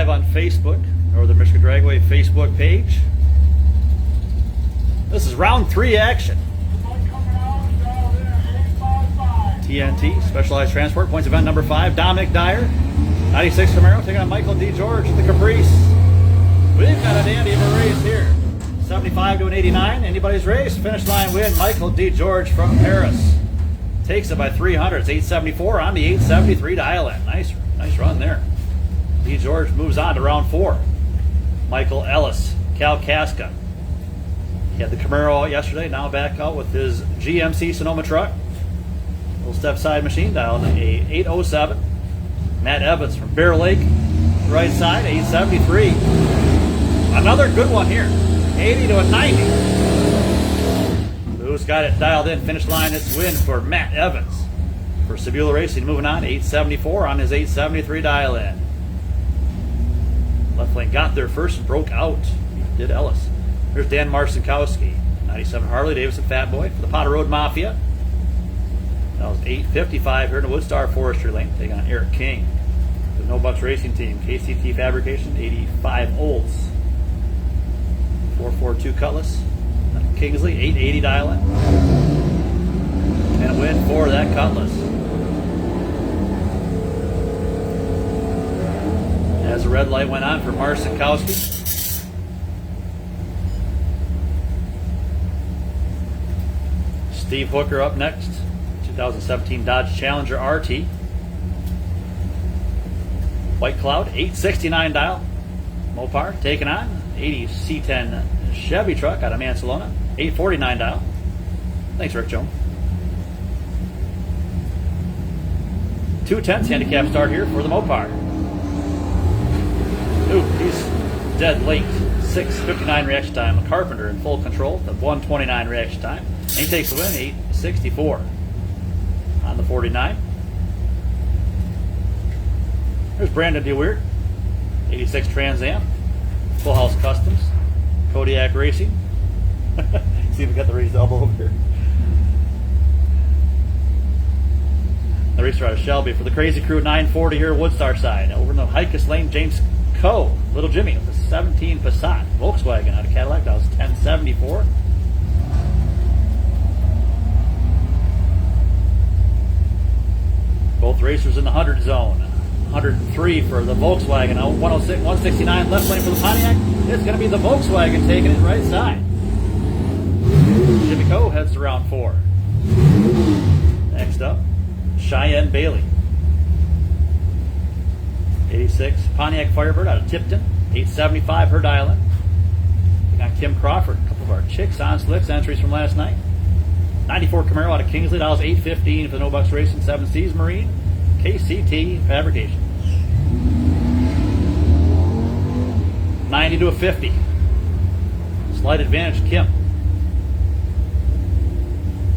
live on Facebook, Northern Michigan Dragway Facebook page. This is round 3 action. TNT, Specialized Transport, points event number 5, Dominic Dyer. 96 Camaro taking on Michael D. George at the Caprice. We've got a dandy of a race here. 75 to an 89, anybody's race. Finish line win, Michael D. George from Paris. Takes it by 300s, 874 on the 873 dial in. Nice run there. D. George moves on to round 4. Michael Ellis, Cal Casca. He had the Camaro out yesterday, now back out with his GMC Sonoma truck. Little step side machine dial in a 807. Matt Evans from Bear Lake, right side, 873. Another good one here, 80 to a 90. Who's got it dialed in? Finish line, it's win for Matt Evans. For Sebula Racing, moving on, 874 on his 873 dial in. Left lane got there first and broke out. Did Ellis. Here's Dan Marcinkowski, 97 Harley Davidson Fat Boy for the Potter Road Mafia. That was 855 here in the Woodstar Forestry Lane, taking on Eric King. The No Bucks Racing Team, KCT Fabrication, 85 Olds. 442 Cutlass. Kingsley, 880 dial in. And a win for that Cutlass. As the red light went on for Marcinkowski. Steve Hooker up next. 2017 Dodge Challenger RT. White Cloud, 869 dial. Mopar taking on 80 C10 Chevy truck out of Mansalona, 849 dial. Thanks, Rick Jones. 2/10 handicap start here for the Mopar. Ooh, he's dead late. 6:59 reaction time. Carpenter in full control. The 1:29 reaction time. And he takes the win, 864 on the 49. There's Brandon DeWeert, 86 Trans Am, Full House Customs, Kodiak Racing. See if we got the raised elbow over here. The racer out of Shelby for the Crazy Crew, 940 here, Woodstar side. Over in the Hikus Lane, James Coe, Little Jimmy with the 17 Passat Volkswagen out of Cadillac. That was 1074. Both racers in the 100 zone. 103 for the Volkswagen. 106, 169 left lane for the Pontiac. It's going to be the Volkswagen taking it right side. Jimmy Coe heads to round 4. Next up, Cheyenne Bailey. 86 Pontiac Firebird out of Tipton. 875 her dial in. We got Kim Crawford, a couple of our Chicks on Slicks entries from last night. 94 Camaro out of Kingsley. That was 815 for the No Bucks Racing 7 Seas Marine. KCT Fabrication. 90 to a 50. Slight advantage, Kim.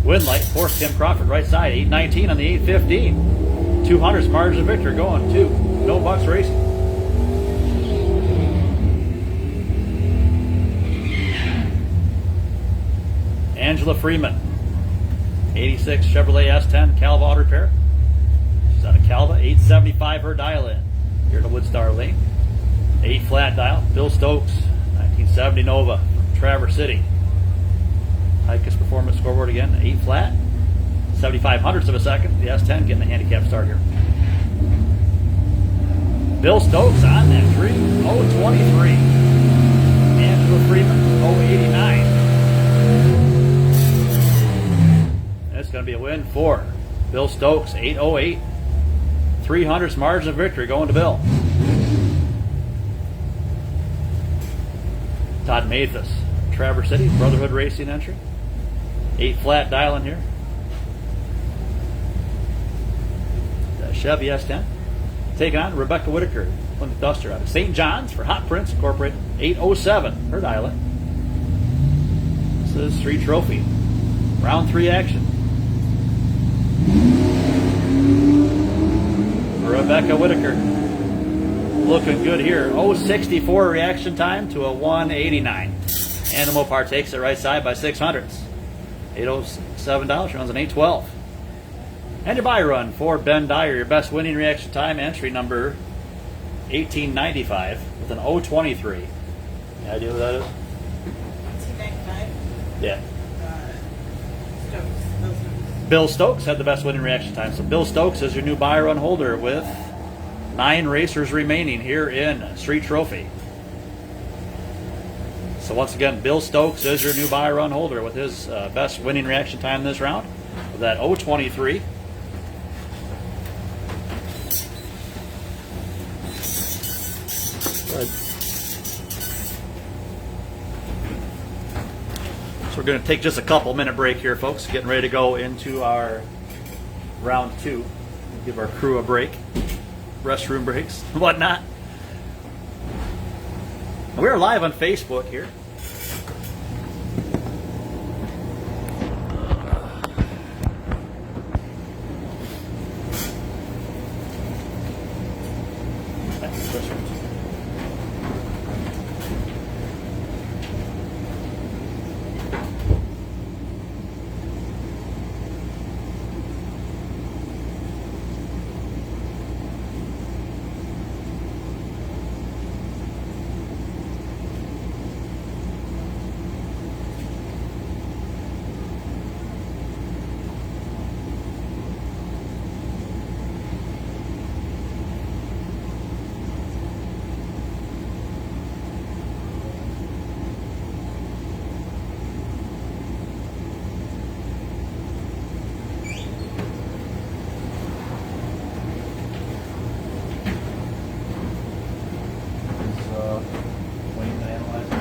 Win light, forced Kim Crawford right side. 819 on the 815. 200's margin of victory going to No Bucks Racing. Angela Freeman. 86 Chevrolet S10 Calva Auto Repair. She's out of Calva, 875 her dial in. Here to Woodstar Lane. 8 flat dial. Bill Stokes, 1970 Nova from Traverse City. Hikus Performance scoreboard again, 8 flat. 75/100ths of a second. The S10 getting the handicap start here. Bill Stokes on that tree, 023. Angela Freeman, 089. It's going to be a win for Bill Stokes, 808. 300's margin of victory going to Bill. Todd Mathis, Traverse City, Brotherhood Racing entry. 8 flat dial in here. The Chevy S10. Taking on Rebecca Whitaker, Plymouth Duster out of St. John's for Hot Prince Incorporated. 807, her dial in. This is Street Trophy. Round 3 action. Rebecca Whitaker looking good here. 064 reaction time to a 189. And the Mopar takes it right side by 600ths. $807. She runs an 812. And your buy run for Ben Dyer, your best winning reaction time, entry number 1895 with an 023. Any idea what that is? 1895. Yeah. Stokes. Those ones. Bill Stokes had the best winning reaction time. So Bill Stokes is your new buy run holder with 9 racers remaining here in Street Trophy. So once again, Bill Stokes is your new buy run holder with his best winning reaction time this round with that 023. Good. So we're going to take just a couple-minute break here, folks. Getting ready to go into our round 2. Give our crew a break, restroom breaks, and whatnot. We're live on Facebook here. Wayne to analyze our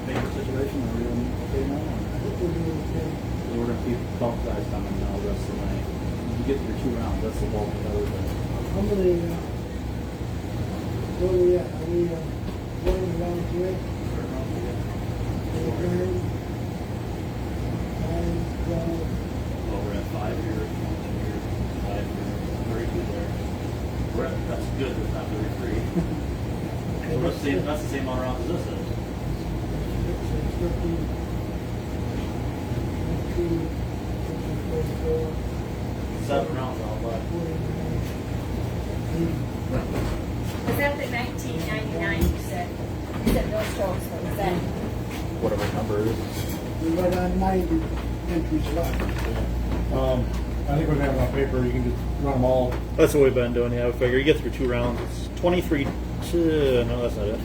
paper situation. Are we okay now? I think we're doing okay. So we're going to keep both guys coming now the rest of the night. You get your 2 rounds. That's the bulk of everything. How many, where are we at? Are we, going around here? Well, we're at 5 here, 1 here, 5 here, 32 there. That's good. It's not 33. So that's the same amount of rounds as this is. 7 rounds all left. Was that the 1999 you said? You said Bill Stokes, but was that? Whatever number it is. We're right on 90 entries left. I think we're gonna have on paper. You can just run them all. That's what we've been doing. Yeah, I figure you get through 2 rounds. It's 23. No, that's not it.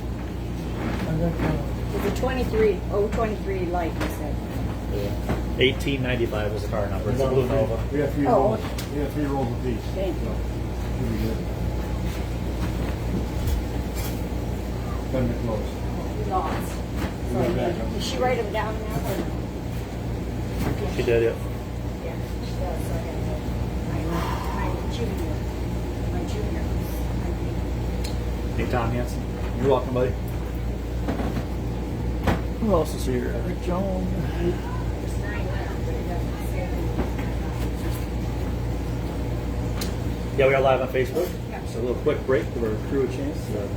Was it 23? Oh, 23 light, you said. Yeah. 1895 is the car number. It's a We Blue Nova. have 3 Oh. rolls. We have 3 rolls apiece. Thank you. So, should be good. Then we close. We lost. We got back up. Did she write them down now? Or no? She did it. Yeah, she does. So I got my junior. My junior. Hey, Tom Hansen. You're welcome, buddy. Who else is here? Eric Jones. There's 9 left, but it doesn't say. Yeah, we are live on Facebook. Yeah. So a little quick break to our crew a chance to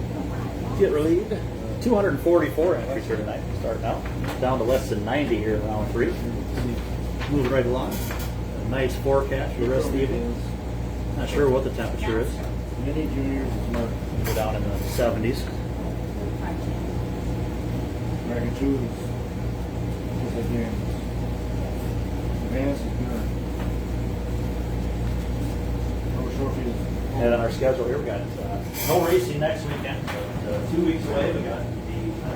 get relieved. 244 entries here tonight. Starting out. Down to less than 90 here in round 3. Moving right along. A nice forecast for the rest of the evening. Not sure what the temperature is. Mini juniors is marked. Go down in the 70s. American 2 is just like games. Advance is good. Pro Trophy is. And on our schedule here, we got no racing next weekend. But, 2 weeks away, we got the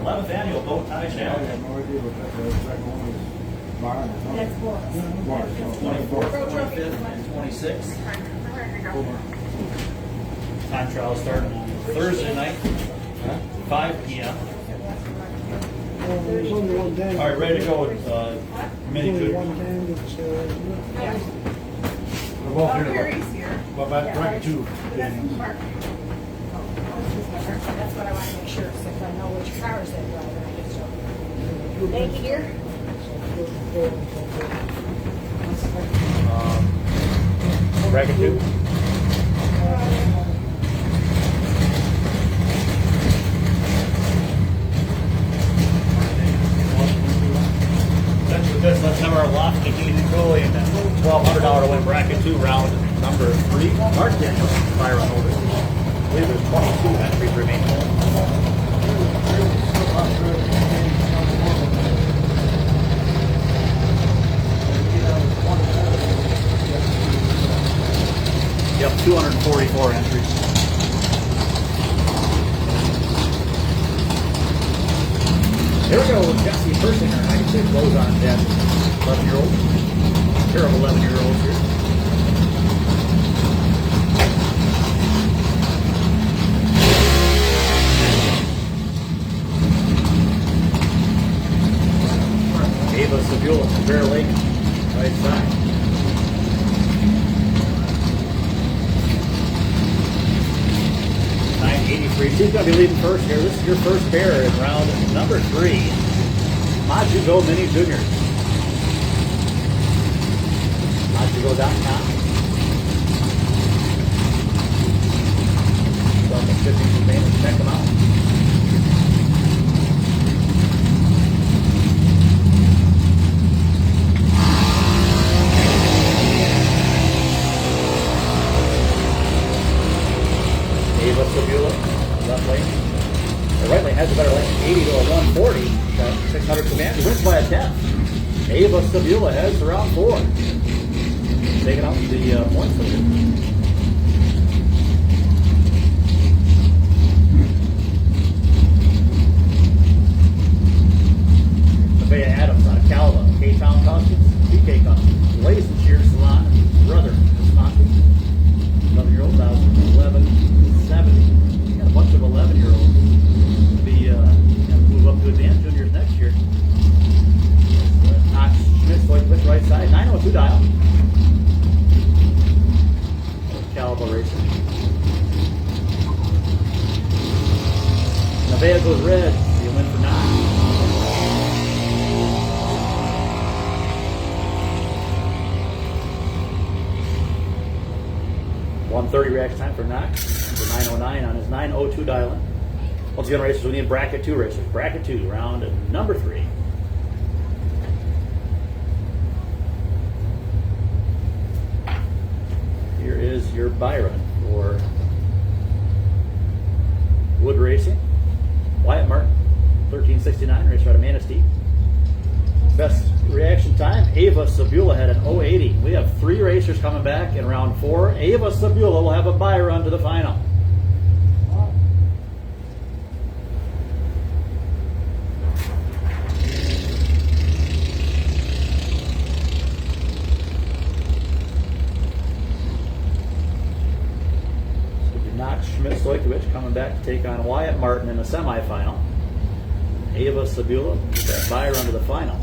11th annual Bow Tie I Challenge. have no idea what that is. That one is Barn or something. That's Boris. Barn, so 24th, 25th, and 26th. Time trial starting on Thursday night, 5 p.m. There's only one dam. All right, ready to go with mini Only cooters. one dam that's, We're both here. Harry's here. But bracket 2. That's Mark. That's what I want to make sure, so if I know which cars they drive, and I just show you. Thank you, dear. Bracket 2. Let's have our lofty easy goalie in that $1,200 to win bracket 2 round number 3. Mark Daniels, Byron Holder. I believe there's 22 entries remaining. Yep, 244 entries. Here we go with Jesse Persinger, 96 blows on that 11-year-old. Pair of 11-year-olds here. Ava Sebula from Bear Lake, right side. She's going to be leading first here. This is your first pair in round number 3. Majugo Mini Juniors. Majugo.com. Check them out. Ava Sebula. Left lane. The right lane has a better lane, 80 to a 140. Got 600 command. He wins by a 10. Ava Sebula heads to round 4. Taking out the points for you. Nevaeh Adams out of Calva. K-Town Customs. BK Customs. Ladies and Shears Salon. Brother. Wisconsin. 11-year-old. 1170. A bunch of 11-year-olds be move up to advanced juniors next year. Knox Schmidt, with right side, 902 dial. Caliber Racing. Nevaeh goes red. You win for 9. .130 reaction time for Knox. 909 on his 902 dial-in. Once again, racers, we need bracket 2 racers. Bracket 2, round number 3. Here is your Byron for Wood Racing. Wyatt Martin, 1369, racer out of Manistee. Best reaction time, Ava Sebula had an 080. We have 3 racers coming back in round 4. Ava Sebula will have a bye run to the final. Schmidt-Stojkovic coming back to take on Wyatt Martin in the semifinal. Ava Sebula with that bye run to the final.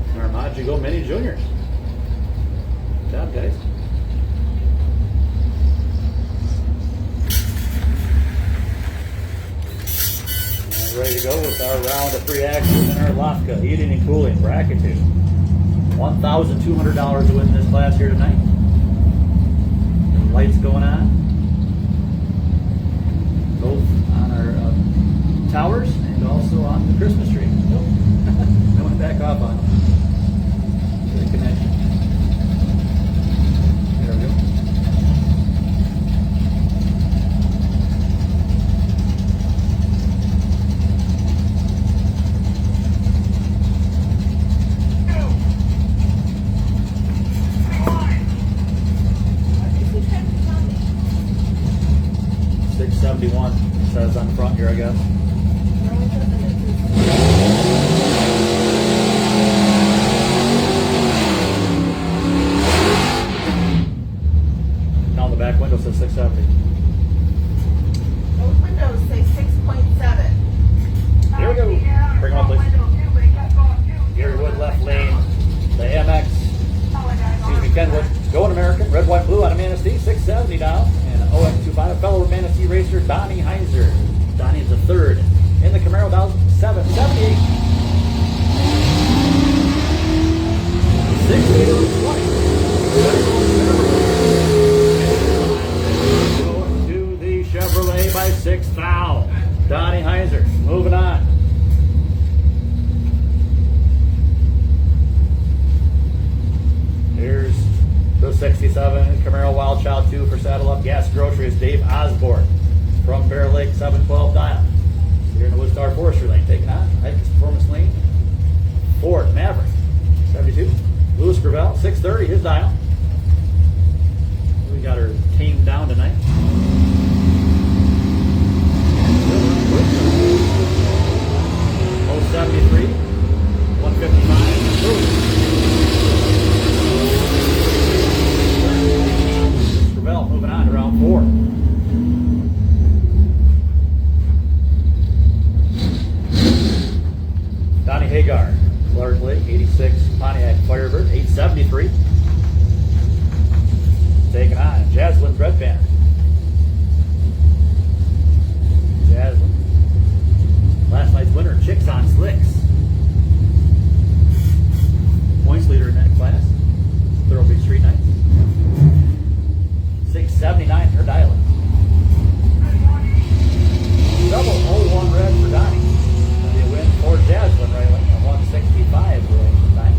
And our Majugo Mini Juniors. Good job, guys. And ready to go with our round of 3 action in our Lafka Heating and Cooling Bracket 2. $1,200 to win this class here tonight. The lights going on. Both on our towers and also on the Christmas tree. Nope. I went back off on them. Good connection. There we go. It says on the front here, I guess. Down the back window says 670. Those windows say 6.7. Here we go. Bring them up, please. Gary Wood, left lane. The MX. Excuse me, Ken Wood. Going American. Red, white, blue out of Manistee. 670 dial. And OX25. Fellow Manistee racer Donnie Heinzer. Donnie is the 3rd in the Camaro dial. 778. 60 to 20. Going to the Chevrolet by 6 thou. Donnie Heinzer. Moving on. Here's the 67 Camaro Wild Child 2 for 7. Saddle Up Gas Groceries, Dave Osborne from Bear Lake, 712 dial. Here in the Woodstar Forestry Lane, taking on Hikers Performance Lane. Ford Maverick, 72. Louis Gravel, 630, his dial. We got her tamed down tonight. 073, 155. Louis Gravel moving on to round 4. Donnie Hagar, Clark Lake, 86 Pontiac Firebird, 873. Taking on Jaslyn Red Banner. Jaslyn. Last night's winner, Chicks on Slicks. Points leader in that class. Thoroughbred Street Nights. 679 her dial. Double 01 red for Donnie. They win for Jaslyn right away at 165 for time.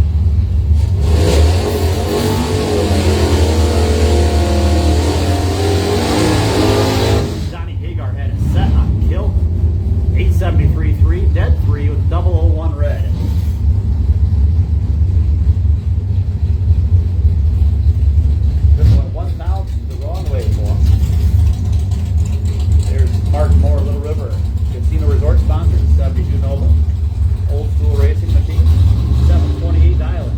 Donnie Hagar had it set on kill. 873-3, dead 3 with double 01 red. This one 1,000 the wrong way for him. There's Mark Moore, Little River. Casino Resort sponsors, 72 Nova. Old School Racing McKean, 728 dialing.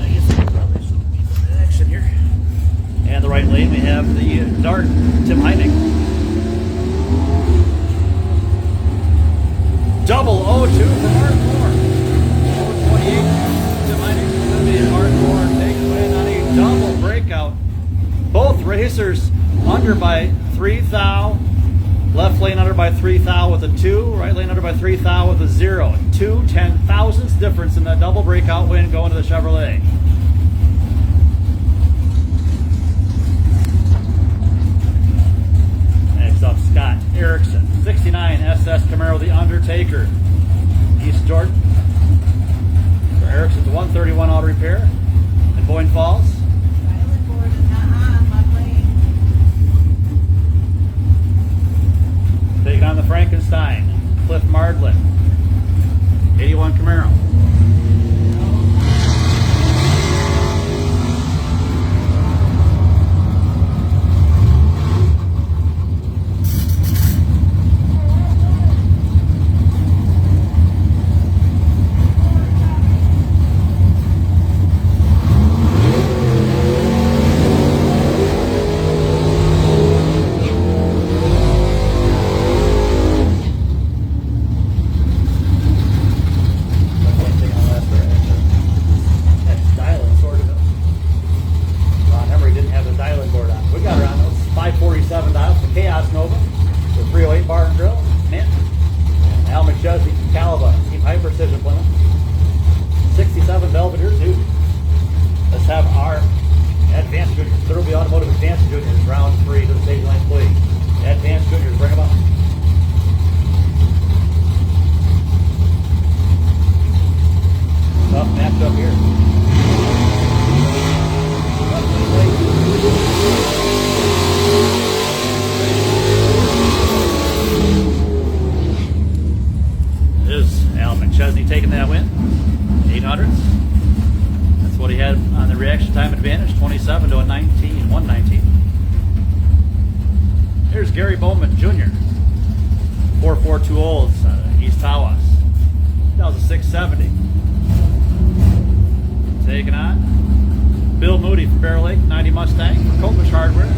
I guess I probably should be the action here. And the right lane, we have the dart, Tim Heineck. Double 02 for Mark Moore. 028, Tim Heineck. Going to be Mark Moore takes win on a double breakout. Both racers under by 3 thou. Left lane under by 3 thou with a 2. Right lane under by 3 thou with a 0. 2 10,000ths difference in that double breakout win going to the Chevrolet. Next up, Scott Erickson. 69 SS Camaro, the Undertaker. East Jordan. For Erickson's 131 auto repair in Boyne Falls. Island board is not on my lane. Taking on the Frankenstein, Cliff Mardlin, 81 Camaro. Taking that win, 800s. That's what he had on the reaction time advantage, 27 to a 19, 119. Here's Gary Bowman Jr., 442 Olds, East Tawas. That was a 670. Taking on Bill Moody from Bear Lake, 90 Mustang for Kopish Hardware.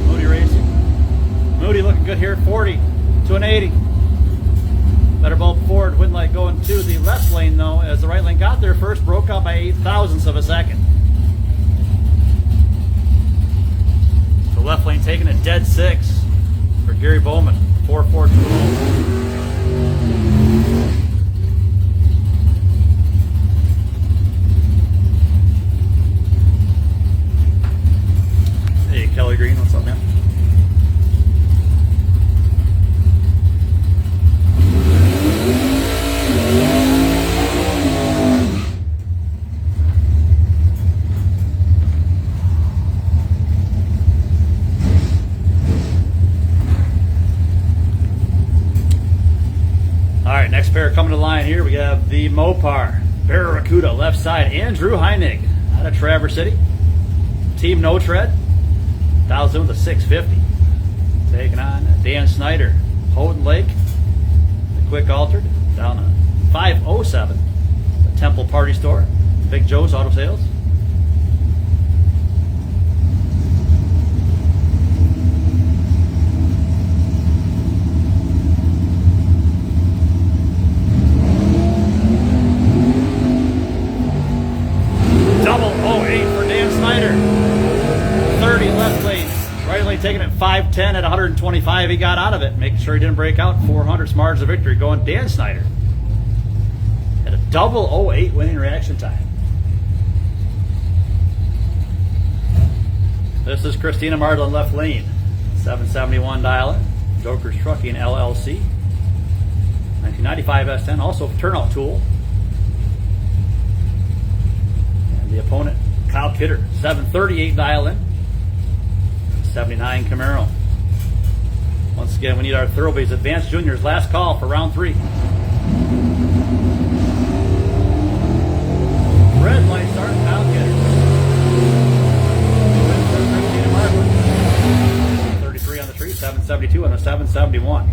Moody Racing. Moody looking good here, 40 to an 80. Better bolt forward, wind light going to the left lane though, as the right lane got there first, broke out by 8,000ths of a second. The left lane taking a dead 6 for Gary Bowman, 442. Hey, Kelly Green, what's up, man? Next pair coming to the line here, we have the Mopar Barracuda left side. Andrew Heinig out of Traverse City. Team No Tread. Dials in with a 650. Taking on Dan Snyder, Houghton Lake. The quick altered down a 507. The Temple Party Store. Big Joe's Auto Sales. Double 08 for Dan Snyder. 30 left lane. Right lane taking it 510 at 125. He got out of it. Making sure he didn't break out. 400 margin of victory going Dan Snyder. At a double 08 winning reaction time. This is Christina Marlin left lane. 771 dial in. Joker's Trucking LLC. 1995 S10. Also turnout tool. The opponent, Kyle Kidder, 738 dial in, 79 Camaro. Once again, we need our Thoroughbreds Advanced Juniors last call for round 3. Red light start, Kyle Kidder. Wins for Christina Marlin. 33 on the tree, 772 on the 771.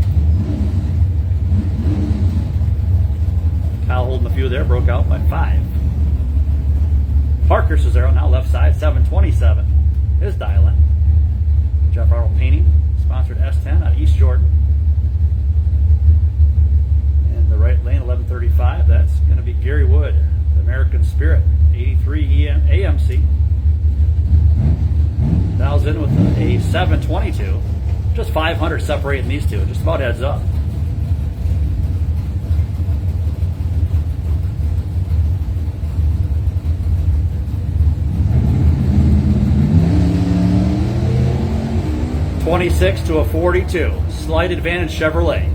Kyle holding a few there, broke out by 5. Parker Cesaro now left side, 727. His dial in. Jeff Arnold Painting, sponsored S10 out of East Jordan. In the right lane, 1135. That's going to be Gary Wood, the American Spirit, 83 AMC. Dials in with a 722. Just 500 separating these two. Just about heads up. $26 to a $42. Slight advantage Chevrolet.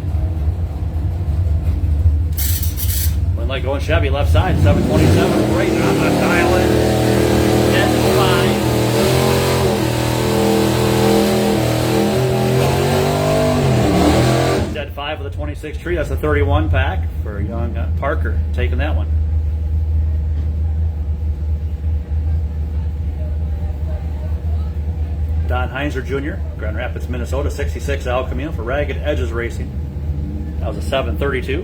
One leg going Chevy left side, 727. Right on the dial in. 10-5. Dead 5 with a 26 tree. That's a 31 pack for young Parker taking that one. Don Heinzer Jr., Grand Rapids, Minnesota, 66 Al Camino for Ragged Edges Racing. That was a 732.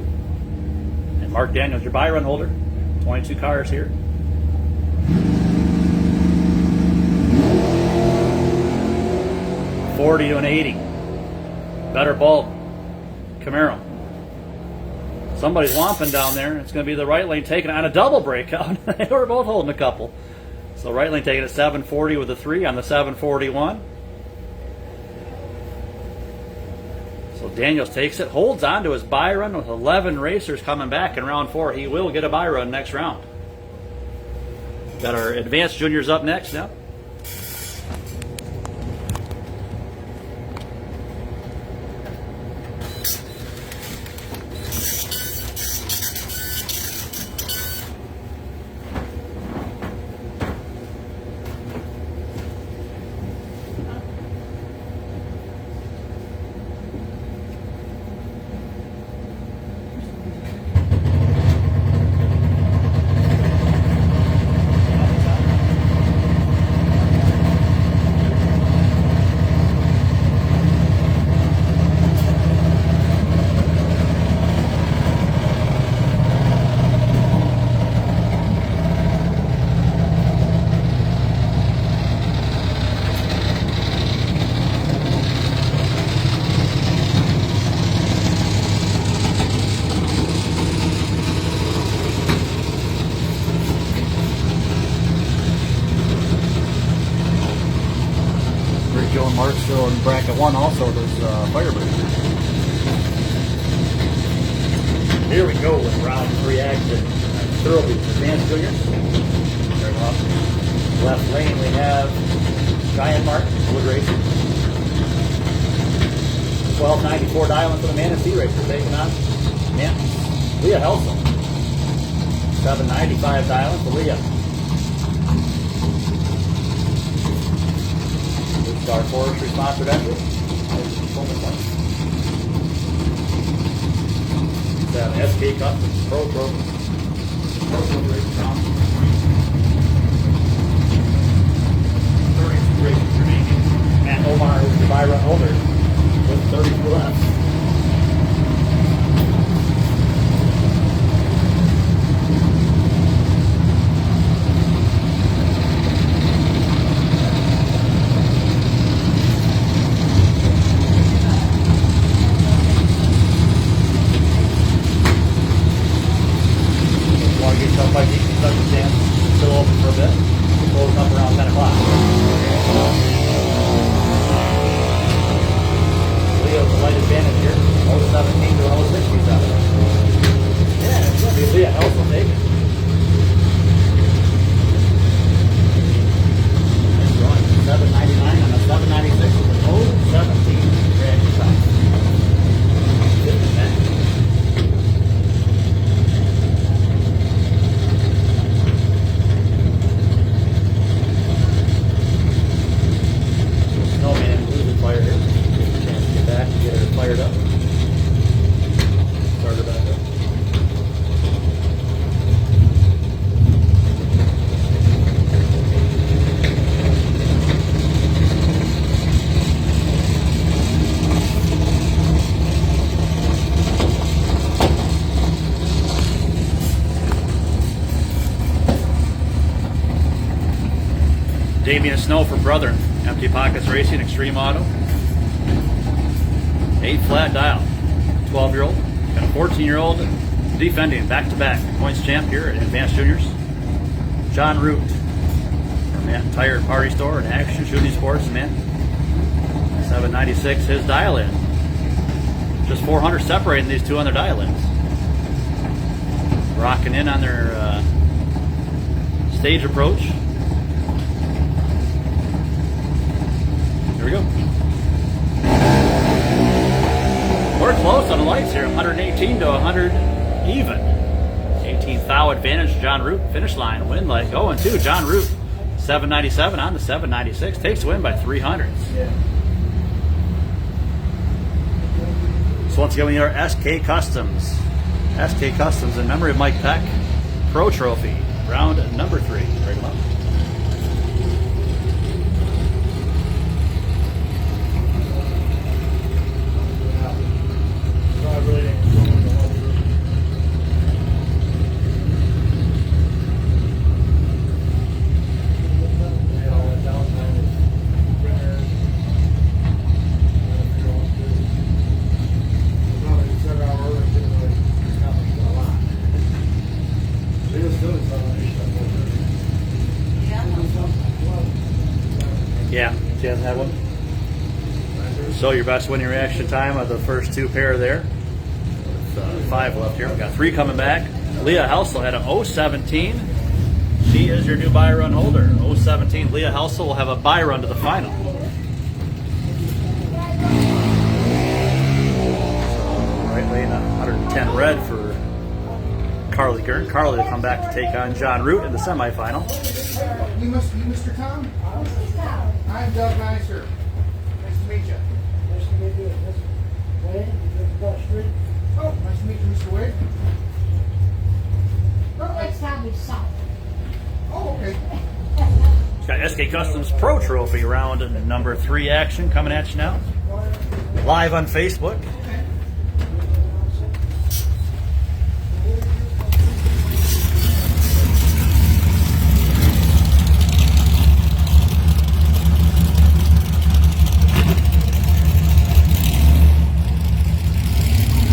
And Mark Daniels, your buy run holder. 22 cars here. $40 to an $80. Better bulb. Camaro. Somebody's womping down there. It's going to be the right lane taking it on a double breakout. They were both holding a couple. So right lane taking a 740 with a 3 on the 741. So Daniels takes it, holds on to his buy run with 11 racers coming back in round 4. He will get a buy run next round. Got our advanced juniors up next now. Joe and Mark still in bracket 1 also, those Firebirds. Here we go with round 3 action. Thoroughbreds Advanced Juniors. Very well. Left lane we have Giant Mark, Wood Racing. 1294 dialing for the Manistee Racer, taking on Leah Helson. 795 dialing for Leah. Our forestry sponsored entry. that SK Customs Pro Trophy. Pro Trophy Racing Crown. 32 races remaining. Matt Omar is the by-run holder with 32 left. Want to get yourself by deep construction stand, still open for a bit. Close up around 10 o'clock. Leo's the light advantage here. 017 to 067. Yeah, it's going to be Leah Hells will take it. Nice run. 799 on the 796 with 017 reaction time. Good advantage. Snowman losing fire here. Give her a chance to get back and get her fired up. Start her back up. Damian Snow for Brother. Empty Pockets Racing, Extreme Auto. 8 flat dial. 12-year-old. Got a 14-year-old defending back-to-back points champ here at Advanced Juniors. John Root from Matt Tire Party Store and Action Shooting Sports, man. 796 his dial-in. Just 400 separating these two on their dial-ins. Rocking in on their stage approach. Here we go. We're close on the lights here. 118 to 100 even. 18th thou advantage. John Root finish line win like going to John Root. 797 on the 796 takes the win by 300. So once again, we need our SK Customs. SK Customs in memory of Mike Peck. Pro Trophy. Round number 3. Break them up. Yeah, she hasn't had one. So your best winning reaction time of the first 2 pair there. With 5 left here. We've got 3 coming back. Leah Helsel had an 017. She is your new buy run holder. 017. Leah Helsel will have a buy run to the final. So right lane 110 red for Carly Gern. Carly will come back to take on John Root in the semifinal. You Mr. Tom? I'm Doug Nicer. Nice to meet you. Nice to meet you. That's Wayne, that's across the street. Oh, nice to meet you, Mr. Wade. Next time we saw. Oh, okay. Got SK Customs Pro Trophy round number 3 action coming at you now. Live on Facebook.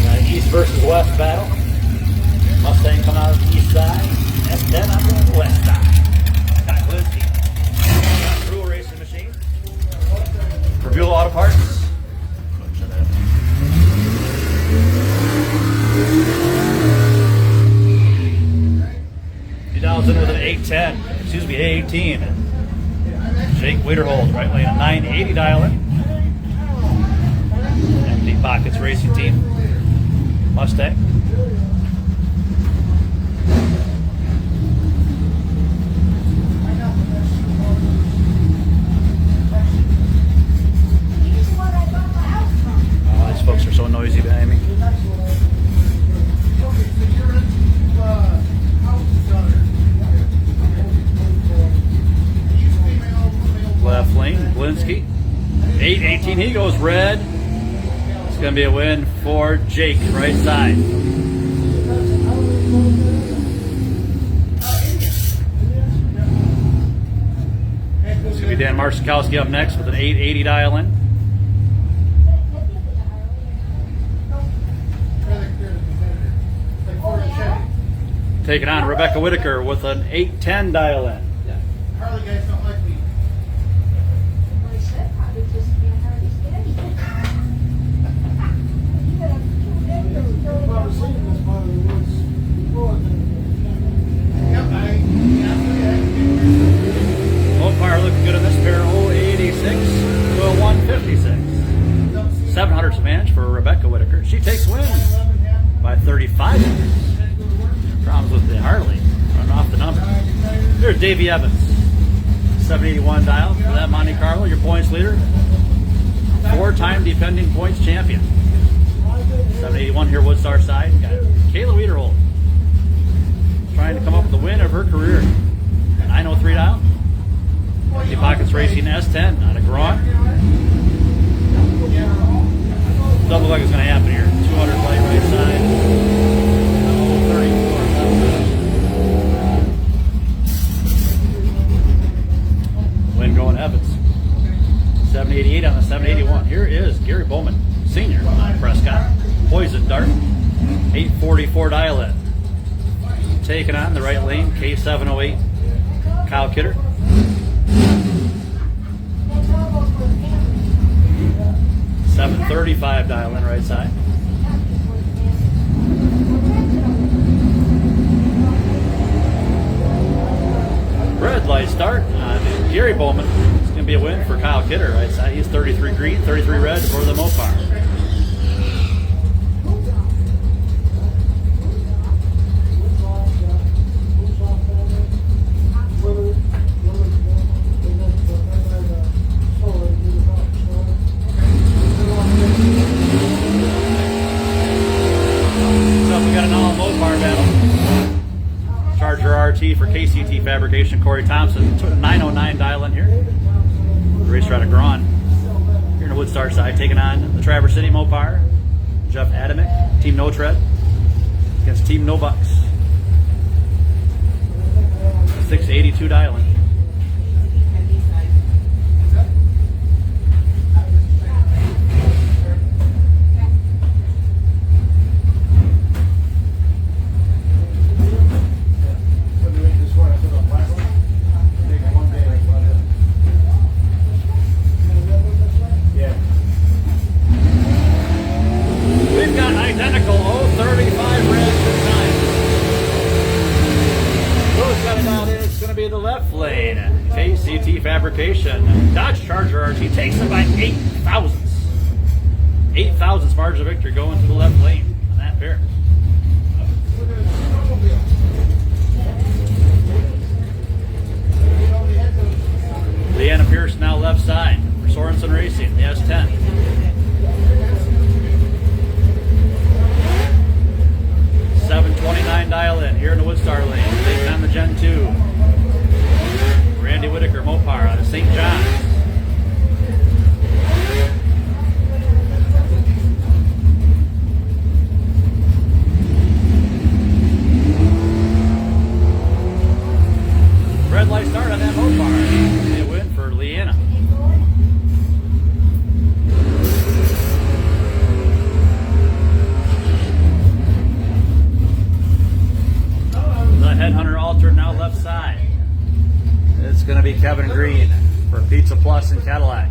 Got an East versus West battle. Mustang coming out of the east side. S10 on the west side. Got Linsky. Got Brule Racing Machine. For Buell Auto Parts. 2000 with an 810. Excuse me, 818. Jake Wiederhold, right lane, a 980 dial in. Empty Pockets Racing Team. Mustang. Oh, these folks are so noisy behind me. lane, Blinsky. 8-18, he goes red. It's going to be a win for Jake, right side. It's going to be Dan Marszakowski up next with an 880 dial in. Taking on Rebecca Whitaker with an 810 dial in. Harley guys don't like me. Well, he said probably just being Harley's daddy. I've probably seen this part of the woods before. Yep, Mopar looking good in this pair. 086 to a 156. 700 advantage for Rebecca Whitaker. She takes win by 35 inches. Problems with the Harley. Running off the number. There's Davey Evans. 781 dial for that Monte Carlo. Your points leader. 4-time defending points champion. 781 here, Woodstar side. Got Kayla Wiederhold. Trying to come up with the win of her career. 903 dial. Empty Pockets Racing S10 out of Braun. Doesn't look like it's going to happen here. 200 light right side. 34. Win going Evans. 788 on the 781. Here is Gary Bowman, Sr. on Prescott. Poison Dart. 844 dial in. Taking on the right lane, K708. Kyle Kidder. 735 dial in right side. Red light start on Gary Bowman. It's going to be a win for Kyle Kidder right side. He's 33 green, 33 red for the Mopar. RT for KCT Fabrication, Corey Thompson. 909 dial in here. The race out of Braun. Here in the Woodstar side, taking on the Traverse City Mopar. Jeff Adamick, Team No Tread, against Team No Bucks. 682 dial in. Fabrication. Dodge Charger RT takes them by 8 thousandths. 8 thousandths margin of victory going to the left lane on that pair. Leanna Pierce now left side for Sorensen Racing, the S10. .729 dial in here in the Woodstar lane. Taking on the Gen 2. Randy Whitaker Mopar out of St. John's. Red light start on that Mopar. A win for Leanna. The Headhunter altered now left side. It's going to be Kevin Green for Pizza Plus and Cadillac.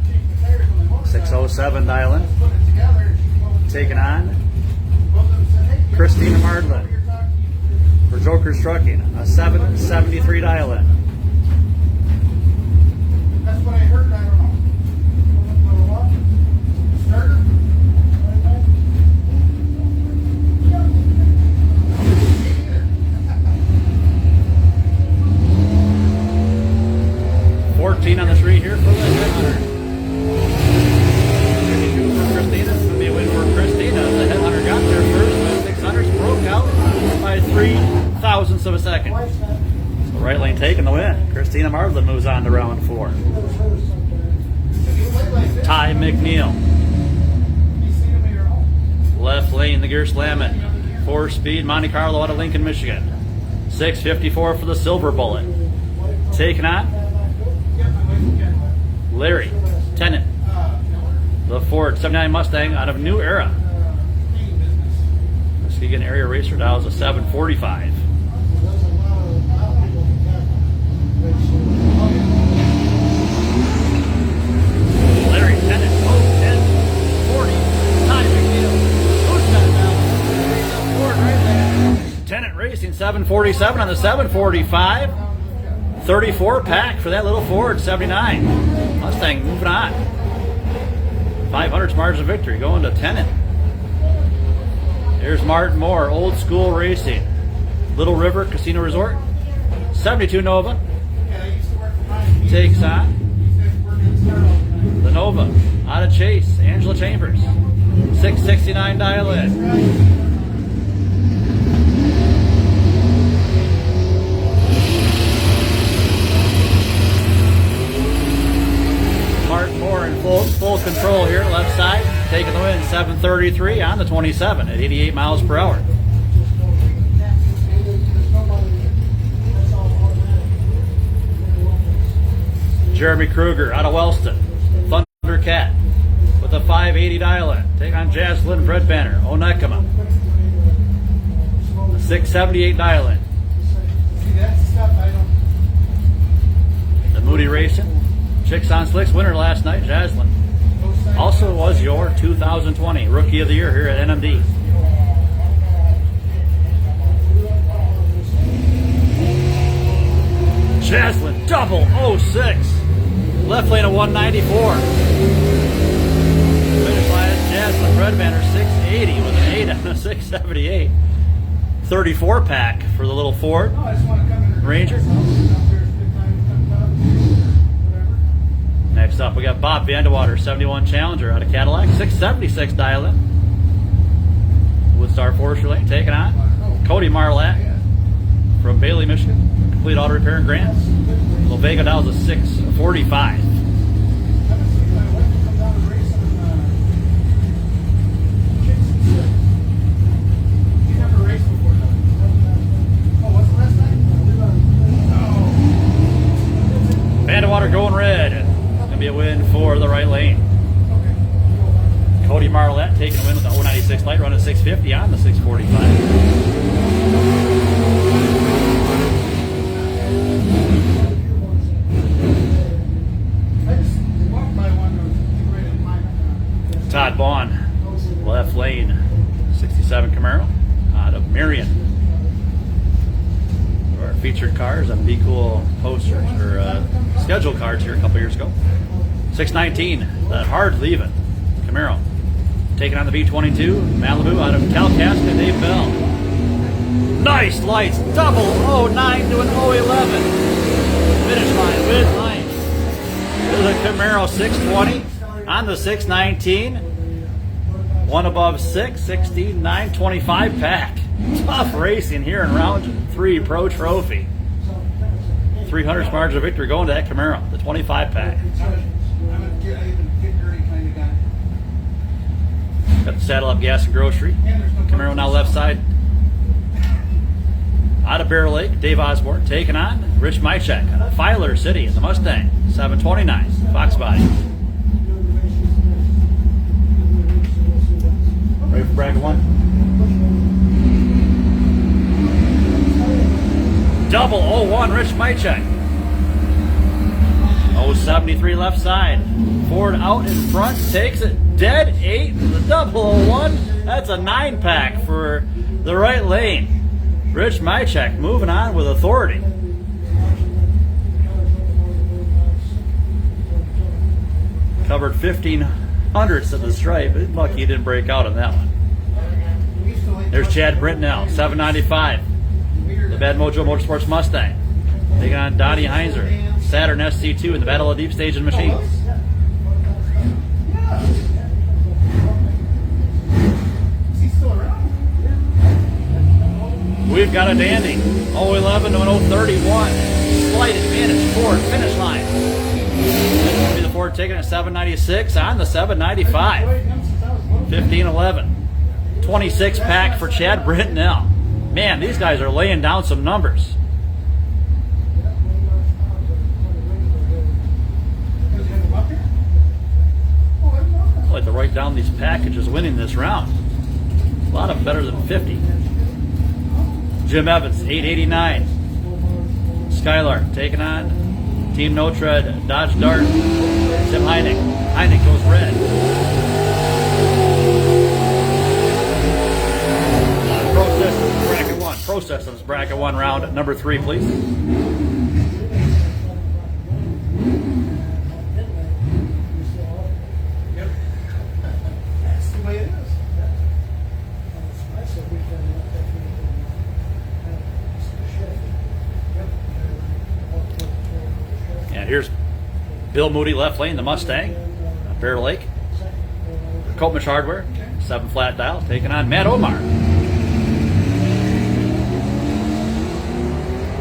607 dial in. Taking on Christina Mardlin for Joker's Trucking. A 773 dial in. That's what I heard, I don't know. Starter? 14 on the street here for the Headhunter. 52 for Christina. It's going to be a win for Christina. The Headhunter got there first. The 600s broke out by 3 thousandths of a second. So right lane taking the win. Christina Mardlin moves on to round 4. McNeil. You see him here at home? Left lane, the gear slamming. 4-speed Monte Carlo out of Lincoln, Michigan. 654 for the Silver Bullet. Taking on Yeah, my wife can. Larry Tennant. The Ford 79 Mustang out of New Era. Cleaning business. Muskegon area racer dials a 745. Larry Tennant, 1040. Ty McNeil. Who's got it now? Ford right there. Tennant Racing 747 on the 745. 34 pack for that little Ford 79. Mustang moving on. 500's margin of victory going to Tennant. Here's Martin Moore, Old School Racing. Little River Casino Resort. 72 Nova Yeah, I used to work for Brian. takes on He said we're going to start all the Nova out of Chase, Angela Chambers. 669 dial in. Martin Moore in full control here, left side, taking the win, 733 on the 27 at 88 miles per hour. Jeremy Kruger out of Wellston, Thundercat with a 580 dial in, take on Jaslyn Breadbanner, Onekama. A 678 dial in. See, that's the stuff I don't. The Moody Racing, Chicks on Slicks winner last night, Jaslyn. Also was your 2020 Rookie of the Year here at NMD. Jaslyn, double 06. Left lane of 194. Finish line, Jaslyn Breadbanner 680 with an 8 on a 678. 34 pack for the little Ford. No, I just want to come in and Ranger. Next up, we got Bob Vandewater, 71 Challenger out of Cadillac, 676 dial in. Woodstar Forestry Lane taking on Cody Marlatt from Bailey, Michigan. Complete auto repair and grants. Little Vega dials a 645. Vandewater going red. It's going to be a win for the right lane. Cody Marlatt taking a win with the 096 light, running 650 on the 645. Todd Vaughn, left lane, 67 Camaro out of Marion. Our featured cars on Be Cool posters or scheduled cards here a couple years ago. 619, that hard leaving Camaro. Taking on the V22, Malibu out of Calcasta, Dave Bell. Nice lights, double 09 to an 011. Finish line with lights. The Camaro 620 on the 619. One above 616, 925 pack. Tough racing here in round 3 Pro Trophy. 300's margin of victory going to that Camaro, the 25 pack. I'm a get dirty kind of guy. Got the Saddle Up Gas and Grocery. Camaro now left side. Out of Bear Lake, Dave Osborne taking on Rich Mychek out of Filer City in the Mustang, 729, Fox Body. Ready for bracket 1? Double 01, Rich Mychek. 073 left side. Ford out in front, takes it. Dead 8 for the double 01. That's a 9 pack for the right lane. Rich Mychek moving on with authority. Covered 1500ths of the stripe. Lucky he didn't break out on that one. There's Chad Britnell, 795. The Bad Mojo Motorsports Mustang. Taking on Donnie Heinzer, Saturn SC2 in the Battle of Deep Stage and Machines. Is he still around? We've got a dandy. 011 to an 031. Slight advantage Ford finish line. This will be the Ford taking it 796 on the 795. 1511. 26 pack for Chad Britnell. Man, these guys are laying down some numbers. I'd like to write down these packages winning this round. A lot of them better than 50. Jim Evans, 889. Skylark taking on Team No Tread, Dodge Dart, Tim Heineck. Heineck goes red. Pro Systems bracket 1. Pro Systems bracket 1 round number 3, please. That's the way it is. And here's Bill Moody, left lane, the Mustang, Bear Lake. Coatmish Hardware, 7 flat dial, taking on Matt Omar.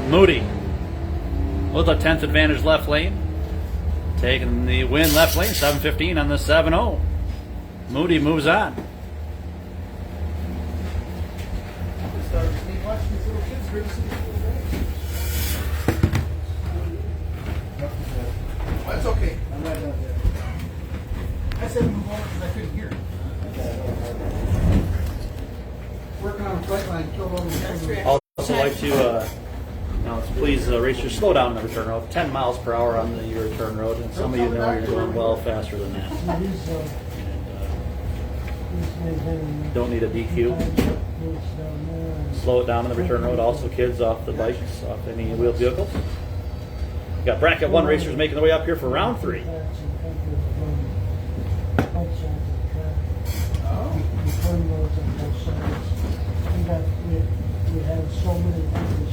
Moody with a 10th advantage left lane, taking the win left lane, 715 on the 7-0. Moody moves on. That's okay. I said move on because I couldn't hear. Working on a flight line, killed all the I'd also like to please racers slow down on the return road. 10 miles per hour on the return road, and some of you know you're going well faster than that. And, don't need a DQ. Slow it down on the return road. Also, kids off the bikes, off any wheeled vehicles. Got bracket 1 racers making their way up here for round 3. We had so many things.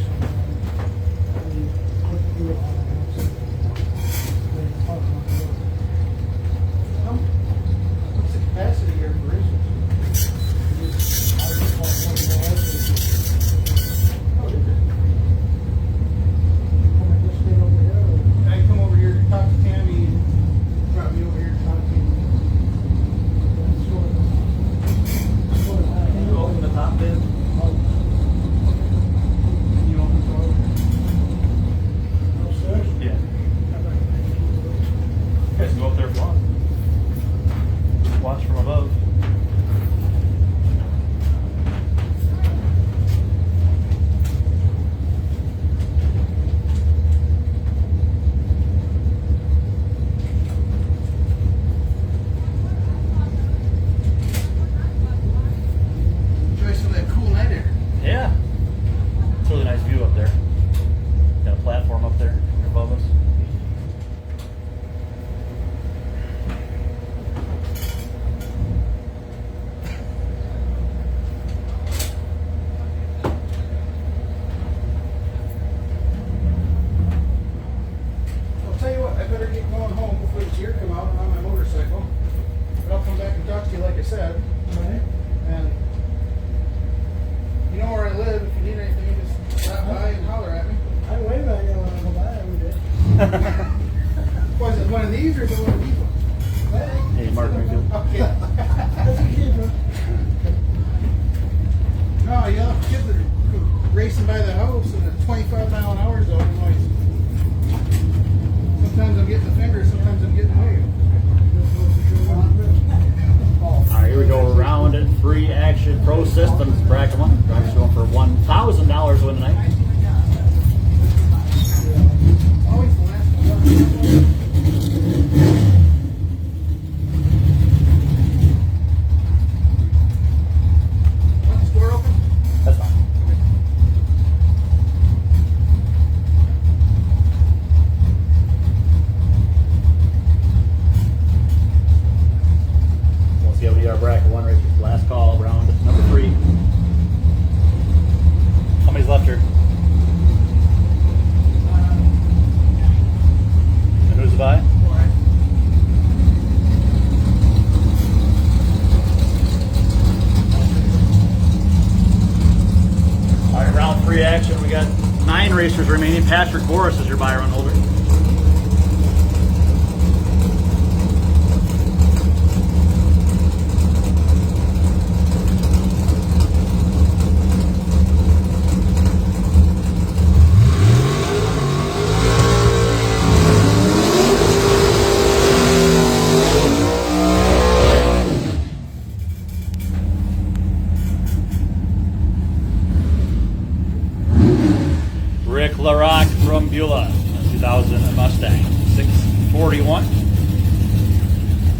We couldn't do it all. What's the capacity here for racers? I come over here to talk to Tammy and brought me over here to talk to you. You open the top bid. You open the door? Upstairs? Yeah. You guys go up there if you want. Watch from above. Enjoy some of that cool night air. Yeah. It's a really nice view up there. Got a platform up there above us. I'll tell you what, I better get going home before the deer come out on my motorcycle. But I'll come back and talk to you like I said. And you know where I live. If you need anything, you just stop by and holler at me. I wave at you when I go by every day. Was it one of these or is it one of these ones? Hey, Mark Mayfield. Okay. That's a kid, bro. No, you have kids that are racing by the house and at 25-mile-an-hour zone noise. Sometimes I'm getting the finger, sometimes I'm getting away. All right, here we go. Round 3 action. Pro Systems bracket 1. Drivers going for $1,000 win tonight. Always the last one. Want this door open? That's fine. We'll see how we are bracket 1 racers. Last call, round number 3. How many's left here? And who's the buy? All right, round 3 action. We got 9 racers remaining. Patrick Boris is your buyer on holder.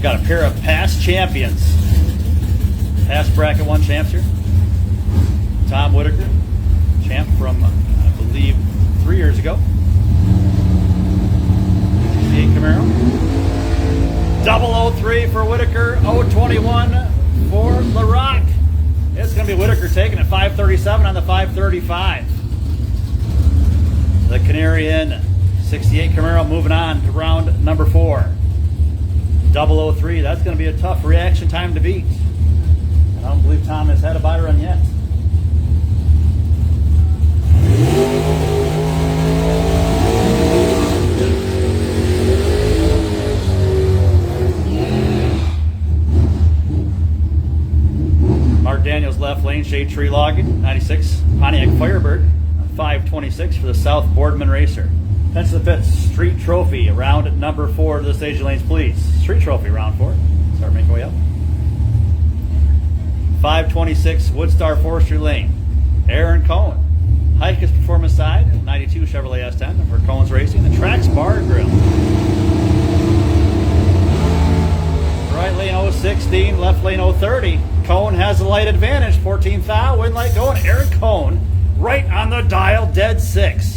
Got a pair of past champions. Past bracket 1 champs here. Tom Whitaker, champ from, I believe, 3 years ago. 68 Camaro. 003 for Whitaker, 021 for LaRock. It's going to be Whitaker taking it 537 on the 535. The Canary in 68 Camaro moving on to round number 4. 003, that's going to be a tough reaction time to beat. I don't believe Tom has had a buy run yet. Mark Daniels left lane, shade tree logging, 96 Pontiac Firebird, 526 for the South Boardman Racer. Fence to the pits, Street Trophy, round number 4 to the stage lanes, please. Street Trophy, round 4. Start making way up. 526 Woodstar Forestry Lane. Aaron Cohen. Heikes Performance Side, 92 Chevrolet S10 for Cohen's Racing. The Trax Bar Grill. Right lane 016, left lane 030. Cohen has the light advantage. 14th thou, win light going. Aaron Cohen right on the dial, dead 6.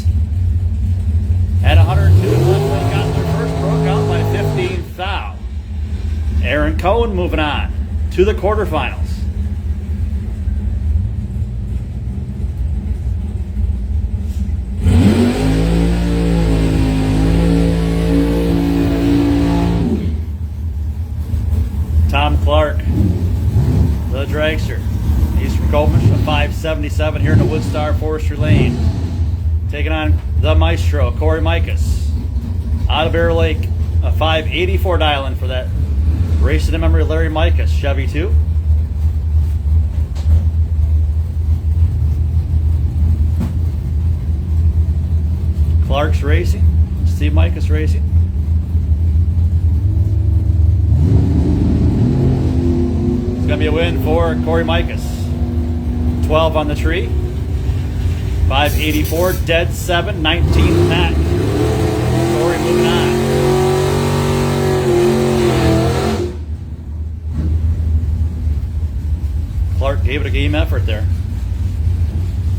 At 102, left lane got their first, broke out by 15th thou. Aaron Cohen moving on to the quarterfinals. Tom Clark, the dragster. He's from Coleman, a 577 here in the Woodstar Forestry Lane. Taking on the Maestro, Corey Mikas. Out of Bear Lake, a 584 dial-in for that racing in memory of Larry Mikas, Chevy 2. Clark's racing, Steve Mikas racing. It's going to be a win for Corey Mikas. 12 on the tree. 584, dead 7, 19 Pat. Corey moving on. Clark gave it a game effort there.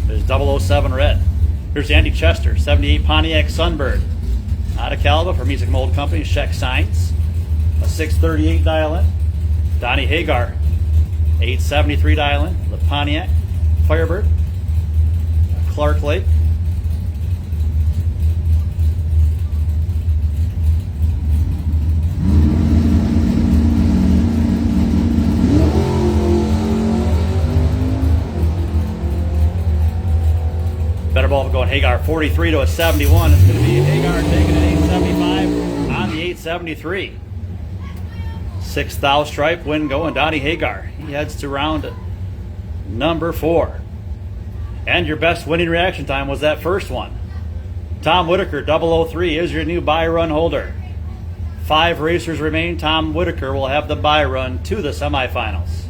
There's 007 red. Here's Andy Chester, 78 Pontiac Sunbird. Out of Calva for Music Mold Company, Sheck Signs. A 638 dial-in. Donnie Hagar, 873 dial-in. The Pontiac Firebird. Clark Lake. Better ball going Hagar 43 to a 71. It's going to be Hagar taking an 875 on the 873. 6th thou stripe win going Donnie Hagar. He heads to round number 4. And your best winning reaction time was that first one. Tom Whitaker 003 is your new buy run holder. 5 racers remain. Tom Whitaker will have the buy run to the semifinals.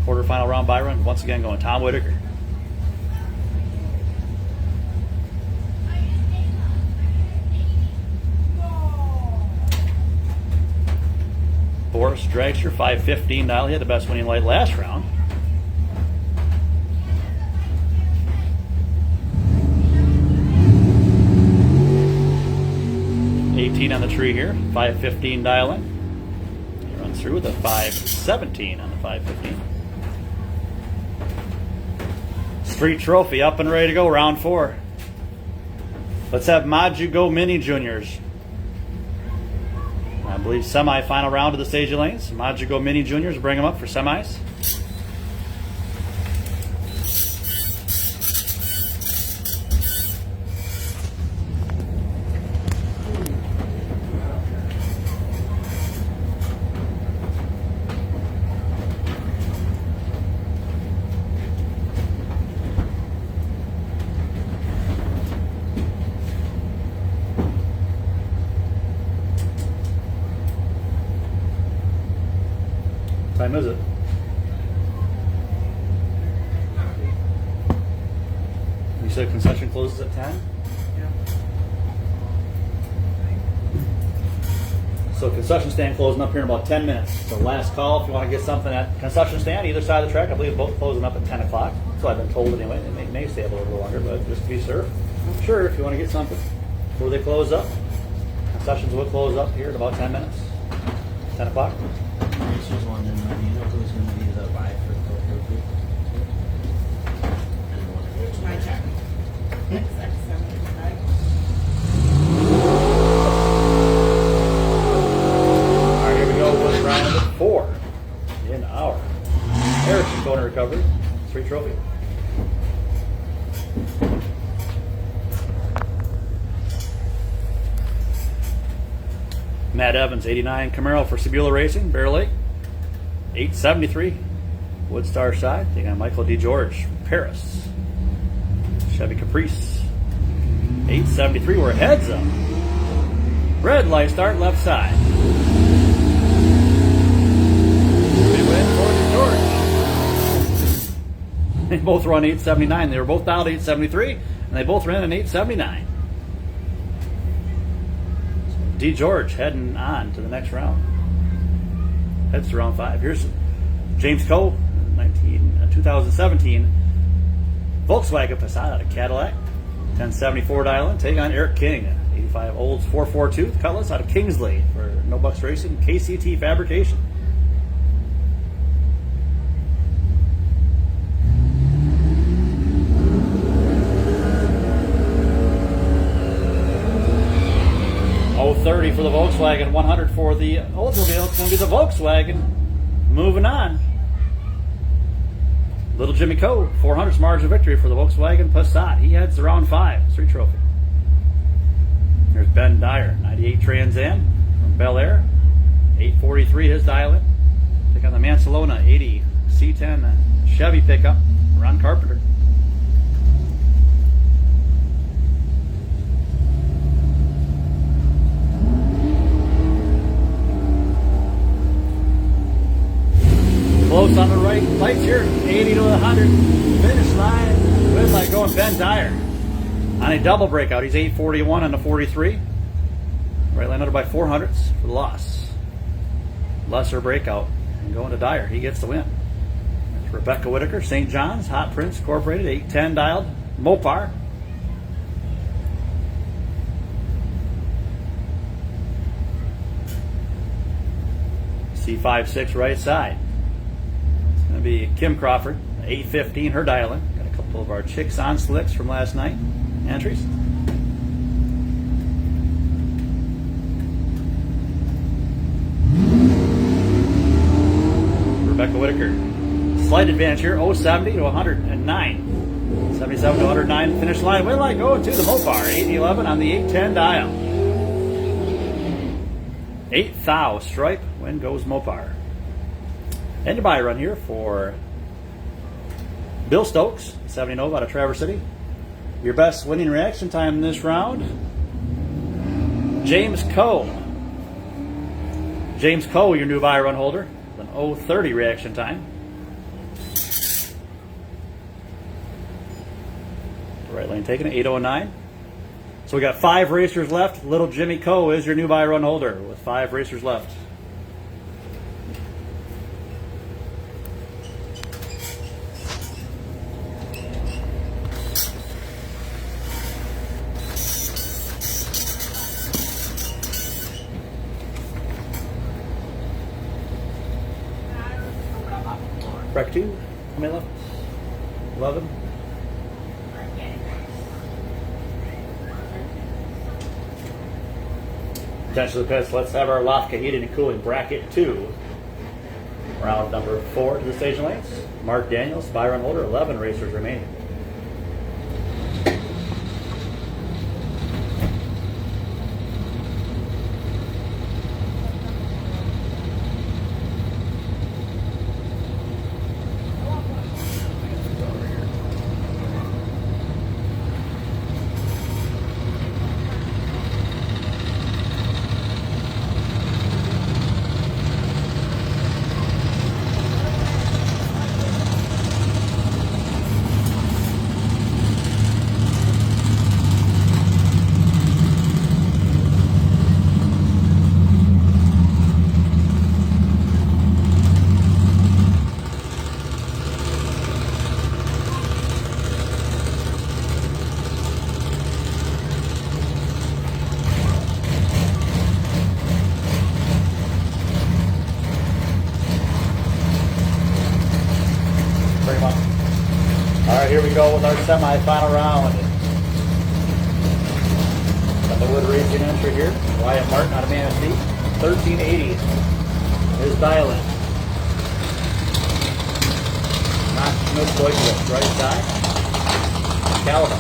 Quarterfinal round buy run once again going Tom Whitaker. Boris Dragster, 515 dial. He had the best winning light last round. On the tree here, 515 dial in. He runs through with a 517 on the 515. Street Trophy up and ready to go, round 4. Let's have Maju Go Mini Juniors. I believe semi-final round of the stage lanes. Maju Go Mini Juniors, bring them up for semis. Time is it? You said concession closes at 10? Yeah. So concession stand closing up here in about 10 minutes. So last call if you want to get something at concession stand, either side of the track. I believe both closing up at 10 o'clock. So I've been told anyway. They may stay up a little longer, but just to be sure, if you want to get something before they close up. Concessions will close up here in about 10 minutes. 10 o'clock. I was just wondering, do you know who's going to be the buy for Tokyo Group? Which my check. That's 75. All right, here we go with round number 4 in our Harrison Kona recovery. 3 trophy. Matt Evans, 89 Camaro for Sebula Racing, Bear Lake. 873 Woodstar side. Taking on Michael DeGeorge from Paris. Chevy Caprice. 873. We're heads up. Red light start left side. Big win for DeGeorge. They both run 879. They were both dialed 873, and they both ran an 879. DeGeorge heading on to the next round. Heads to round 5. Here's James Coe, 2017 Volkswagen Passat out of Cadillac. 1074 dial-in. Take on Eric King, 85 Olds 442 Cutlass out of Kingsley for No Bucks Racing, KCT Fabrication. Oh, 30 for the Volkswagen, 100 for the Oldsmobile. It's going to be the Volkswagen. Moving on. Little Jimmy Coe, 400's margin of victory for the Volkswagen Passat. He heads to round 5, 3 trophy. There's Ben Dyer, 98 Trans Am from Bel Air. 843 his dial-in. Take on the Mancelona 80 C10 Chevy pickup. Ron Carpenter. Close on the right, lights here, 80 to 100, finish line, red light going Ben Dyer. On a double breakout, he's 841 on the 43. Right line under by 400ths for the loss. Lesser breakout, and going to Dyer, he gets the win. That's Rebecca Whitaker, St. John's, Hot Prince Incorporated, 810 dialed, Mopar. C56 right side. Going to be Kim Crawford, 815, her dial-in. Got a couple of our Chicks on Slicks from last night. Entries. Rebecca Whitaker. Slight advantage here, 070 to 109. 77 to 109, finish line. Win line going to the Mopar, 811 on the 810 dial. 8,000 stripe, win goes Mopar. And a buy run here for Bill Stokes, 70 out of Traverse City. Your best winning reaction time in this round, James Coe. James Coe, your new buy run holder, with an 030 reaction time. Right lane taken, 809. So we got 5 racers left. Little Jimmy Coe is your new buy run holder with 5 racers left. Break 2, Camilla, 11. Attention to the pits. Let's have our Lafka heating and cooling bracket 2. Round number 4 to the station lanes. Mark Daniels, Byron Holder, 11 racers remaining. we go with our semifinal round. Got the Wood Racing entry here. Wyatt Martin out of Manistee. 1380 is dial-in. Not Smith Boykovich, right side. Caliban,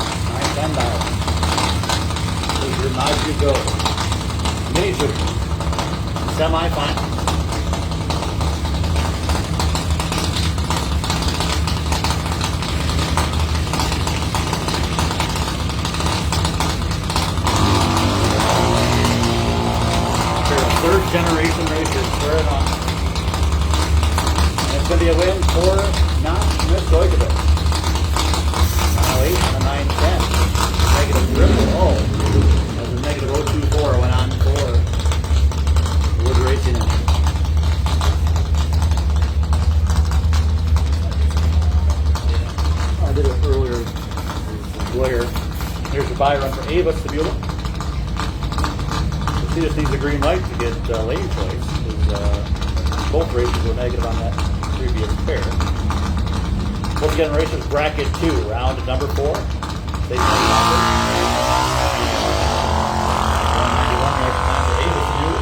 910 dial-in. This is your Najee Go. Mini Junior. Semifinal. Third generation racers squaring off. And it's going to be a win for not Smith Boykovich. Mile 8 on a 910. Negative triple. Oh, that was a negative 024 went on for Wood Racing. I did it earlier. Blair. Here's the buy run for Ava Stabula. She just needs a green light to get lane choice. Both races were negative on that previous pair. Once again, racers bracket 2, round at number 4. State 191 race time for Ava Stabula.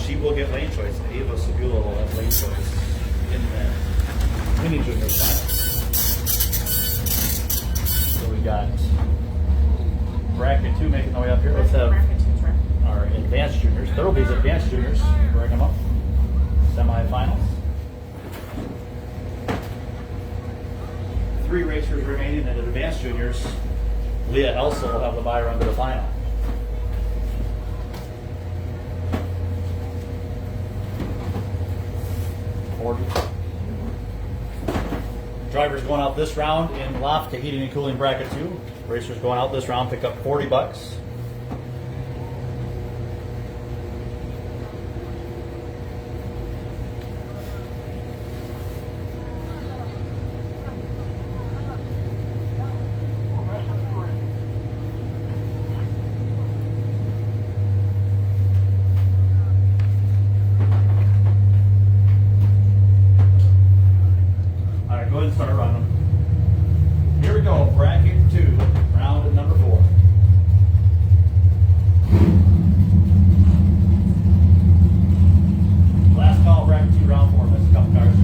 She will get lane choice. Ava Stabula will have lane choice in the mini junior final. So we got bracket 2 making their way up here. Let's have our advanced juniors. Thoroughby's advanced juniors. Bring them up. Semifinals. 3 racers remaining in advanced juniors. Leah Elsel will have the bye run to the final. Drivers going out this round in Lofka Heating and Cooling bracket 2. Racers going out this round pick up $40. Go ahead and start running them. Here we go, bracket 2, round at number 4. Last call, bracket 2, round 4. That's a couple cars.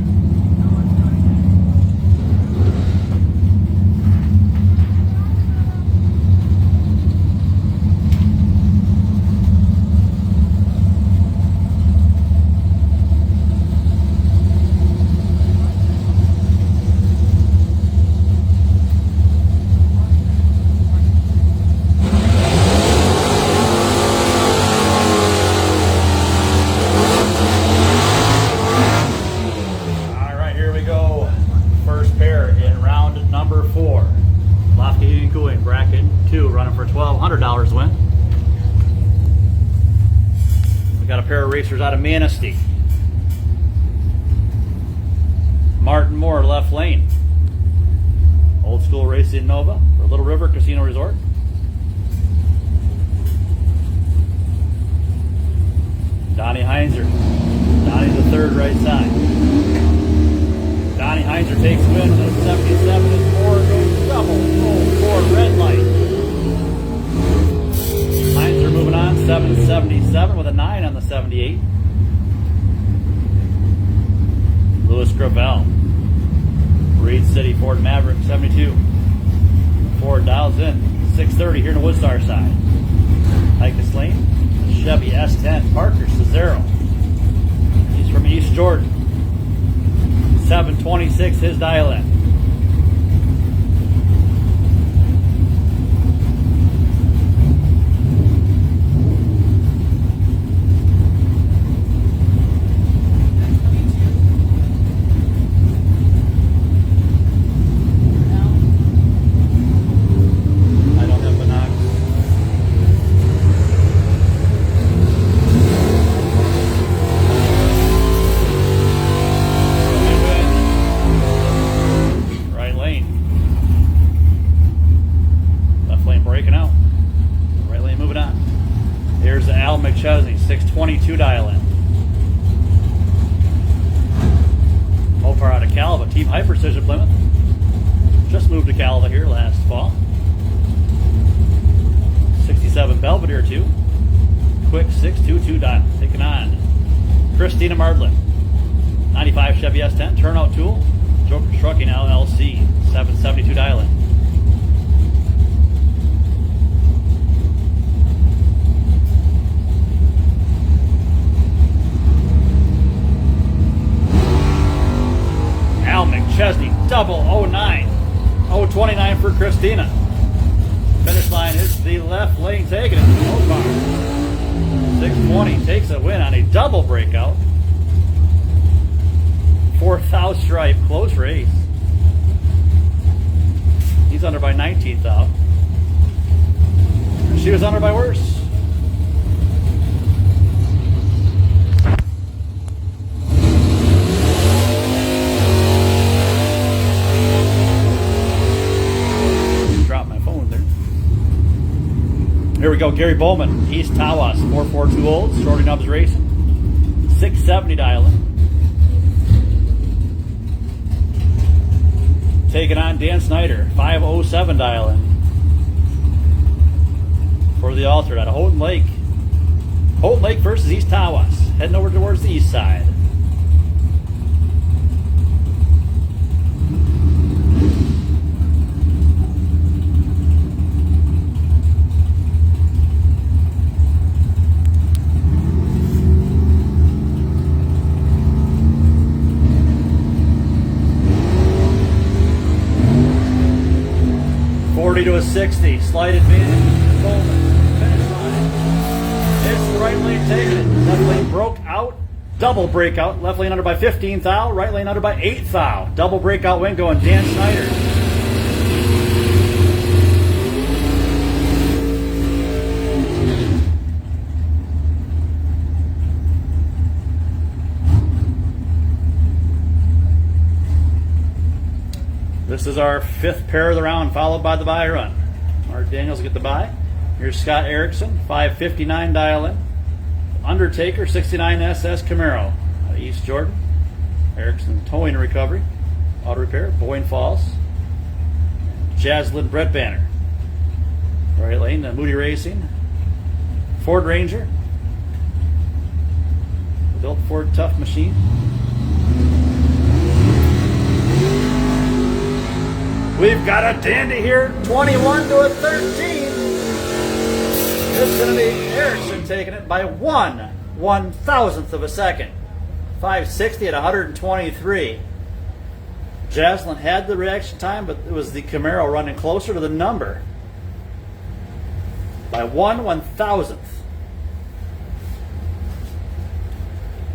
$1,200 win. We got a pair of racers out of Manistee. Martin Moore, left lane. Old School Racing Nova for Little River Casino Resort. Donnie Heinzer. Donnie the third, right side. Donnie Heinzer takes win with a 77 and 4, goes double. Oh, 4 red light. Heinzer moving on, 777 with a 9 on the 78. Louis Gravel. Reed City Ford Maverick 72. Ford dials in. 630 here in the Woodstar side. Icus Lane. Chevy S10. Parker Cesaro. He's from East Jordan. 726 his dial in. McChesney, 622 dial in. Mopar out of Calva, Team High Precision Plymouth. Just moved to Calva here last fall. 67 Belvedere 2. Quick 622 dial. Taking on Christina Mardlin. 95 Chevy S10 turnout tool. Joker Trucking LLC. 772 dial in. Al McChesney, double 09. 029 for Christina. Finish line is the left lane taking it. Mopar. 620 takes a win on a double breakout. 4,000 stripe, close race. He's under by 19th out. She was under by worse. Dropped my phone there. Here we go, Gary Bowman, East Tawas, 442 Olds, Shorty Nubs Racing. 670 dialing. Taking on Dan Snyder, 507 dialing. For the alternate out of Houghton Lake. Houghton Lake versus East Tawas, heading over towards the east side. To a 60, slight advantage. Bowman, finish line. It's the right lane taking it. Left lane broke out. Double breakout. Left lane under by 15th thou. Right lane under by 8th thou. Double breakout win going Dan Snyder. This is our fifth pair of the round, followed by the bye run. Mark Daniels get the bye. Here's Scott Erickson, 559 dial in. Undertaker, 69 SS Camaro, out of East Jordan. Erickson towing and recovery. Auto repair, Boyne Falls. Jaslyn Brett Banner. Right lane, Moody Racing. Ford Ranger. Built Ford Tough Machine. We've got a dandy here, 21 to a 13. It's going to be Erickson taking it by 1/1000th of a second. 560 at 123. Jaslyn had the reaction time, but it was the Camaro running closer to the number by 1/1000th.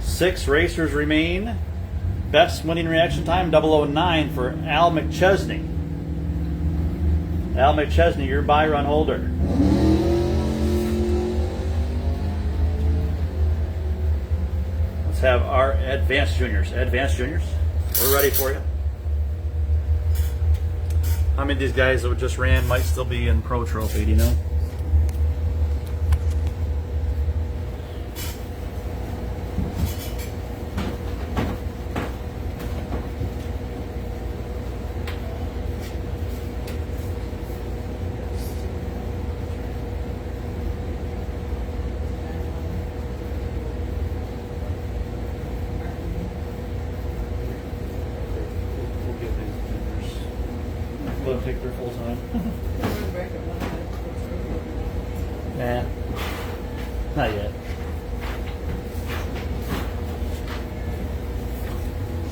6 racers remain. Best winning reaction time, 009 for Al McChesney. Al McChesney, your bye run holder. Let's have our advanced juniors. Advanced juniors, we're ready for you. How many of these guys that just ran might still be in Pro Trophy, do you know? Let them take their full time. Nah, not yet.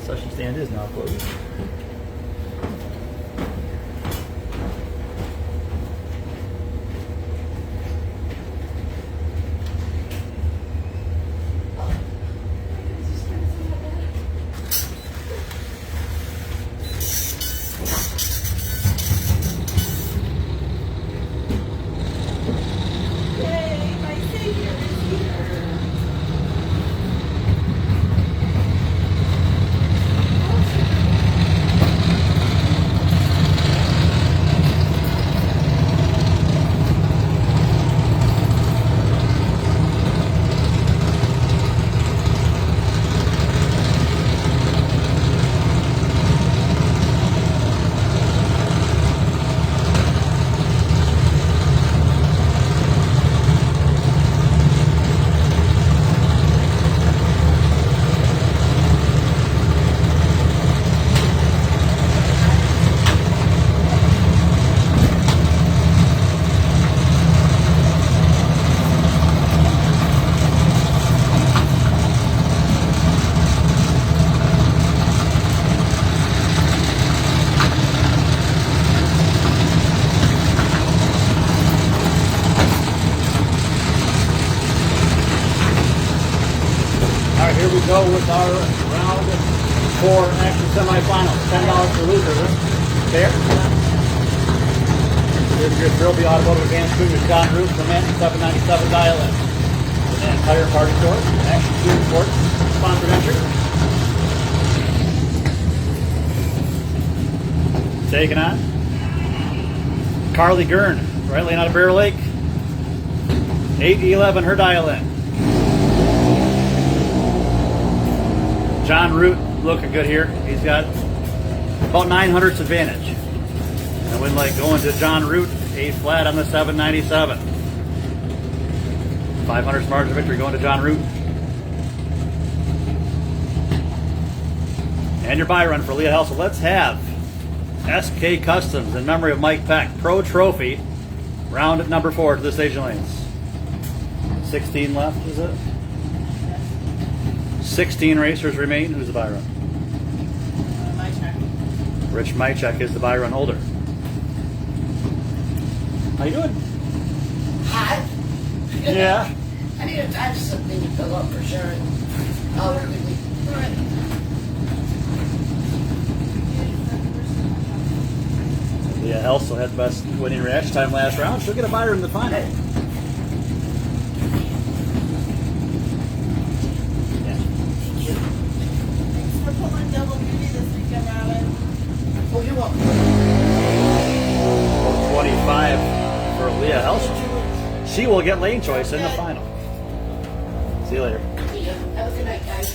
Session stand is now closed. go with our round 4 action semifinals. $10 for losers. Fair? Here's your Trilby Automotive Advanced Cougars, John Root from Manton, 797 dial in. And Tire Party Store, Action Shooting Sports, sponsored entry. Taking on Carly Gurn, right lane out of Bear Lake. 811, her dial in. John Root looking good here. He's got about 900ths advantage. And we like going to John Root, 8 flat on the 797. 500ths margin of victory going to John Root. And your buy run for Leah Helsel. Let's have SK Customs in memory of Mike Peck. Pro Trophy, round at number 4 to the station lanes. 16 left, is it? 16 racers remain. Who's the buy run? My turn. Rich Mychek is the buy run holder. How you doing? Hi. Yeah. I need to type something to fill up for sure. I'll work with you. Leah Helsel had the best winning reaction time last round. She'll get a buy run in the final. Thanks for pulling double duty this weekend, Robin. Oh, you're welcome. 25 for Leah Helsel. She will get lane choice in the final. See you later. See ya. Have a good night, guys.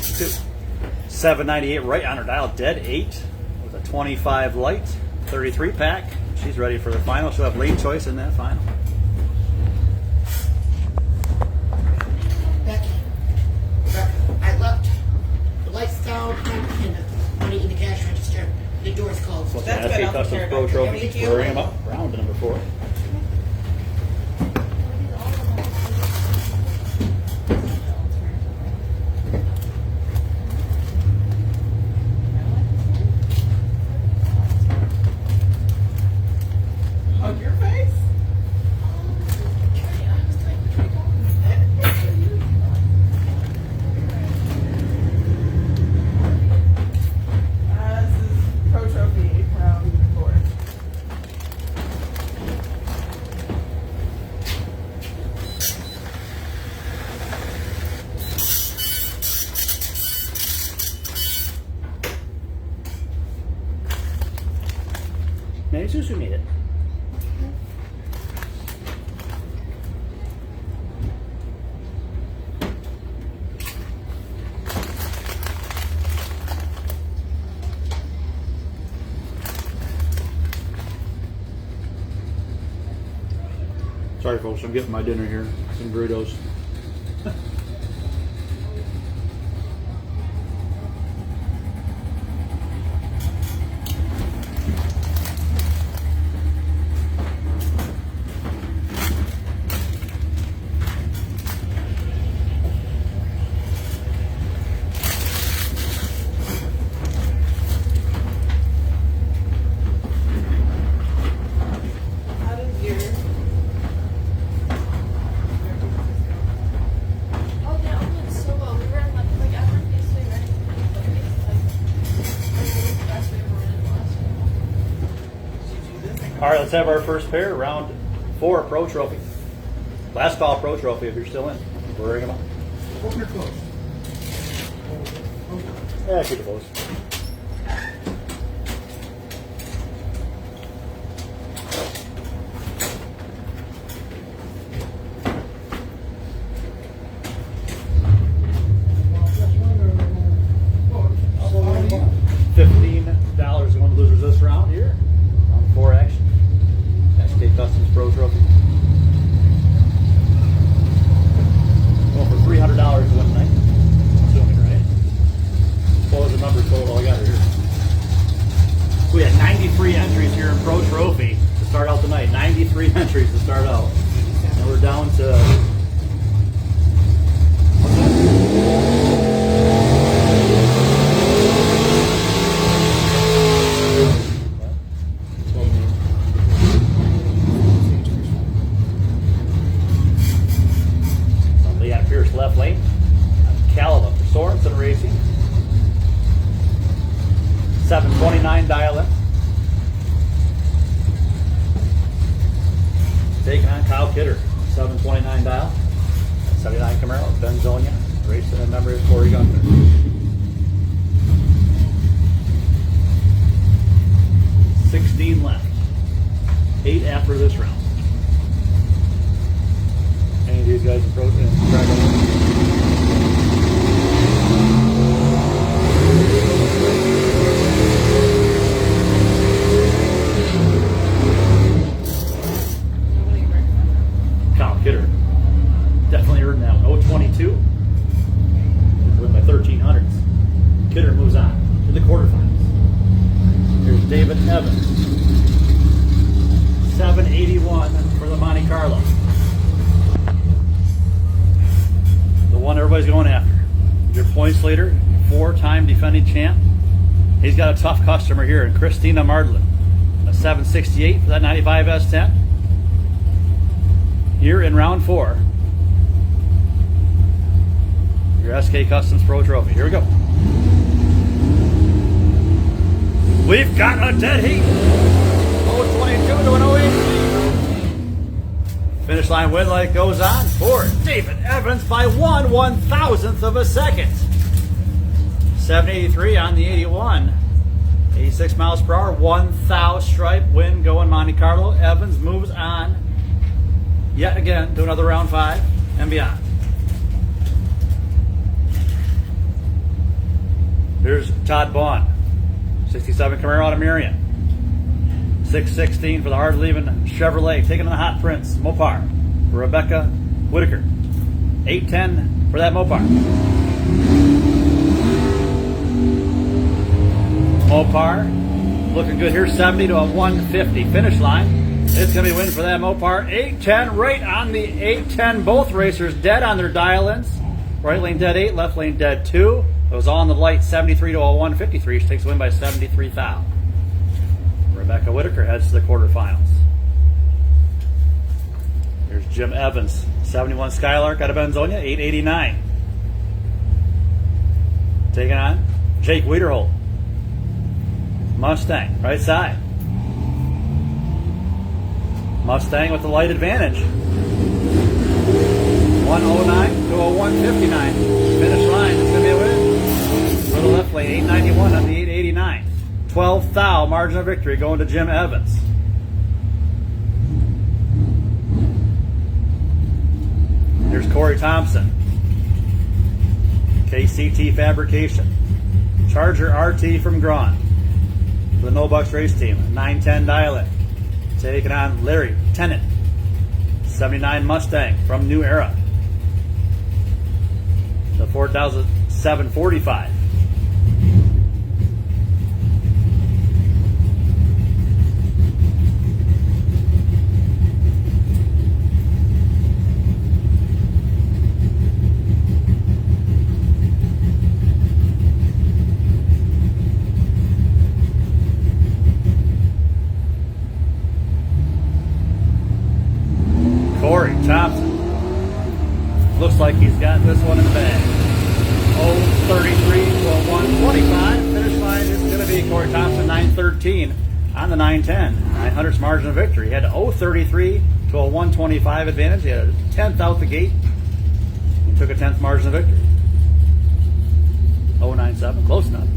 798 right on her dial. Dead 8 with a 25 light. 33 pack. She's ready for the final. She'll have lane choice in that final. Becky. I left the lights down and money in the cash register. The door's closed. So That's the good. SK I'll take Customs care of Pro it. Trophy. Thank you. We're ringing them up. Round to number 4. Hug your face. This is Pro Trophy round 4. Maybe Susu made it. Sorry, folks. I'm getting my dinner here. Some burritos. How does your Oh, they all went so well. We were in like effortlessly ready. Like the best we ever ran last All right, let's have our first pair. Round 4 Pro Trophy. Last call Pro Trophy if you're still in. We're ringing them up. Open or close? Yeah, keep it close. $15 is one of the losers this round here. Round 4 action. SK Customs Pro Trophy. Going for $300 to win tonight. Assuming, right? What was the number total? I got it here. We had 93 entries here in Pro Trophy to start out tonight. 93 entries to start out. And we're down to... Leon Pierce left lane. Calvin Sorensen race 729 dial in. Taking on Kyle Kidder, 729 dial. 79 Camaro, Benzonia. Racing and number is Corey Gunther. $16 left. 8 after this round. Any of these guys approaching and trying to Kyle Kidder. Definitely earned that one. 022. Win by 1300s. Kidder moves on to the quarterfinals. Here's David Evans. 781 for the Monte Carlo. The one everybody's going after. Your points leader, 4-time defending champ. He's got a tough customer here in Christina Mardlin. A 768 for that 95 S10. Here in round 4. Your SK Customs Pro Trophy. Here we go. We've got a dead heat. 022 to an 018. Finish line win light goes on for David Evans by 1/1000th of a second. 783 on the 81. 86 miles per hour, 1,000 stripe win going Monte Carlo. Evans moves on yet again to another round 5 and beyond. Here's Todd Bond, 67 Camaro out of Marion. 616 for the hard leaving Chevrolet, taking on the Hot Prince, Mopar. Rebecca Whitaker. 810 for that Mopar. Mopar looking good here, 70 to a 150 finish line. It's going to be a win for that Mopar. 810 right on the 810. Both racers dead on their dial-ins. Right lane dead 8, left lane dead 2. It was on the light, 73 to a 153. She takes a win by 73,000. Rebecca Whitaker heads to the quarterfinals. Here's Jim Evans, 71 Skylark out of Benzonia, 889. Taking on Jake Wiederholt. Mustang, right side. Mustang with the light advantage. 109 to a 159. Finish line, it's going to be a win. Little left lane, 891 on the 889. 12th thou margin of victory going to Jim Evans. Here's Corey Thompson. KCT Fabrication. Charger RT from Braun. For the No Bucks race team. 910 dial-in. Taking on Larry Tennant. 79 Mustang from New Era. The 4745. Corey Thompson. Looks like he's got this one in the bag. 033 to a 125. Finish line is going to be Corey Thompson, 913 on the 910. 900's margin of victory. He had 033 to a 125 advantage. He had a 10th out the gate. He took a 10th margin of victory. 097, close enough.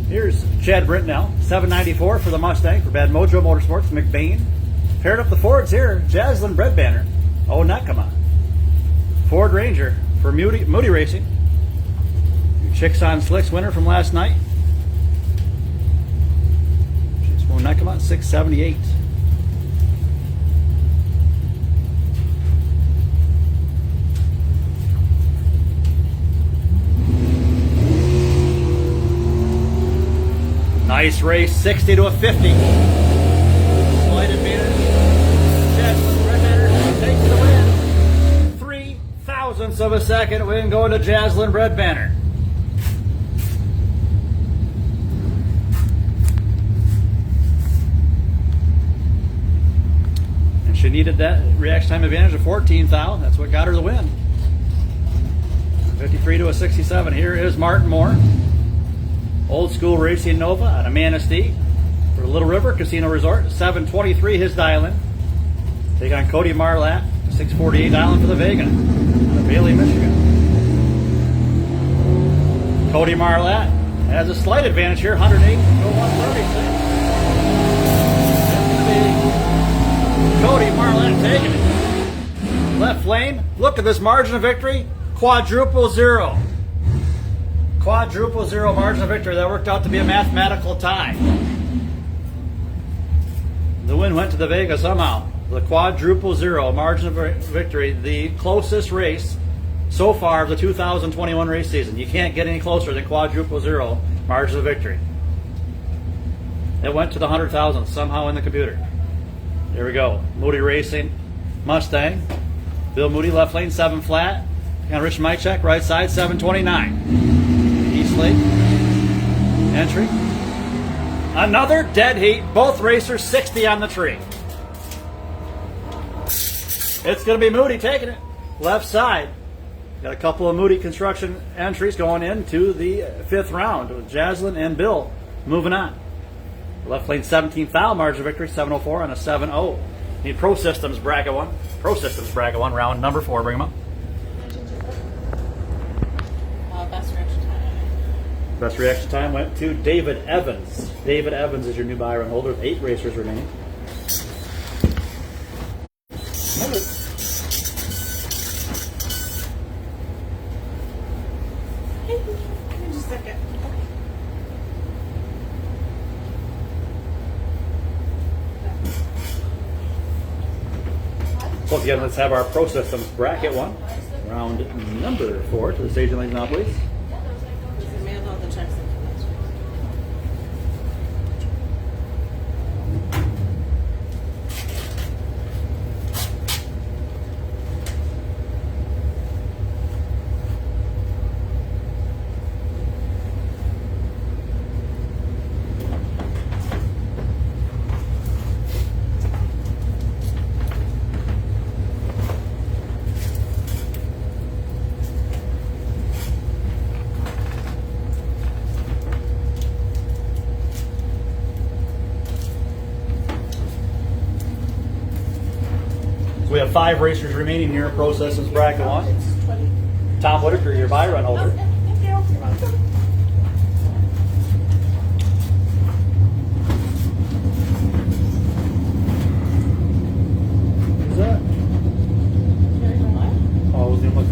Here's Chad Brintnell, 794 for the Mustang for Bad Mojo Motorsports, McBain. Paired up the Fords here, Jaslyn Breadbanner. Oh, not come on. Ford Ranger for Moody Racing. Your Chicks on Slicks winner from last night. Oh, not come on, 678. Nice race, 60 to a 50. Slight advantage. Jaslyn Breadbanner takes the win. 0.03 of a second win going to Jaslyn Breadbanner. And she needed that reaction time advantage of 14 thou. That's what got her the win. 53 to a 67. Here is Martin Moore. Old School Racing Nova out of Manistee for the Little River Casino Resort. 723 his dial-in. Take on Cody Marlatt. 648 dial-in for the Vega out of Bailey, Michigan. Cody Marlatt has a slight advantage here. 108 to 136. Cody Marlatt taking it. Left lane. Look at this margin of victory. Quadruple zero. Quadruple zero margin of victory. That worked out to be a mathematical tie. The win went to the Vega somehow. The quadruple zero margin of victory. The closest race so far of the 2021 race season. You can't get any closer than quadruple zero margin of victory. It went to the 100,000 somehow in the computer. There we go. Moody Racing Mustang. Bill Moody, left lane, 7 flat. Got Rich Mychek, right side, 729. East Lake. Entry. Another dead heat. Both racers 60 on the tree. It's going to be Moody taking it. Left side. Got a couple of Moody construction entries going into the 5th round with Jaslyn and Bill moving on. Left lane 17th foul, margin of victory 704 and a 7-0. Need Pro Systems bracket 1. Pro Systems bracket 1, round number 4. Bring them up. Best reaction time. Best reaction time went to David Evans. David Evans is your new buyer and holder with 8 racers remaining. Hey, give me just a second. So again, let's have our Pro Systems bracket 1. Round number 4 to the stage and lanes now, please. Is it mailed all the checks in for next week? We have 5 racers remaining here in Pro Systems bracket 1. It's 20. Tom Whitaker, your buy run holder. Thank you. You're welcome. Who's that? Oh, I was gonna look.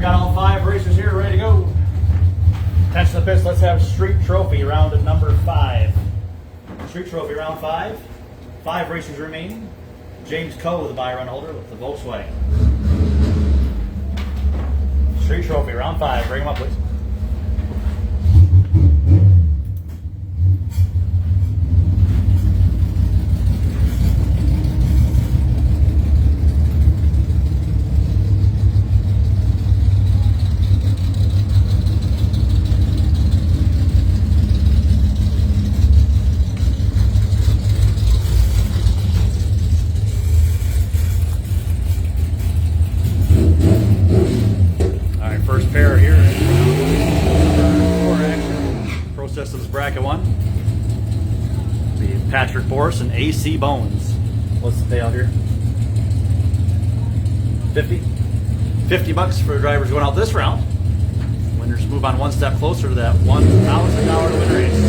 Got all 5 racers here ready to go. Attention to the pits. Let's have Street Trophy round at number 5. Street Trophy round 5. 5 racers remaining. James Coe, the buy run holder with the Volkswagen. Street Trophy round 5. Bring them up, please. First pair here in number 4 action. Pro Systems bracket 1. The Patrick Boris and AC Bones. What's the payout here? 50? $50 for the drivers going out this round. Winners move on one step closer to that $1,000 win race.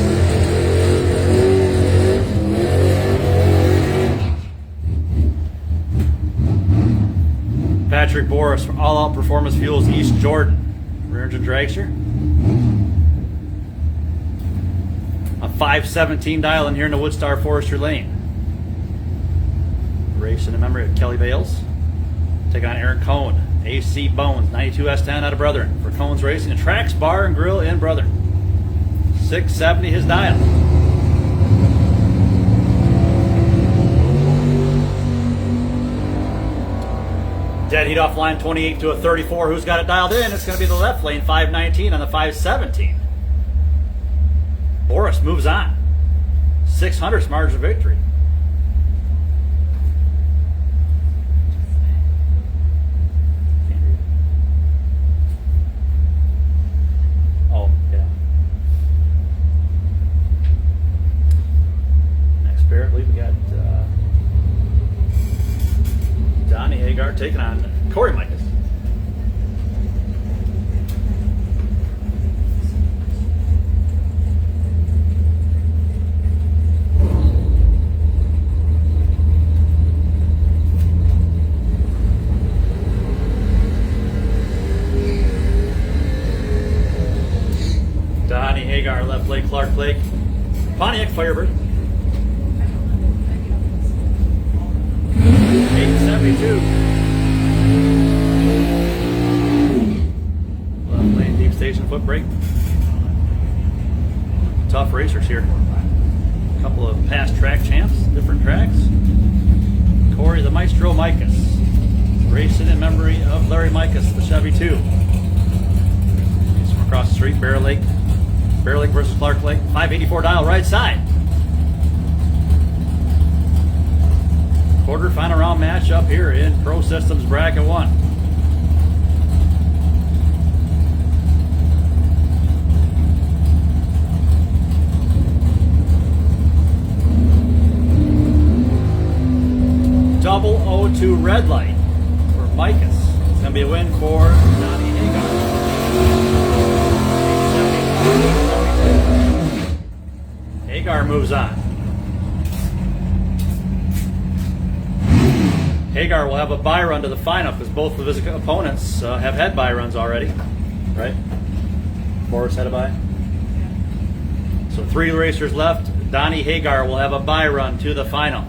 Patrick Patrick Boris from All Out Performance Fuels, East Jordan. Rear engine dragster. A 517 dial in here in the Woodstar Forester Lane. Racing in memory of Kelly Bales. Taking on Aaron Cohn. AC Bones, 92 S10 out of Brethren. For Cohn's Racing, Tracks Bar and Grill in Brethren. 670 his dial. Dead heat off line 28 to a 34. Who's got it dialed in? It's going to be the left lane, 519 on the 517. Boris moves on. 600th margin of victory. Oh, yeah. Next pair, I believe we got Donnie Hagar taking on Corey Micas. Donnie Hagar, left leg, Clark Lake, Pontiac Firebird. 872. Left lane, deep station foot brake. Tough racers here. A couple of past track champs, different tracks. Corey the Maestro Micas. Racing in memory of Larry Micas, the Chevy 2. He's from across the street, Bear Lake. Bear Lake versus Clark Lake. 584 dial right side. Quarterfinal round match up here in Pro Systems Bracket 1. Double 0-2 red light for Micas. It's going to be a win for Donnie Hagar. Hagar moves on. Hagar will have a bye run to the final because both of his opponents have had bye runs already, right? Boris had a bye. So 3 racers left. Donnie Hagar will have a bye run to the final.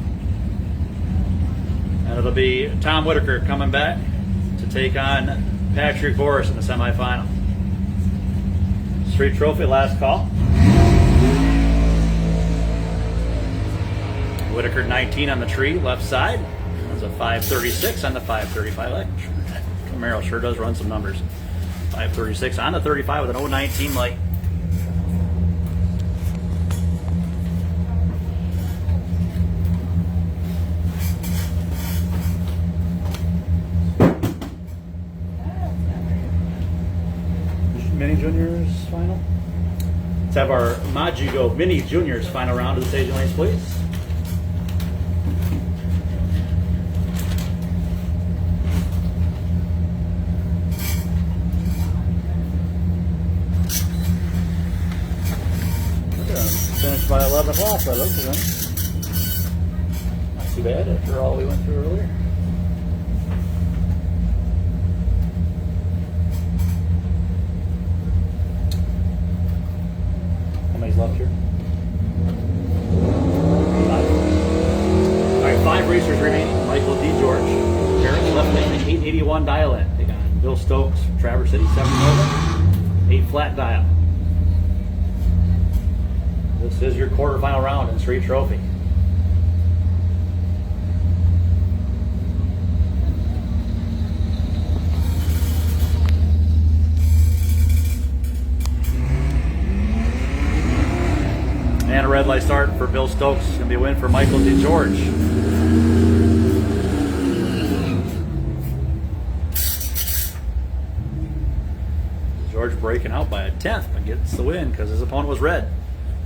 And it'll be Tom Whitaker coming back to take on Patrick Boris in the semifinal. Street Trophy, last call. Whitaker 19 on the tree, left side. That's a 536 on the 535. Camaro sure does run some numbers. 536 on the 35 with an 019 light. Mini Juniors final. Let's have our Majigo Mini Juniors final round of the staging lanes, please. Finished by 11 o'clock by those of them. Not too bad after all we went through earlier. How many's left here? 5. All right, 5 racers remaining. Michael D. George, Parents left lane, 881 dial in. Take on Bill Stokes, Traverse City, 7 Nova, 8 flat dial. This is your quarterfinal round in Street Trophy. And a red light start for Bill Stokes. It's going to be a win for Michael D. George. George breaking out by a 10th, but gets the win because his opponent was red.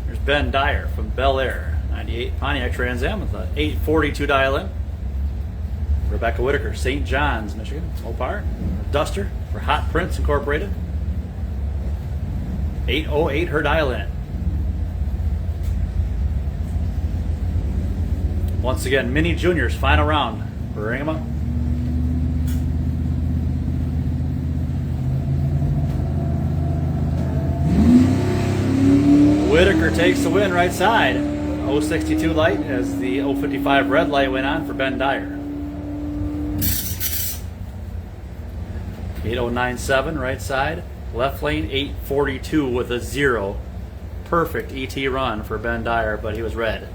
There's Ben Dyer from Bel Air, 98 Pontiac Trans Am with an 842 dial in. Rebecca Whitaker, St. John's, Michigan, Mopar. Duster for Hot Prince Incorporated. 808 her dial in. Once again, Mini Juniors final round. Bring them up. Whitaker takes the win right side. 062 light as the 055 red light went on for Ben Dyer. 8097 right side. Left lane 842 with a 0. Perfect ET run for Ben Dyer, but he was red.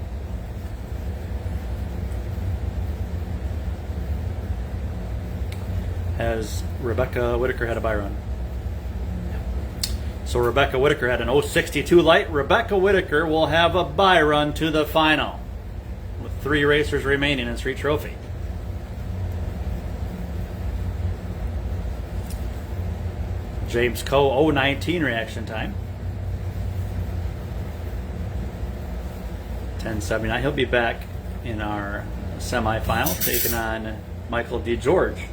Has Rebecca Whitaker had a buy run? So Rebecca Whitaker had an 062 light. Rebecca Whitaker will have a buy run to the final with 3 racers remaining in Street Trophy. James Coe 019 reaction time. 1079. He'll be back in our semifinal, taking on Michael D. George.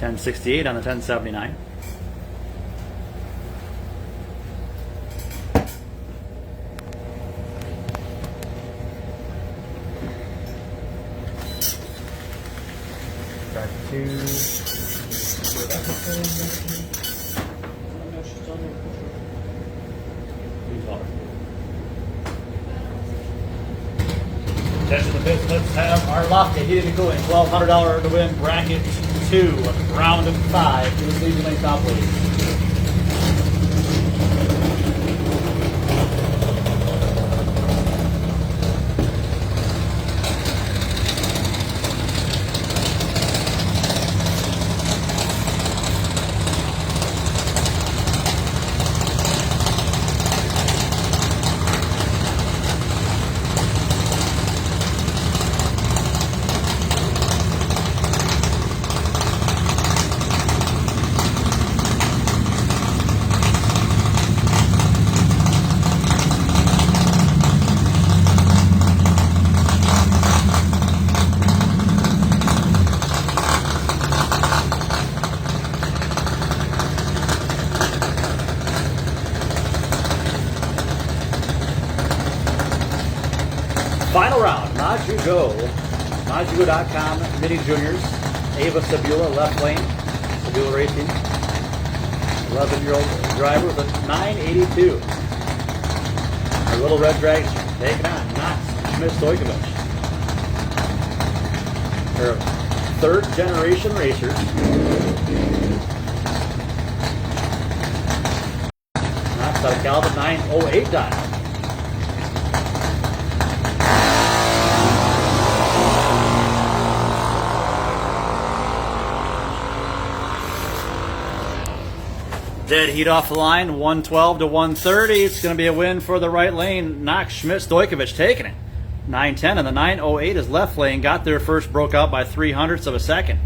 1068 on the 1079. Back to Attention to the pits. Let's have our Lofty heated going. $1,200 to win bracket 2, round of 5. To the leading lane top lead. Final round, Majugo. Majugo.com, Mini Juniors. Ava Sabula, left lane. Sabula Racing. 11-year-old driver with a 982. Our Little Red Dragon taking on Knox Schmidt-Stojkovic. They're third-generation racers. Knox out of Calvin, 908 dial. Dead heat off the line, 112 to 130. It's going to be a win for the right lane. Knox Schmidt-Stojkovic taking it. 910 and the 908 is left lane. Got there first, broke out by 0.03 of a second.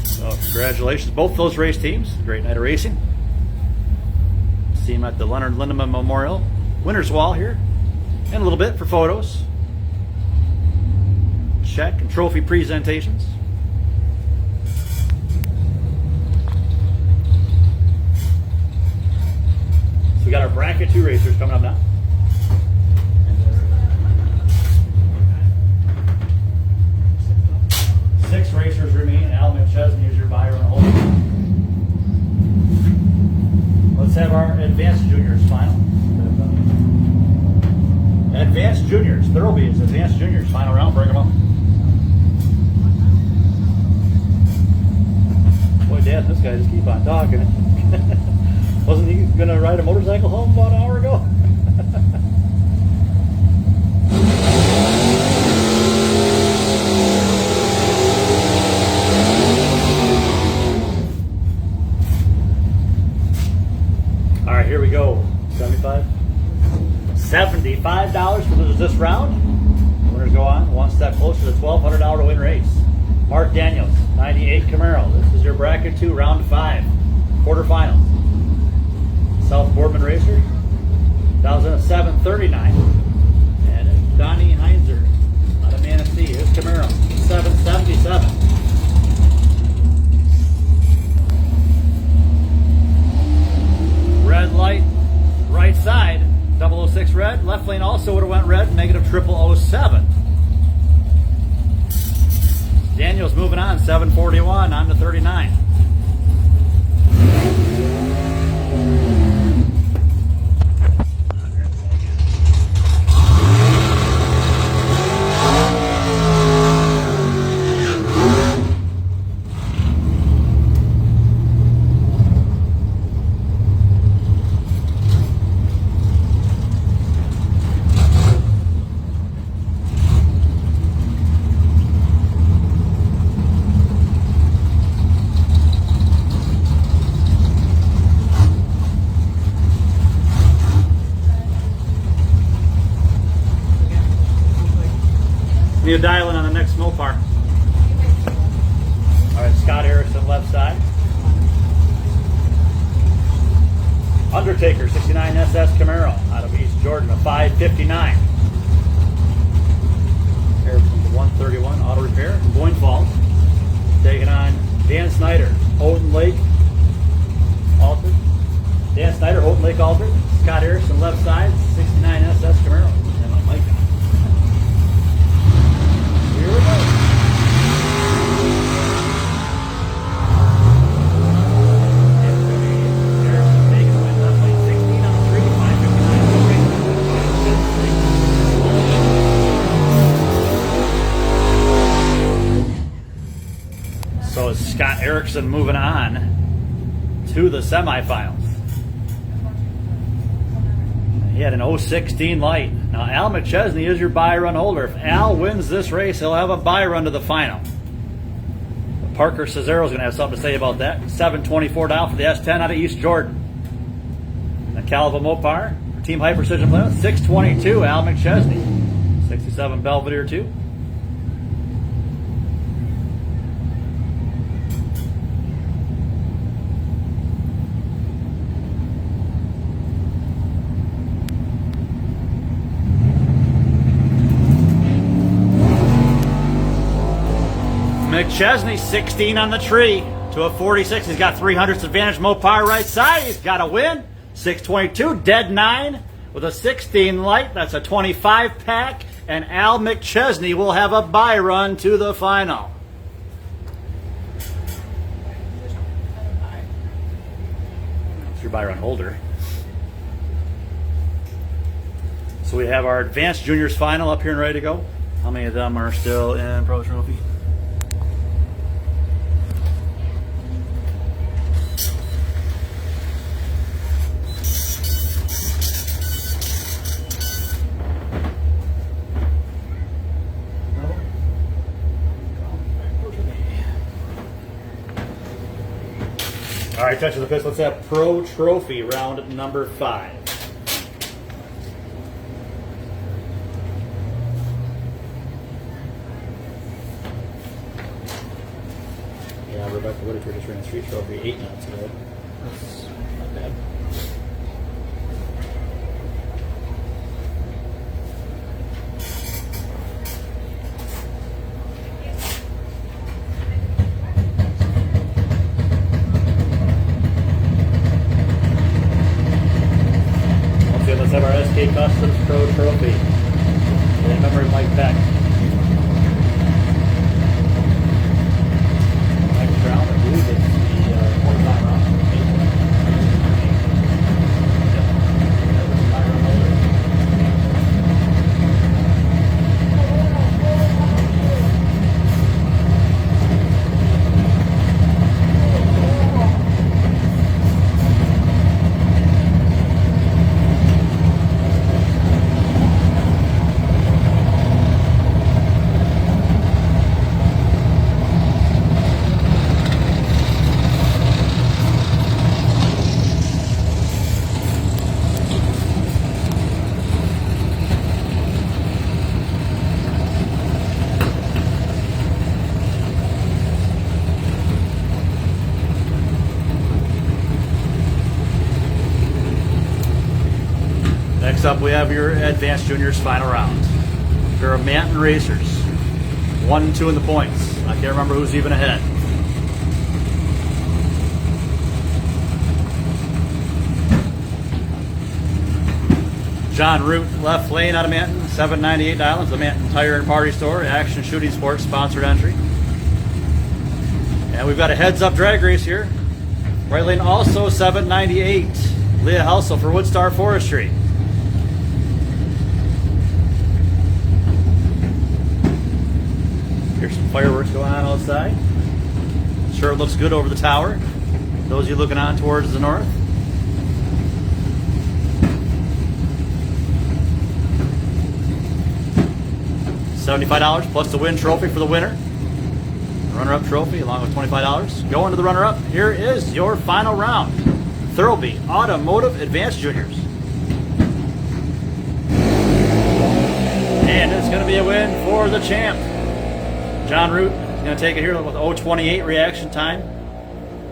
So congratulations, both those race teams. Great night of racing. See him at the Leonard Lindemann Memorial Winner's Wall here in a little bit for photos, check, and trophy presentations. So we got our bracket 2 racers coming up now. 6 racers remain. Al McChesney is your buyer and holder. Let's have our Advanced Juniors final. Advanced Juniors, Thoroughbees, Advanced Juniors, final round, bring them up. Boy, Dad, this guy just keep on talking. Wasn't he going to ride a motorcycle home about an hour ago? All right, here we go. 75. $75 for this round. Winners go on one step closer to $1,200 to win race. Mark Daniels, 98 Camaro. This is your bracket 2, round 5, quarterfinals. South Boardman Racer, that was in a 739. And Donnie Heinzer out of Manistee, his Camaro, 777. Red light, right side, 006 red. Left lane also would have went red, negative 0006. Daniel's moving on, 741, on to 39. Need a dial in on the next Mopar. All right, Scott Erickson left side. Undertaker 69 SS Camaro out of East Jordan, a 559. Erickson to 131 Auto Repair from Boyne Falls. Taking on Dan Snyder, Houghton Lake Altered. Dan Snyder, Houghton Lake Altered. Scott Erickson left side, 69 SS Camaro. And my mic on. Here we go. Erickson taking the win, left lane 16 on the 3, 559. So is Scott Erickson moving on to the semifinals. He had an 016 light. Now, Al McChesney is your buy run holder. If Al wins this race, he'll have a buy run to the final. Parker Cesaro is going to have something to say about that. 724 dial for the S10 out of East Jordan. And Calva Mopar for Team High Precision Plymouth. 622, Al McChesney. 67 Belvedere 2. McChesney 16 on the tree to a 46. He's got 300th advantage. Mopar right side. He's got a win. 622, dead 9 with a 16 light. That's a 25 pack. And Al McChesney will have a buy run to the final. It's your buy run holder. So we have our advanced juniors final up here and ready to go. How many of them are still in Pro Trophy? All right, touch of the fist. Let's have Pro Trophy round number 5. Yeah, Rebecca Whitaker just ran Street Trophy 8 minutes ago. That's not bad. Let's have our SK Customs Pro Trophy. Remember Mike Beck. Mike Brown, I believe it's the quarterback round. Next up, we have your Advanced Juniors final round. There are Manton Racers. 1 and 2 in the points. I can't remember who's even ahead. John Root, left lane out of Manton. 798 Islands, the Manton Tire and Party Store. Action Shooting Sports sponsored entry. And we've got a heads-up drag race here. Right lane also 798. Leah Helsel for Woodstar Forestry. Here's some fireworks going on outside. Sure, it looks good over the tower. Those of you looking on towards the north. $75 plus the win trophy for the winner. Runner-up trophy along with $25. Going to the runner-up. Here is your final round. Thurlby Automotive Advanced Juniors. And it's going to be a win for the champ. John Root is going to take it here with 0.28 reaction time.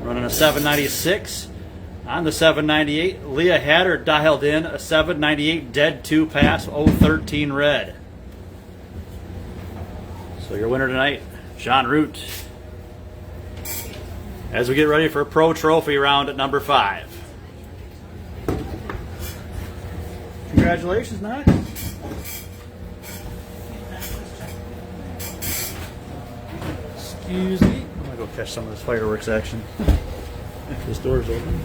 Running a 796. On the 798, Leah Hatter dialed in a 798 dead 2 pass, 013 red. So your winner tonight, John Root. As we get ready for Pro Trophy round at number 5. Congratulations, Knox. Excuse me. I'm going to go catch some of this fireworks action. This door's open.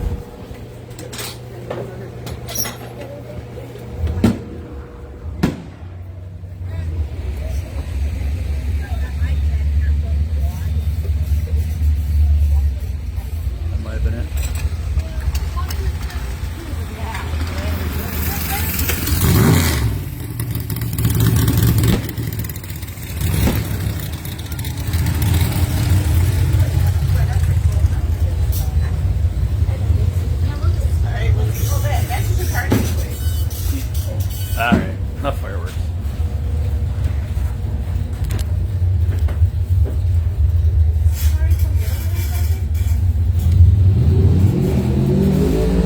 That might have been it. Alright, enough fireworks.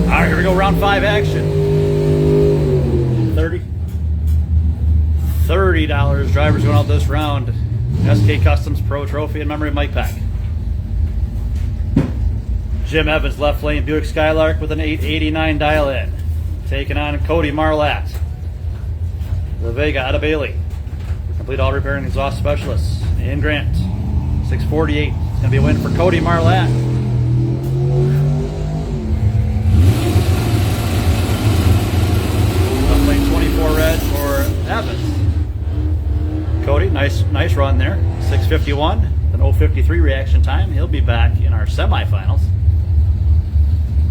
Alright, here we go, round 5 action. $30 drivers going out this round. SK Customs Pro Trophy in memory of Mike Pack. Jim Evans, left lane, Buick Skylark with an 889 dial-in. Taking on Cody Marlatt. The Vega out of Bailey. Complete all repair and exhaust specialists in Grant. 648. It's going to be a win for Cody Marlatt. Left lane 24 red for Evans. Cody, nice run there. 651, an 053 reaction time. He'll be back in our semifinals.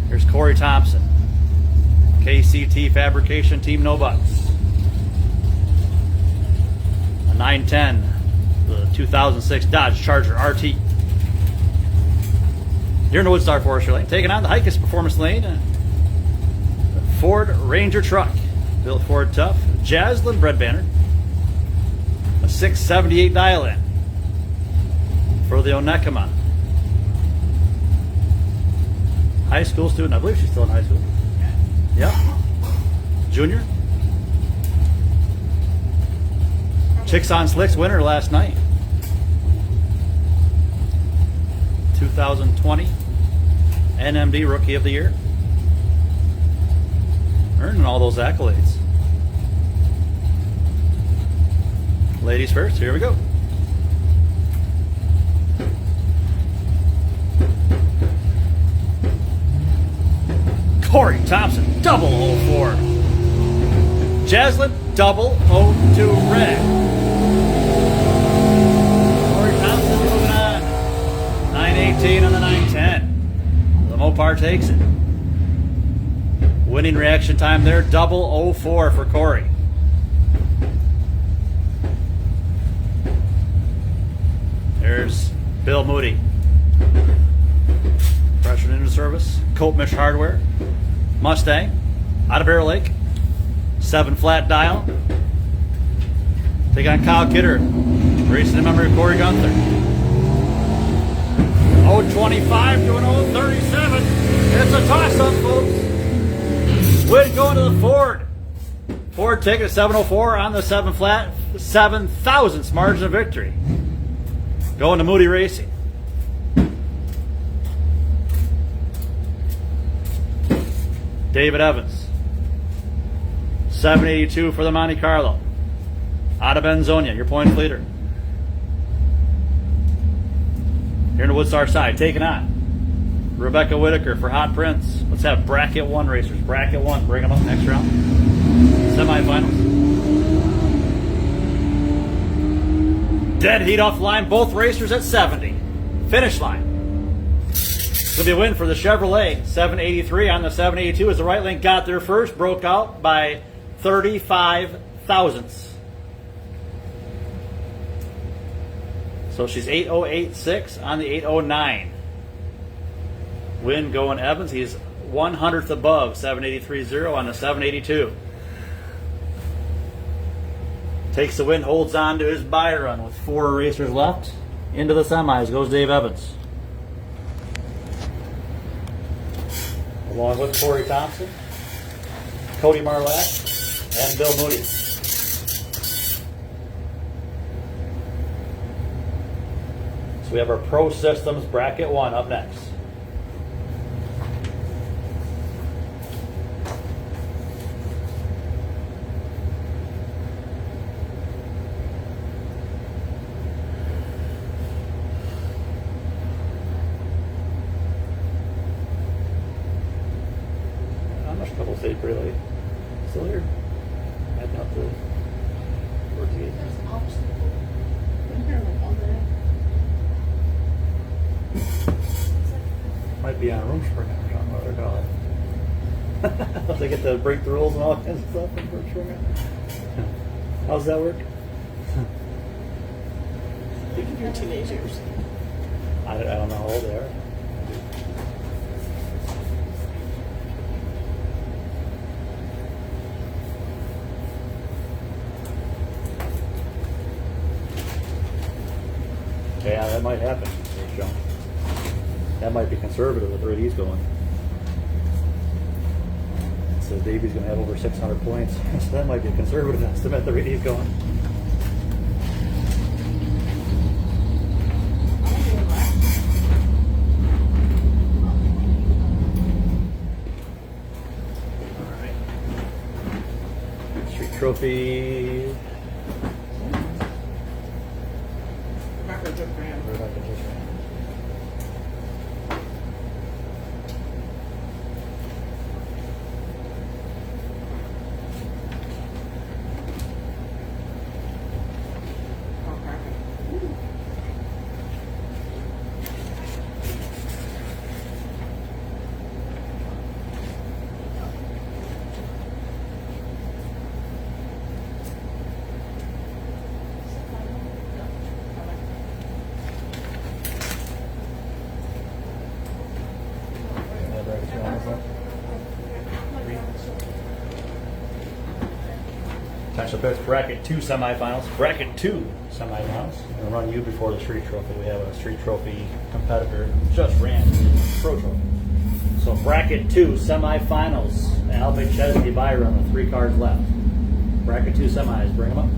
Here's Corey Thompson. KCT Fabrication Team No Bucks. A 910, the 2006 Dodge Charger RT. Here in the Woodstar Forestry lane, taking on the Hikes Performance lane. The Ford Ranger truck, built Ford tough. Jaslyn Breadbanner, a 678 dial-in for the Onekama. High school student, I believe she's still in high school. Yep. Junior. Chicks on Slicks winner last night. 2020 NMD Rookie of the Year. Earning all those accolades. Ladies first, here we go. Corey Thompson, double 04. Jaslyn, double 02 red. Corey Thompson moving on. 918 on the 910. The Mopar takes it. Winning reaction time there, double 04 for Corey. There's Bill Moody. Freshman into service. Coltmish Hardware. Mustang. Out of Bear Lake. 7 flat dial. Take on Kyle Kidder. Racing in memory of Corey Gunther. 025 to an 037. It's a toss-up, folks. Win going to the Ford. Ford taking a 704 on the 7 flat. 7,000th margin of victory. Going to Moody Racing. David Evans. 782 for the Monte Carlo. Out of Benzonia, your points leader. Here in the Woodstar side, taking on Rebecca Whitaker for Hot Prince. Let's have bracket 1 racers. Bracket 1, bring them up next round. Semifinals. Dead heat off the line, both racers at 70. Finish line. It's going to be a win for the Chevrolet. 783 on the 782 as the right lane got there first, broke out by 35 thousandths. So she's 8086 on the 809. Win going Evans. He's 100th above 783.0 on the 782. Takes the win, holds on to his buy run with 4 racers left. Into the semis goes Dave Evans. Along with Corey Thompson, Cody Marlatt, and Bill Moody. So we have our Pro Systems Bracket 1 up next. Couple stayed pretty late. Still here. Heading up to towards the gate. There's obstacles. Been here like all day. Might be on room spring or something, what they're calling it. They get to break the rules and all kinds of stuff in room spring. How's that work? You can hear teenagers. I don't know how old they are. Yeah, that might happen, John. That might be conservative at the rate he's going. So Davey's going to have over 600 points. So that might be a conservative estimate at the rate he's going. All right. Street Trophy. Rebecca just ran. Rebecca just ran. Potential picks bracket 2 semifinals. Bracket 2 semifinals. We'll run you before the street trophy. We have a street trophy competitor who just ran the pro trophy. So bracket 2 semifinals. Al McChesney Byron with 3 cards left. Bracket 2 semis. Bring them up.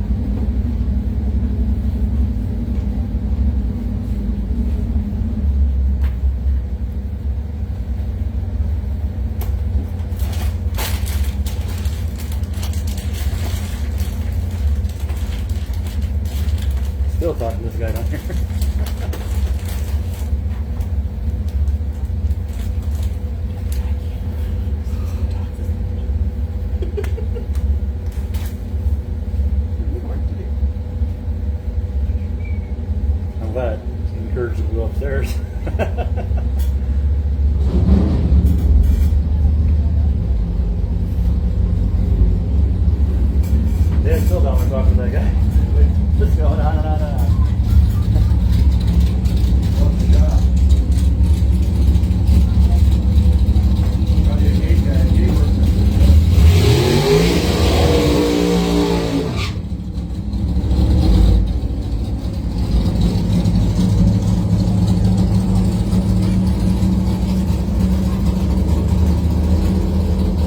Still talking to this guy down here. I'm glad. He's encouraged to go upstairs. Dad's still down there talking to that guy. Just going on and on and on. Good job. Probably a gate guy, gate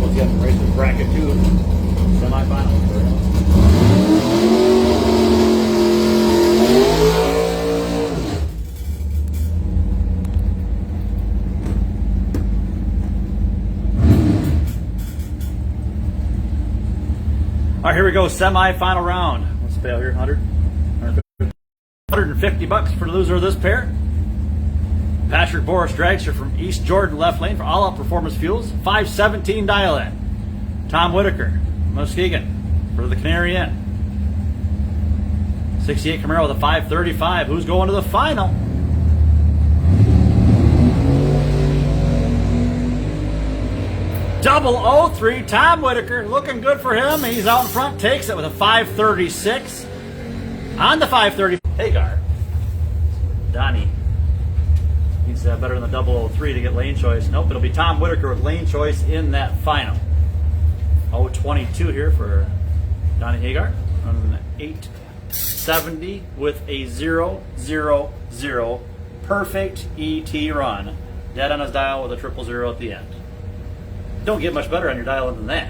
Once again, race in bracket 2, semifinals. All right, here we go. Semi-final round. Let's fail here. 150 bucks for the loser of this pair. Patrick Boris Dragster from East Jordan, left lane for All Out Performance Fuels. 517 dial in. Tom Whitaker, Muskegon for the Canary Inn. 68 Camaro with a 535. Who's going to the final? Double 03, Tom Whitaker, looking good for him. He's out in front, takes it with a 536. On the 530, Hagar. Donnie. He's better than the 003 to get lane choice. Nope, it'll be Tom Whitaker with lane choice in that final. 022 here for Donnie Hagar. On the 870 with a 000. Perfect ET run. Dead on his dial with a 000 at the end. Don't get much better on your dial than that.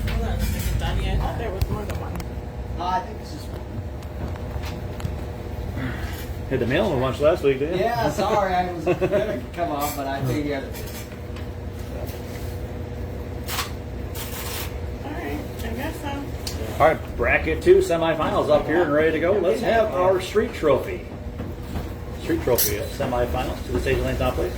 Hold on a second, Donnie. I thought there was more than one. I think this is. Had the mail in lunch last week, didn't you? Yeah, sorry, I was gonna come off, but I figured. Alright, I guess so. All right, bracket 2 semifinals up here and ready to go. Let's have our street trophy. Street trophy semifinals to the stage lane top, please.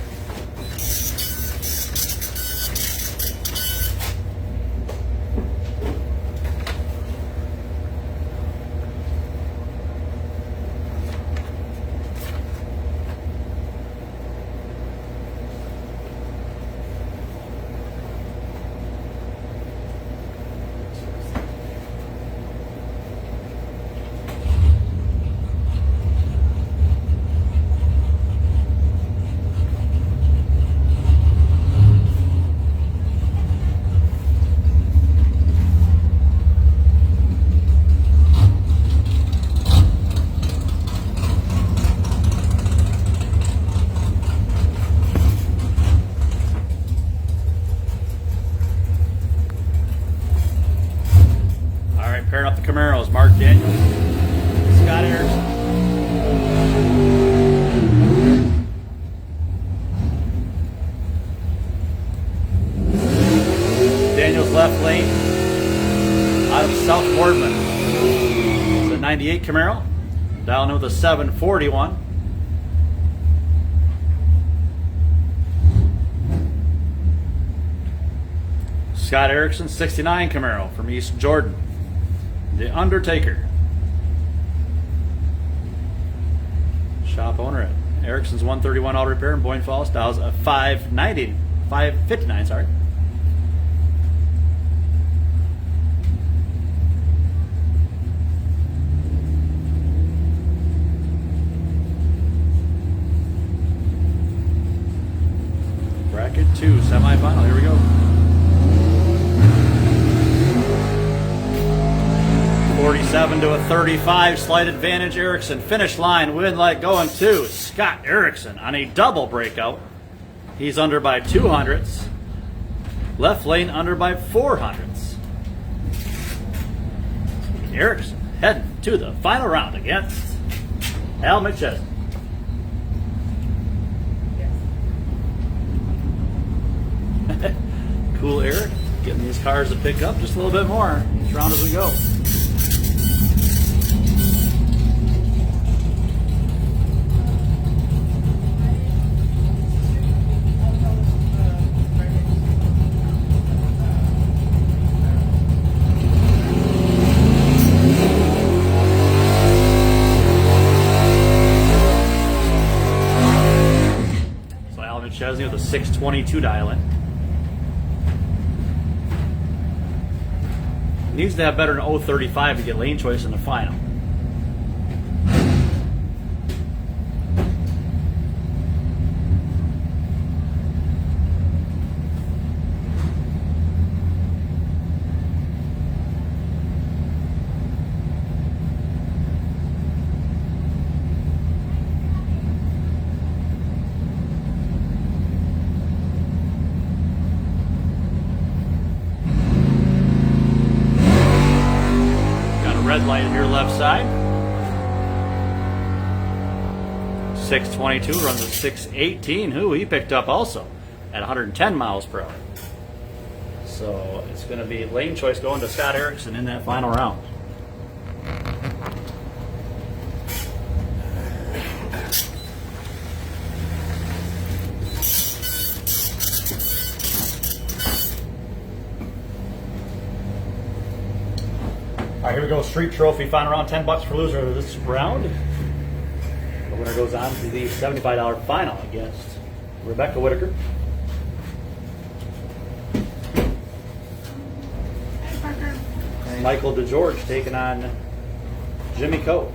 Pairing up the Camaros, Mark Daniels, Scott Erickson. Daniels left lane out of South Boardman. The 98 Camaro, down with a 741. Scott Erickson, 69 Camaro from East Jordan. The Undertaker. Shop owner at Erickson's 131 Auto Repair in Boyne Falls. Dials a 559, sorry. Bracket 2 semifinal. Here we go. 47 to a 35, slight advantage. Erickson, finish line, win like going to Scott Erickson on a double breakout. He's under by 200ths. Left lane under by 400ths. Erickson heading to the final round against Al McChesney. Cool Eric, getting these cars to pick up just a little bit more each round as we go. Chesney with a 622 dial in. Needs to have better than 035 to get lane choice in the final. Red light here left side. 622 runs a 618. Who he picked up also at 110 miles per hour. So it's going to be lane choice going to Scott Erickson in that final round. right, here we go. Street Trophy final round. $10 for loser of this round. The winner goes on to the $75 final against Rebecca Whitaker. Michael DeGeorge taking on Jimmy Coe.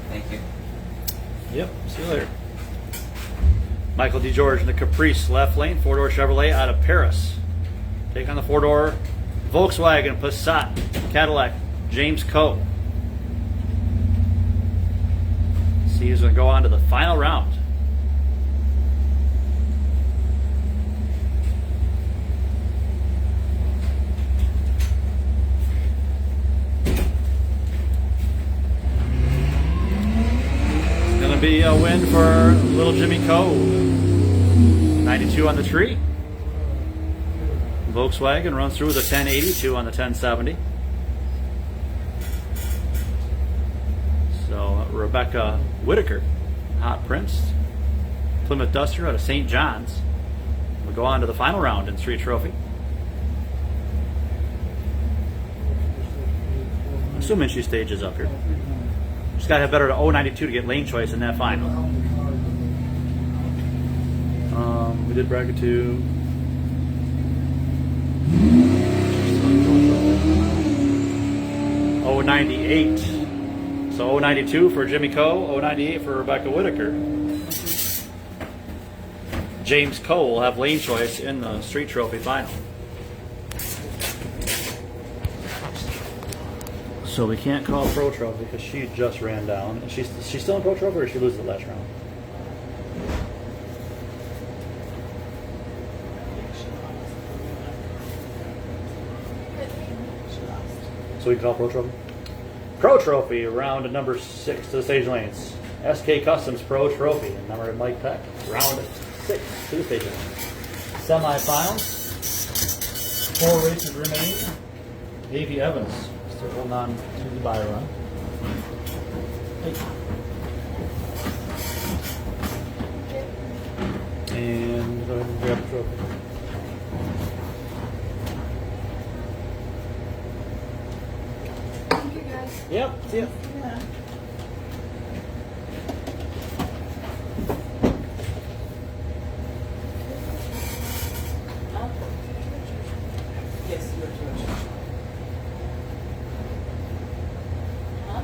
Thank you. Yep, see you later. Michael DeGeorge in the Caprice left lane, four-door Chevrolet out of Paris. Take on the four-door Volkswagen Passat Cadillac, James Coe. See who's going to go on to the final round. Be a win for little Jimmy Coe. 92 on the tree. Volkswagen runs through with a 1082 on the 1070. So Rebecca Whitaker, Hot Prince, Plymouth Duster out of St. John's. We'll go on to the final round in Street Trophy. Assuming she stages up here. She's got to have better to 092 to get lane choice in that final. We did bracket 2. .098. So 092 for Jimmy Coe, 098 for Rebecca Whitaker. James Coe will have lane choice in the Street Trophy final. So we can't call Pro Trophy because she just ran down. She's still in Pro Trophy, or did she lose the last round? So we can call Pro Trophy? Pro Trophy, round number 6 to the stage lanes. SK Customs Pro Trophy, and number Mike Peck. Round 6 to the stage lanes. Semi-finals. 4 races remain. Davey Evans still holding on to the bye run. Hey. And go ahead and grab the trophy. Thank you guys. Yep, see ya. Yeah. Yes, you're George. Huh?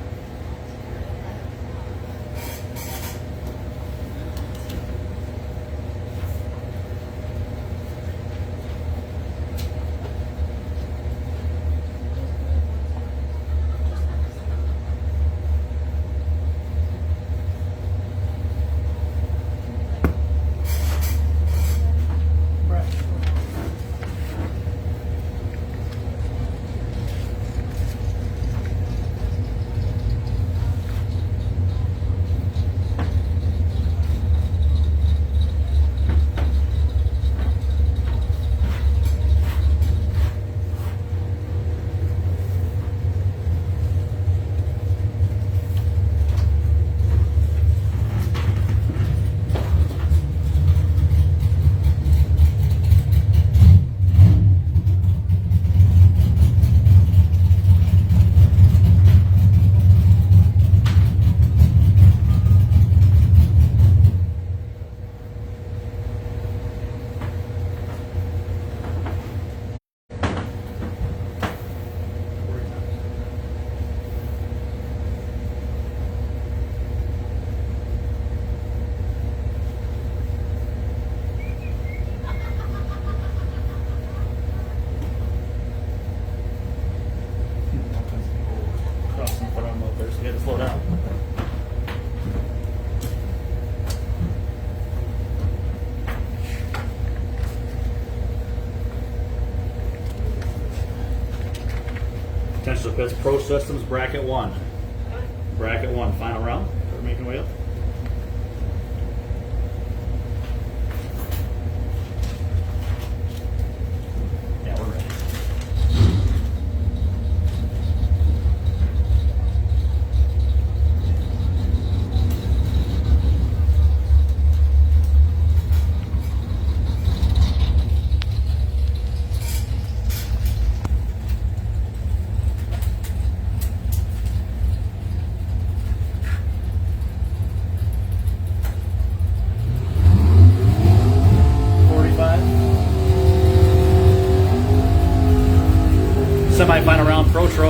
Crossing in front of him out there, so you had to slow down. Potential pits Pro Systems bracket 1. Bracket 1, final round. We're making way up. Yeah, we're ready.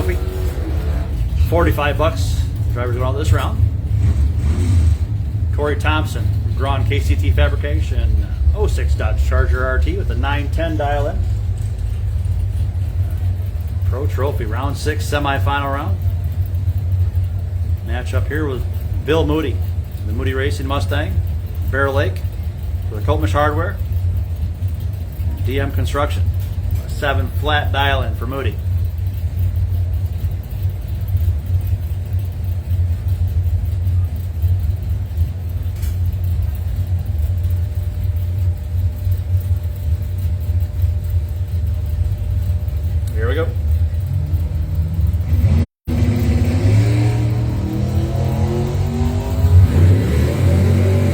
Trophy. $45. Drivers going out this round. Corey Thompson, Braun KCT Fabrication, 06 Dodge Charger RT with a 910 dial in. Pro Trophy, round 6, semifinal round. Match up here with Bill Moody, the Moody Racing Mustang, Bear Lake, for the Coltmish Hardware, DM Construction, a 7 flat dial in for Moody. Here we go.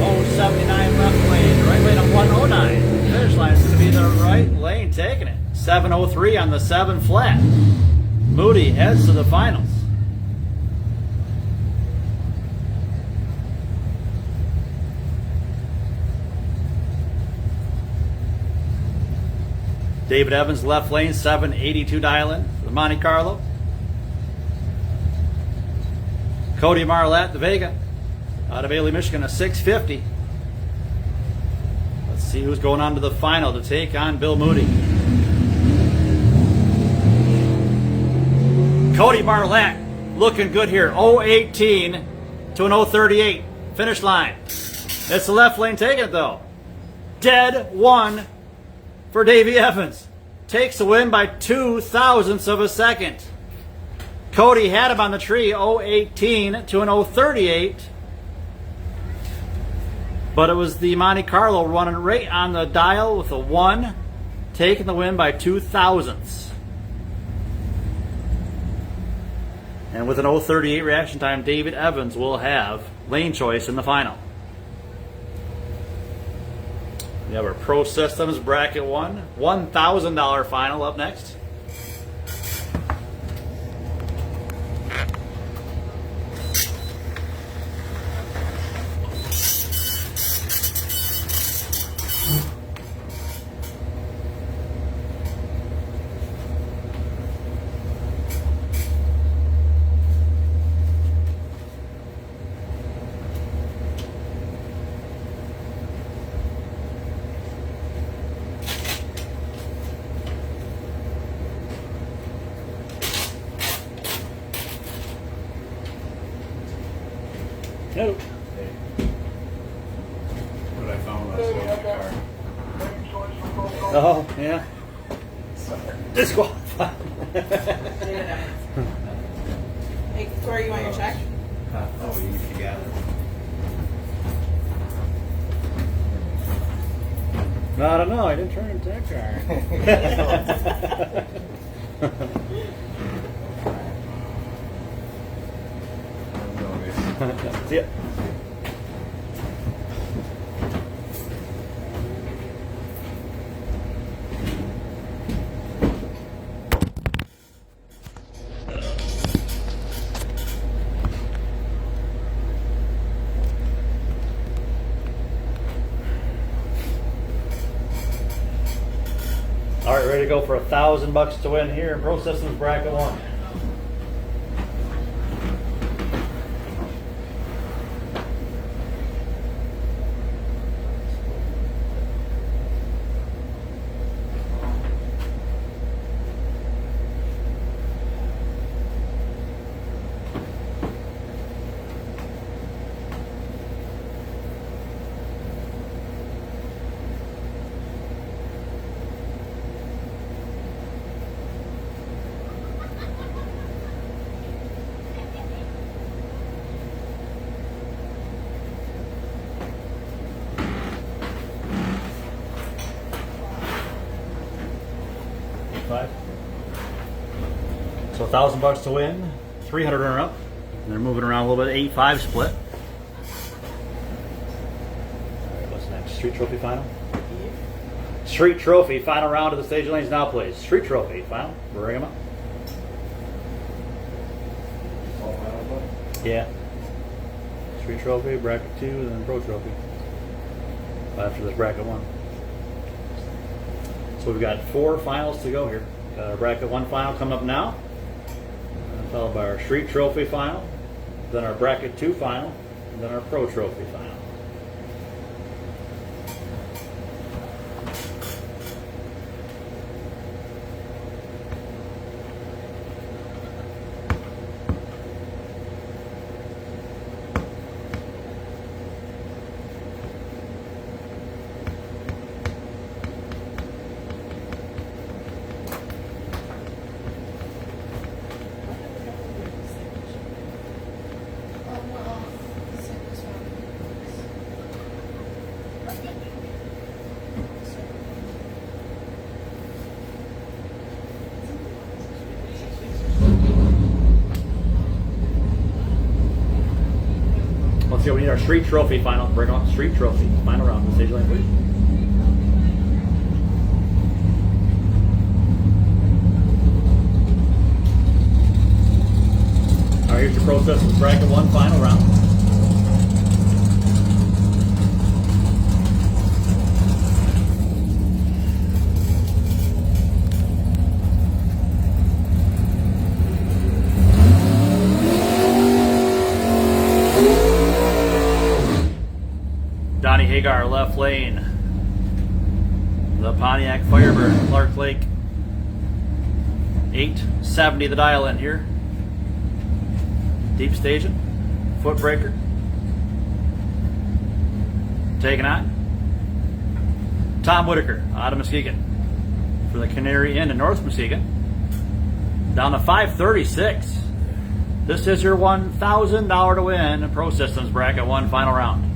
Oh, 79 left lane, right lane of 109. Finish line is going to be the right lane taking it. 703 on the 7 flat. Moody heads to the finals. David Evans, left lane, 782 dial in for the Monte Carlo. Cody Marlette, the Vega, out of Bailey, Michigan, a 650. Let's see who's going on to the final to take on Bill Moody. Cody Marlette looking good here. 018 to an 038. Finish line. It's the left lane taking it though. Dead one for Davey Evans. Takes the win by 0.02 of a second. Cody had him on the tree, 018 to an 038. But it was the Monte Carlo running right on the dial with a 1, taking the win by 0.02. And with an 038 reaction time, David Evans will have lane choice in the final. We have our Pro Systems Bracket 1, $1,000 final up next. No. What I found last night in the car. Oh, yeah. Disqualified. Hey, Corey, you want your check? Oh, you got it. No, I don't know. I didn't turn into that car. See ya. All right, ready to go for $1,000 to win here in Pro Systems Bracket 1. Five. So $1,000 to win, 300 runner up. And they're moving around a little bit. 8-5 split. All right, what's next? Street Trophy final. Street Trophy final round of the stage lanes now, please. Street Trophy final. Bring them up. Yeah. Street Trophy, Bracket 2, and then Pro Trophy. After this Bracket 1. So we've got 4 finals to go here. Bracket 1 final coming up now. followed by our Street Trophy final, then our Bracket 2 final, and then our Pro Trophy final. Oh, well, same as well. Let's see, we need our Street Trophy final. Bring on Street Trophy final round. Stage lane, please. All right, here's your Pro Systems Bracket 1 final round. Donnie Hagar, left lane. The Pontiac Firebird, Clark Lake. 870 the dial in here. Deep staging. Foot breaker. Taking on Tom Whitaker out of Muskegon for the Canary Inn in North Muskegon. Down to 536. This is your $1,000 to win in Pro Systems Bracket 1 final round.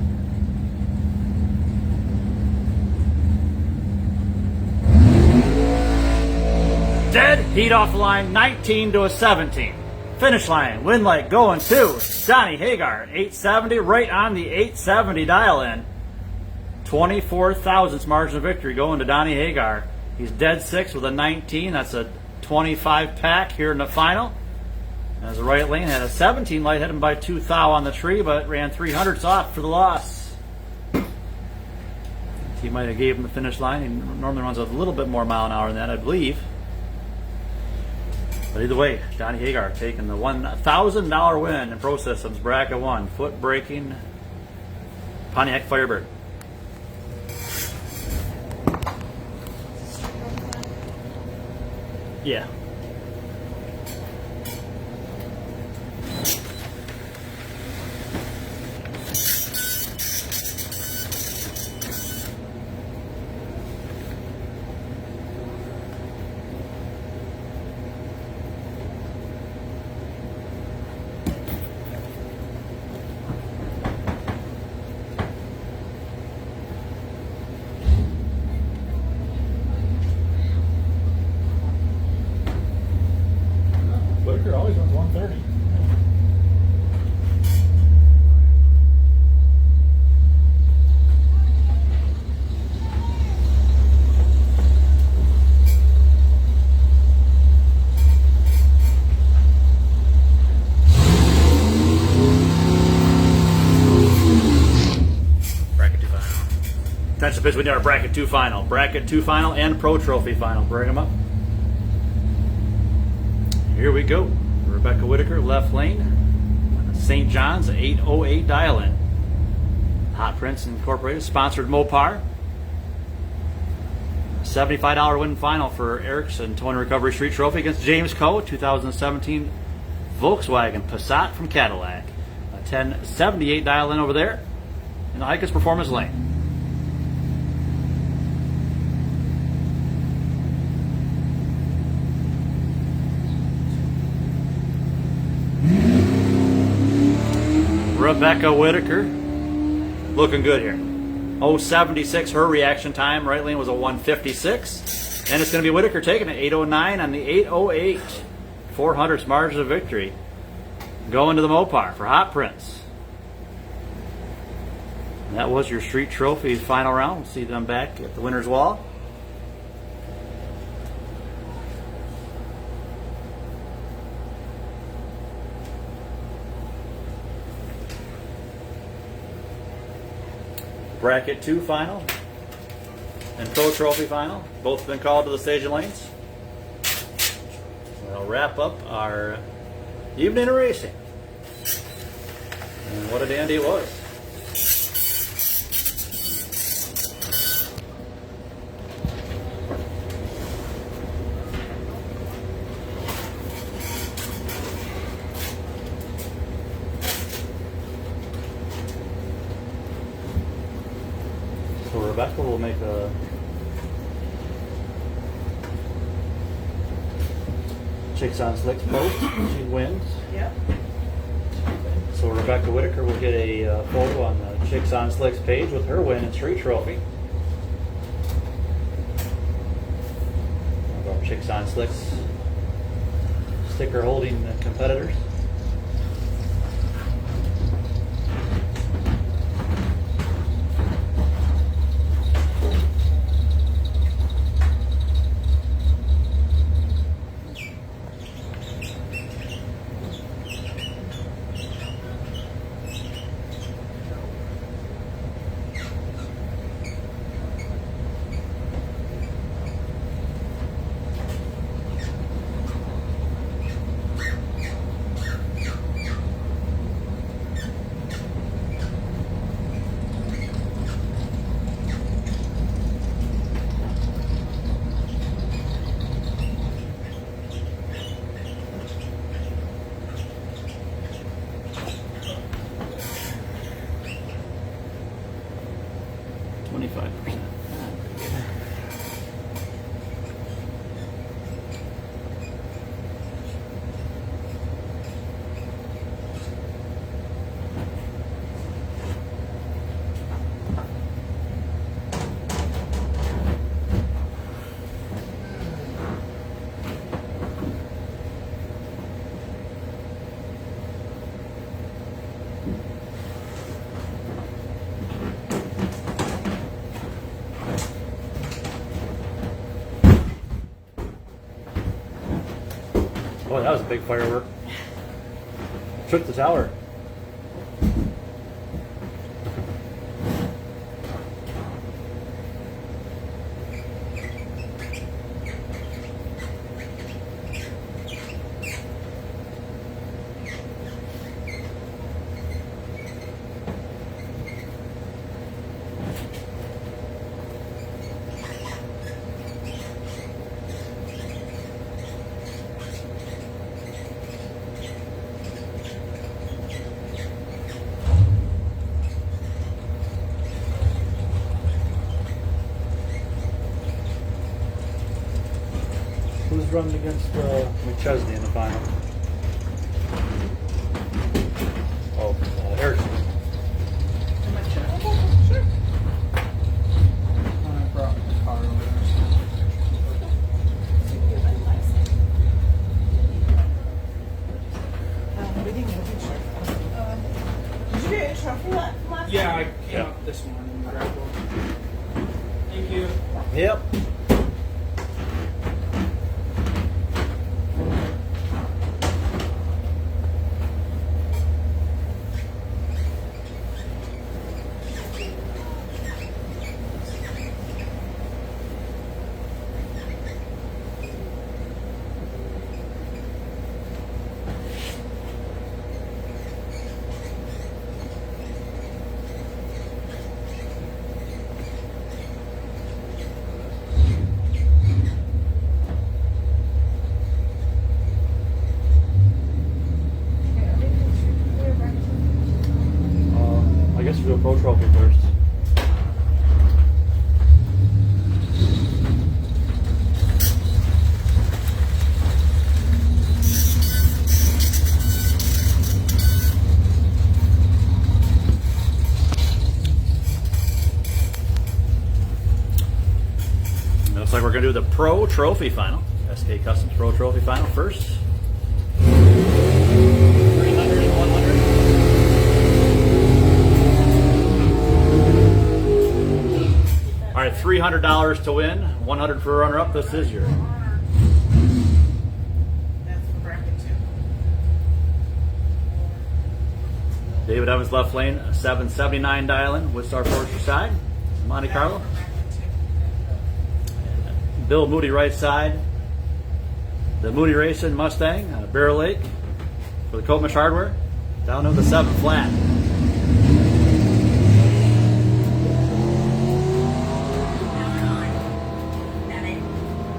Dead heat off the line, 19 to a 17. Finish line, win light going to Donnie Hagar, 870, right on the 870 dial in. 24 thousandths margin of victory going to Donnie Hagar. He's dead 6 with a 19. That's a 25 pack here in the final. As the right lane had a 17 light, hit him by 2 thou on the tree, but ran 300ths off for the loss. He might have gave him the finish line. He normally runs a little bit more mile an hour than that, I believe. But either way, Donnie Hagar taking the $1,000 win in Pro Systems Bracket 1. Foot breaking Pontiac Firebird. Yeah. Whitaker always runs 130. Bracket 2 final. Attention, pitch. We need our Bracket 2 final. Bracket 2 final and Pro Trophy final. Bring them up. Here we go. Rebecca Whitaker, left lane. St. John's, 808 dial in. Hot Prince Incorporated, sponsored Mopar. $75 win final for Erickson Towing Recovery Street Trophy against James Coe, 2017 Volkswagen Passat from Cadillac. A 1078 dial in over there in the Icus Performance lane. Rebecca Whitaker looking good here. 076 her reaction time. Right lane was a 156. And it's going to be Whitaker taking it. 809 on the 808. 400ths margin of victory. Going to the Mopar for Hot Prince. And that was your Street Trophy final round. We'll see them back at the winner's wall. Bracket 2 final and Pro Trophy final. Both have been called to the staging lanes. We'll wrap up our Evening of racing. And what a dandy it was. So Rebecca will make a Chicks on Slicks post. She wins. Yep. So Rebecca Whitaker will get a photo on the Chicks on Slicks page with her win and street trophy. Of our Chicks on Slicks sticker holding competitors. Boy, that was a big firework. Took the tower. Who's running against McChesney in the final? Oh, Erickson. Sure. I brought the car over there. We didn't get a picture. Did you get your trophy last Yeah, I time? came up this morning and grabbed one. Thank you. Yep. I guess we'll do a pro trophy first. Looks like we're going to do the Pro Trophy Final. SK Customs Pro Trophy Final first. 300 and 100. All right, $300 to win, $100 for a runner-up. This is your. That's for bracket 2. David Evans left lane, 779 dialing, Woodstar Forestry side, Monte Carlo. Bracket 2. Bill Moody right side, the Moody Racing Mustang, Bear Lake, for the Coatmish Hardware. Down to the 7 flat.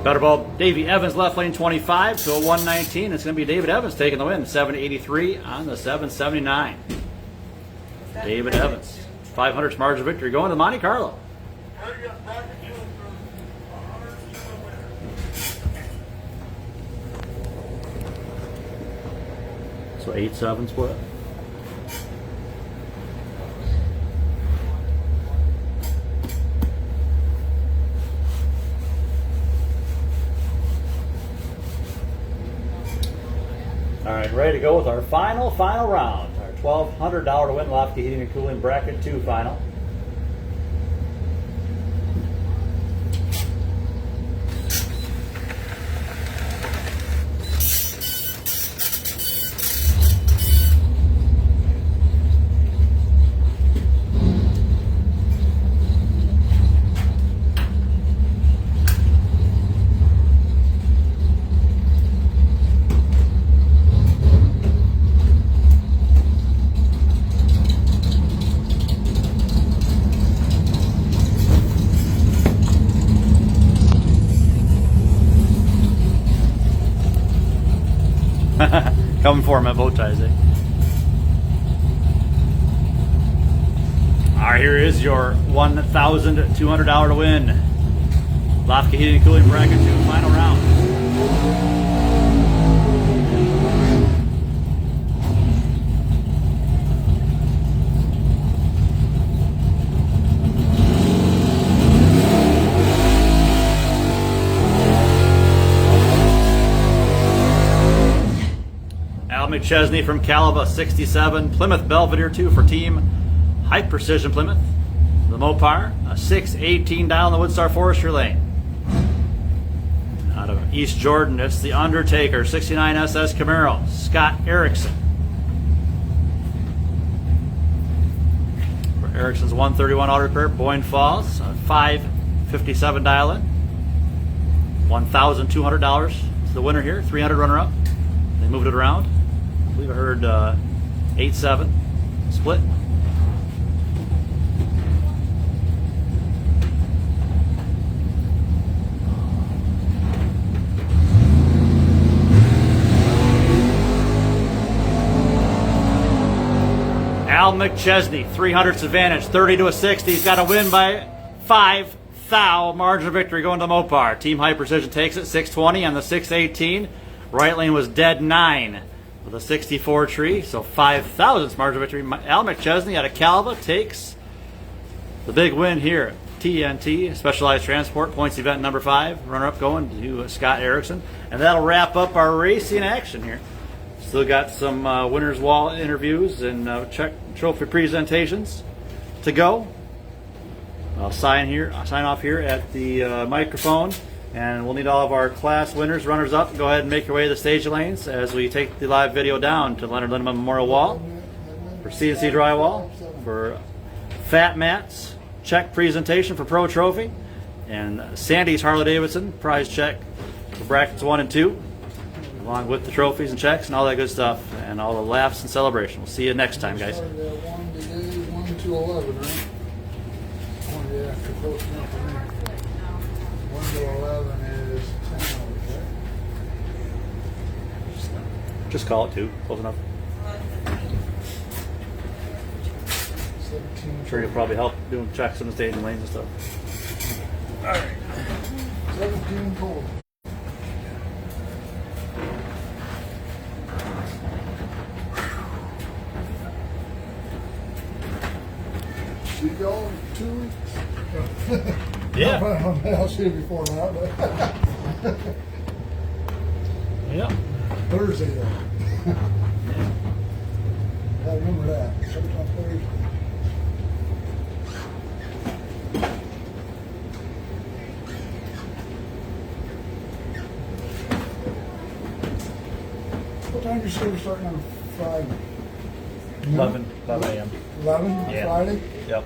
Better ball, Davey Evans, left lane 25 to a 119. It's going to be David Evans taking the win. 783 on the 779. David Evans. 500th margin of victory going to Monte Carlo. So 8-7 split. All right, ready to go with our final round. Our $1,200 to win Lofty Heating and Cooling Bracket 2 final. Coming for him at bow ties, eh? All right, here is your $1,200 to win. Lofty Heating and Cooling Bracket 2 final round. Al McChesney from Calaba, 67. Plymouth Belvedere 2 for Team High Precision Plymouth. The Mopar, a 618 down the Woodstar Forestry Lane. Out of East Jordan, it's the Undertaker, 69 SS Camaro, Scott Erickson. For Erickson's 131 Auto Repair, Boyne Falls, a 557 dial in. $1,200 is the winner here, 300 runner up. They moved it around. I believe I heard 8-7 split. Al McChesney, 300th advantage, 30 to a 60. He's got to win by 5 thou. Margin of victory going to Mopar. Team High Precision takes it, 620 on the 618. Right lane was dead 9 with a 64 tree, so 5 thousandths margin of victory. Al McChesney out of Calaba takes the big win here. TNT, Specialized Transport, points event number 5. Runner-up going to Scott Erickson. And that'll wrap up our racing action here. Still got some winners wall interviews and check trophy presentations to go. I'll sign off here at the microphone. And we'll need all of our class winners, runners-up. Go ahead and make your way to the stage lanes as we take the live video down to Leonard Lindemann Memorial Wall for CNC Drywall, for Fat Matt's check presentation for Pro Trophy, and Sandy's Harley-Davidson prize check for brackets 1 and 2, along with the trophies and checks and all that good stuff, and all the laughs and celebration. We'll see you next time, guys. 1 to 11, right? Yeah, close enough for me. 1 to 11 is 10 hours, right? Just call it 2, close enough. 17. I'm sure you'll probably help doing checks in the staging lanes and stuff. All right. 17 total. See y'all in 2 weeks. Yeah. I'll see you before that. But Yeah. Thursday though. I remember that. Sometime Thursday. What time do you say we're starting on Friday? 11 a.m. 11 Yeah. Friday? Yep.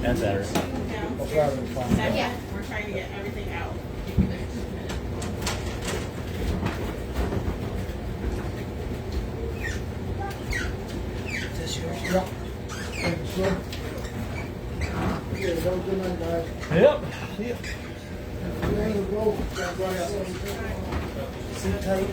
And Saturday. Oh, Saturday, fine. Yeah. We're trying to get everything out. So, yeah, that was good night, guys. Yep. There you go. Sit tight.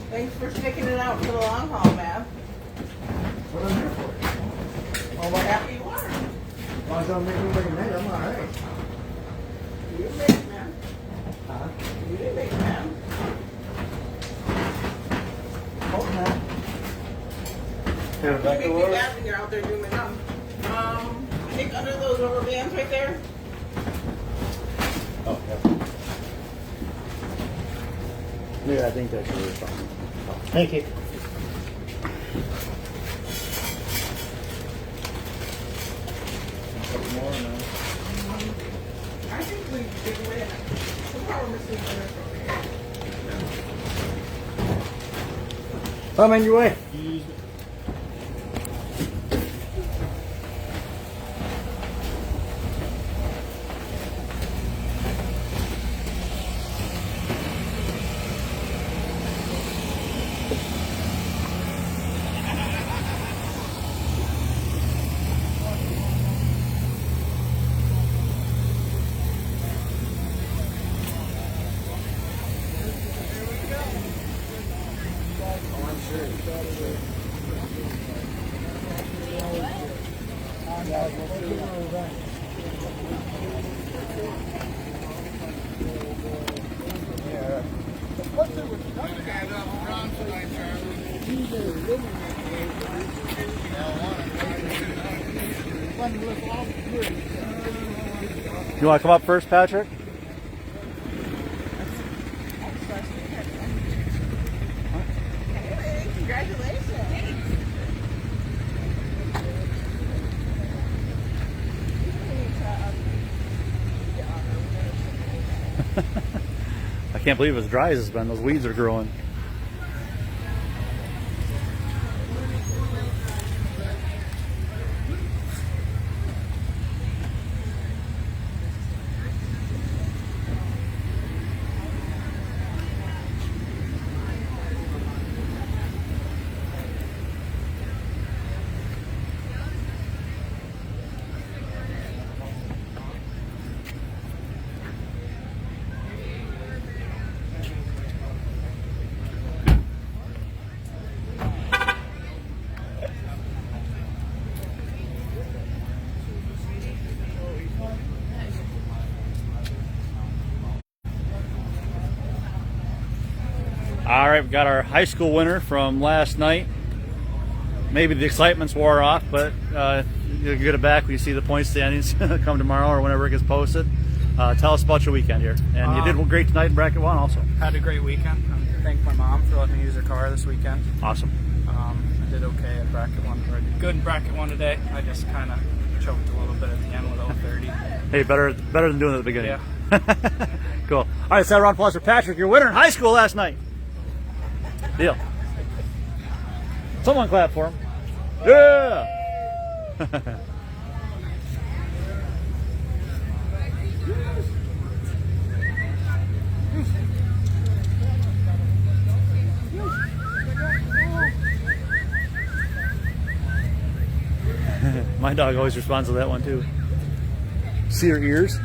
Thanks for sticking it out for the long haul, man. What I'm here for. Well, we're happy you are. As long as I don't make anybody mad, I'm all right. You didn't make it, man. You didn't make it, man. Hold on. You make me mad when you're out there doing my job. I think under those rubber bands right there. Oh, yeah. Yeah, I think that's really fun. Thank you. I think we did win. Somehow we're missing one over here. I'm on your way. You want to come up first, Patrick? Hey, congratulations. I can't believe as dry as it's been. Those weeds are growing. All right, we've got our high school winner from last night. Maybe the excitement's wore off, but you'll get it back when you see the point standings come tomorrow or whenever it gets posted. Tell us about your weekend here. And you did great tonight in Bracket 1 also. Had a great weekend. I thank my mom for letting me use her car this weekend. Awesome. I did okay at Bracket 1. I did good in Bracket 1 today. I just kind of choked a little bit at the end with 030. Hey, better than doing it at the beginning. Yeah. Cool. All right, so round of applause for Patrick, your winner in high school last night. Deal. Someone clap for him. Yeah. My dog always responds to that one too. See her ears?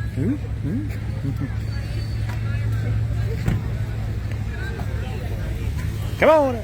Come on.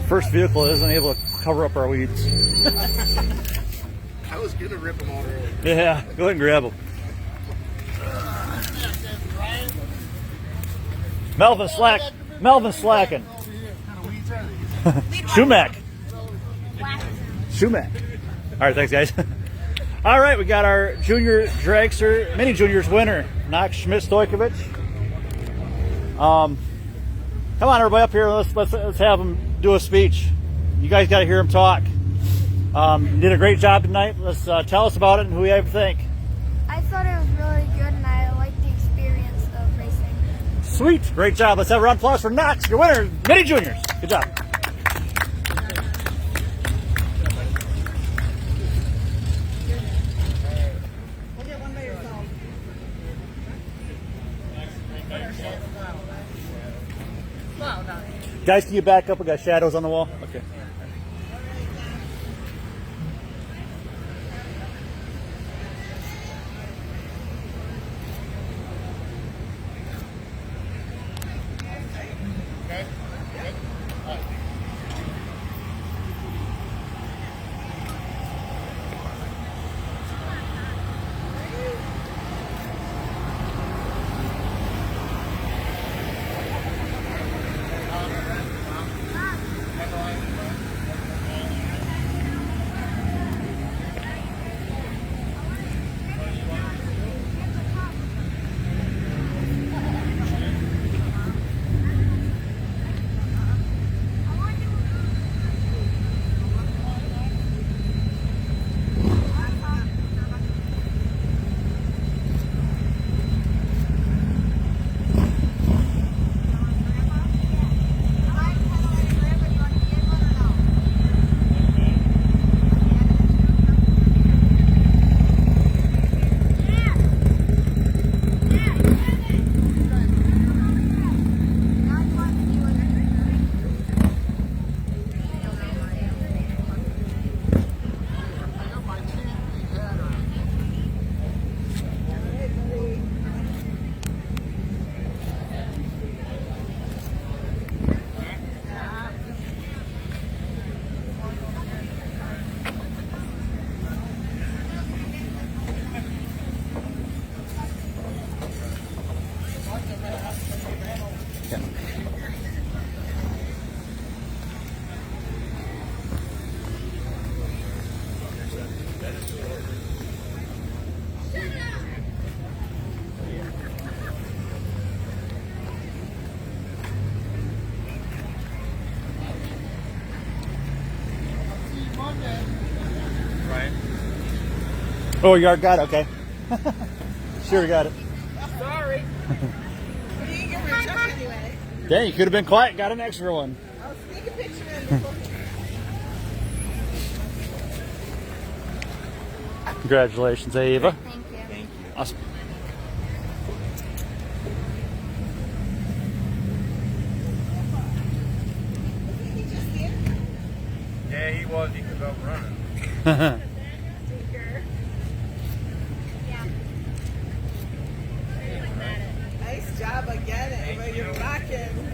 First vehicle isn't able to cover up our weeds. I was gonna rip them all early. Yeah, go ahead and grab them. Melvin slacking. Shumack. Schumann. All right, thanks, guys. All right, we got our junior dragster, mini juniors winner, Knox Schmidt Stojkovic. Come on, everybody up here. Let's have him do a speech. You guys got to hear him talk. You did a great job tonight. Let's tell us about it and who you think. I thought it was really good, and I liked the experience of racing. Sweet, great job. Let's have a round of applause for Knox, your winner, mini juniors. Good job. We'll get one by yourself. Well done. Guys, can you back up? We got shadows on the wall. Okay. Oh, you already got it? Okay. Sure, got it. Sorry. You didn't get my check anyway. Dang, you could have been quiet. Got an extra one. I'll sneak a picture in. Congratulations, Ava. Thank you. Awesome. Yeah, he was. He was up running. Nice job again, Ava. You're rocking.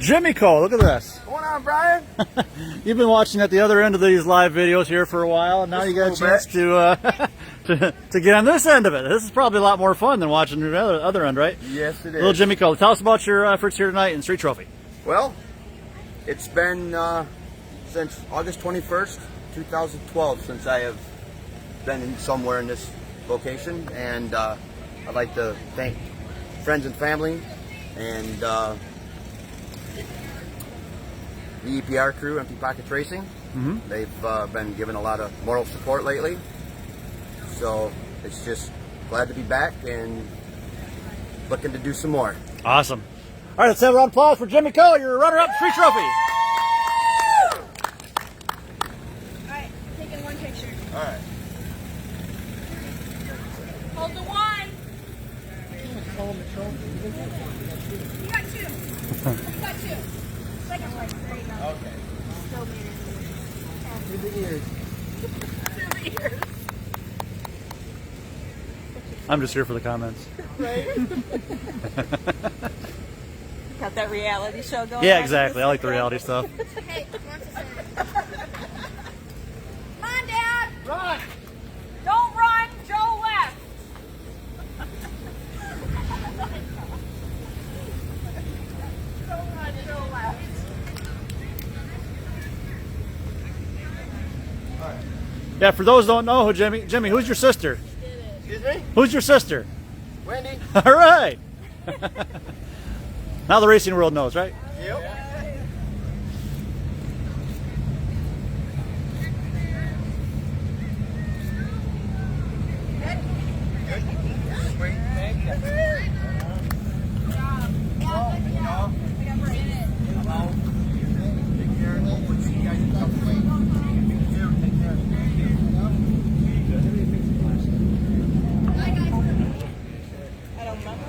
Jimmy Cole, look at this. What's going on, Brian? You've been watching at the other end of these live videos here for a while, and now you got a chance to get on this end of it. This is probably a lot more fun than watching the other end, right? Yes, it is. Little Jimmy Cole, tell us about your efforts here tonight in Street Trophy. Well, it's been since August 21st, 2012 since I have been somewhere in this location, and I'd like to thank friends and family and the EPR crew, Empty Pockets Racing. They've been giving a lot of moral support lately, so it's just glad to be back and looking to do some more. Awesome. All right, let's have a round of applause for Jimmy Cole, your runner-up Street Trophy. Alright, taking one picture. All right. Hold the one. got two. You got two. Second one. There you go. Okay. Still made it. Through the ears. Through the ears. I'm just here for the comments. Got that reality show going Yeah, on? exactly. I like the reality stuff. Hey, wants to say Come on, Dad. Run. Don't run. Joe left. Don't run. Joe left. Yeah, for those who don't know who Jimmy, who's your sister? Excuse me? Who's your sister? Wendy? All right. Now the racing world knows, right? Yep.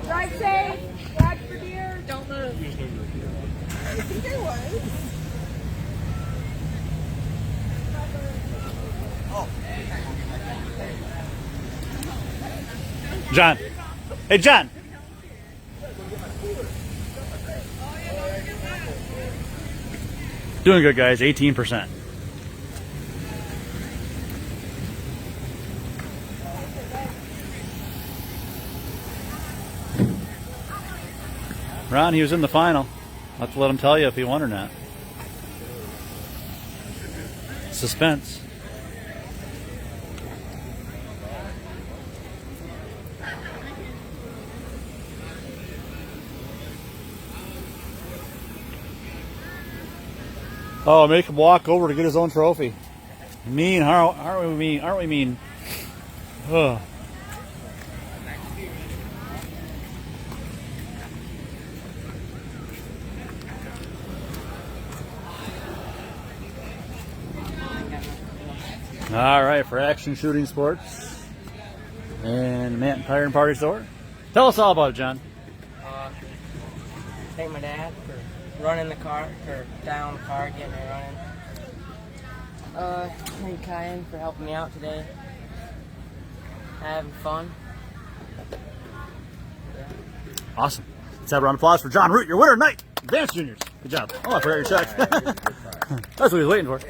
Drive safe. Watch for deer. Don't move. I think there was. John. Hey, John. Doing good, guys. 18%. Ron, he was in the final. I'll have to let him tell you if he won or not. Suspense. Oh, make him walk over to get his own trophy. Mean, aren't we mean? Aren't we mean? Ugh. All right, for Action Shooting Sports and Manton Tire and Party Store. Tell us all about it, John. Thank my dad for running the car, or down the car, getting it running. Thank Kyan for helping me out today. Having fun. Awesome. Let's have a round of applause for John Root, your winner tonight. Advanced Juniors. Good job. Oh, I forgot your check. That's what he was waiting for.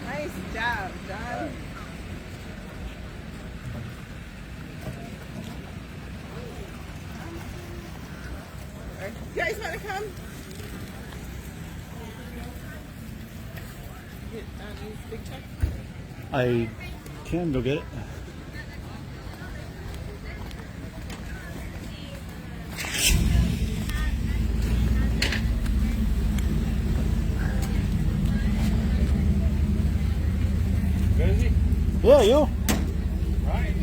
Nice job, John. You guys want to come? Get Johnny's big check. I can go get it. Busy? Yeah, you. Right.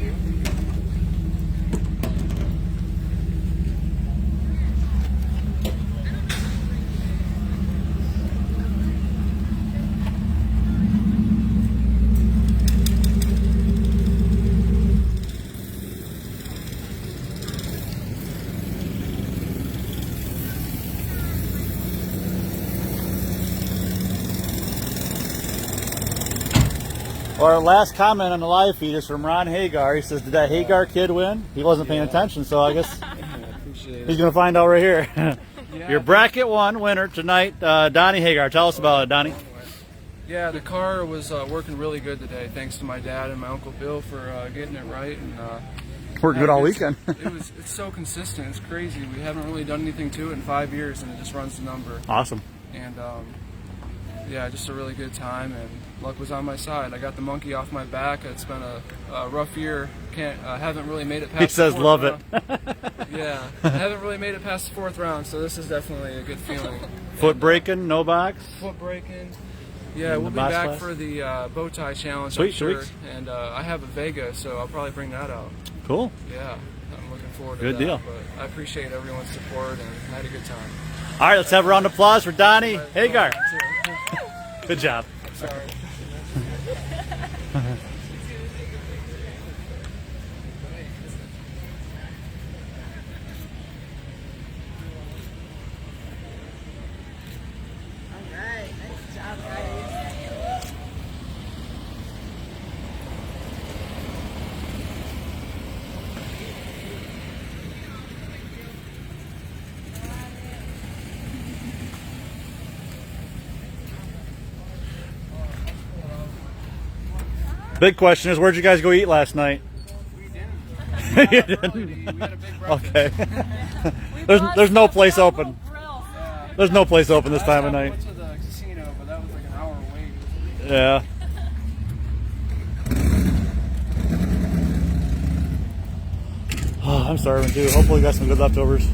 Our last comment on the live feed is from Ron Hagar. He says, "Did that Hagar kid win?" He wasn't paying attention, so I guess he's going to find out right here. Your bracket one winner tonight, Donnie Hagar. Tell us about it, Donnie. Yeah, the car was working really good today, thanks to my dad and my Uncle Bill for getting it right. And Worked good all weekend. It's so consistent. It's crazy. We haven't really done anything to it in 5 years, and it just runs the number. Awesome. And yeah, just a really good time, and luck was on my side. I got the monkey off my back. It's been a rough year. Haven't really made it past. He says, the "Love round. it." Yeah, haven't really made it past the 4th round, so this is definitely a good feeling. Foot breaking, no box. Foot breaking. Yeah, in we'll the be boss back class? for the bow tie challenge. Sweet, I'm sure. sweet. And I have a Vega, so I'll probably bring that out. Cool. Yeah, I'm looking forward to Good that. deal. But I appreciate everyone's support and I had a good time. All right, let's have a round of applause for Donnie Hagar. Good job. Sorry. All right, nice job, guys. Big question is, where'd you guys go eat last night? We didn't. You We didn't? had a big breakfast. Okay. there's no place open. There's no place open this time of We night. went to the casino, but that was like an hour wait. Yeah. Oh, I'm starving too. Hopefully, we got some good leftovers.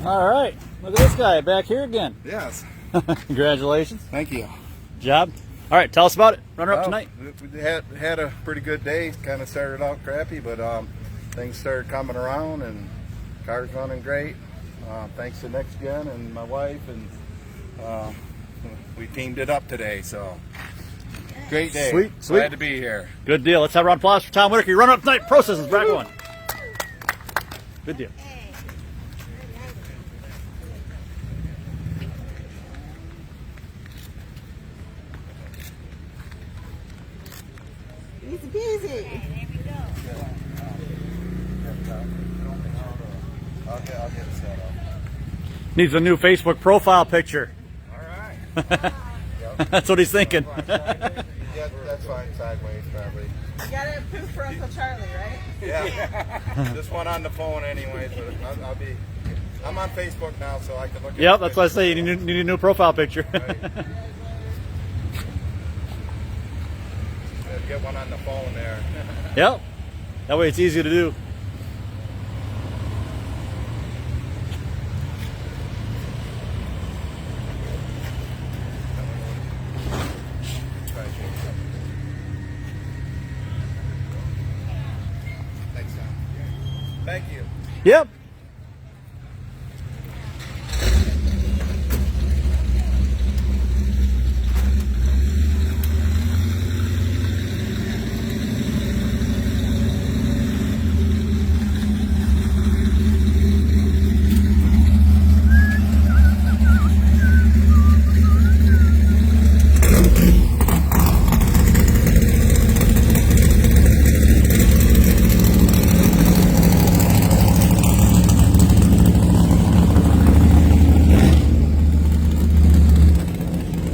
All right, look at this guy back here again. Yes. Congratulations. Thank you. Job. All right, tell us about it. Runner up Well, tonight. We had a pretty good day. Kind of started out crappy, but things started coming around and car's running great. Thanks to Next Gen and my wife, and we teamed it up today. So great day. Sweet. Glad to be here. Good deal. Let's have a round of applause for Tom Whitaker. Runner up tonight. Pro Systems back one. Good deal. Easy peasy. I'll get it set up. Needs a new Facebook profile picture. All right. That's what he's thinking. Yeah, that's fine. Sideways, probably. You got it approved for Uncle Charlie, right? Yeah. This one on the phone, anyways. But I'm on Facebook now, so I can look at Yep, the that's why I say you need a new profile picture. Right. Get one on the phone there. Yep. That way it's easy to do. Thanks, Tom. Thank you. Yep.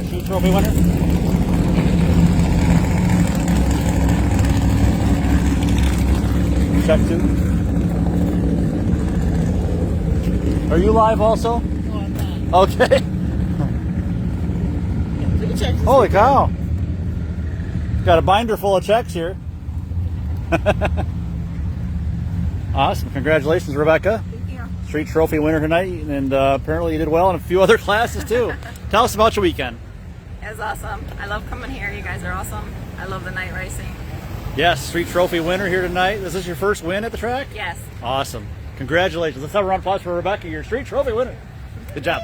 Shoe trophy winner. Check two. Are you live also? Okay. Holy cow. Got a binder full of checks here. Awesome. Congratulations, Rebecca. Thank you. Street trophy winner tonight, and apparently you did well in a few other classes too. Tell us about your weekend. It was awesome. I love coming here. You guys are awesome. I love the night racing. Yes, Street Trophy winner here tonight. Is this your first win at the track? Yes. Awesome. Congratulations. Let's have a round of applause for Rebecca, your Street Trophy winner. Good job.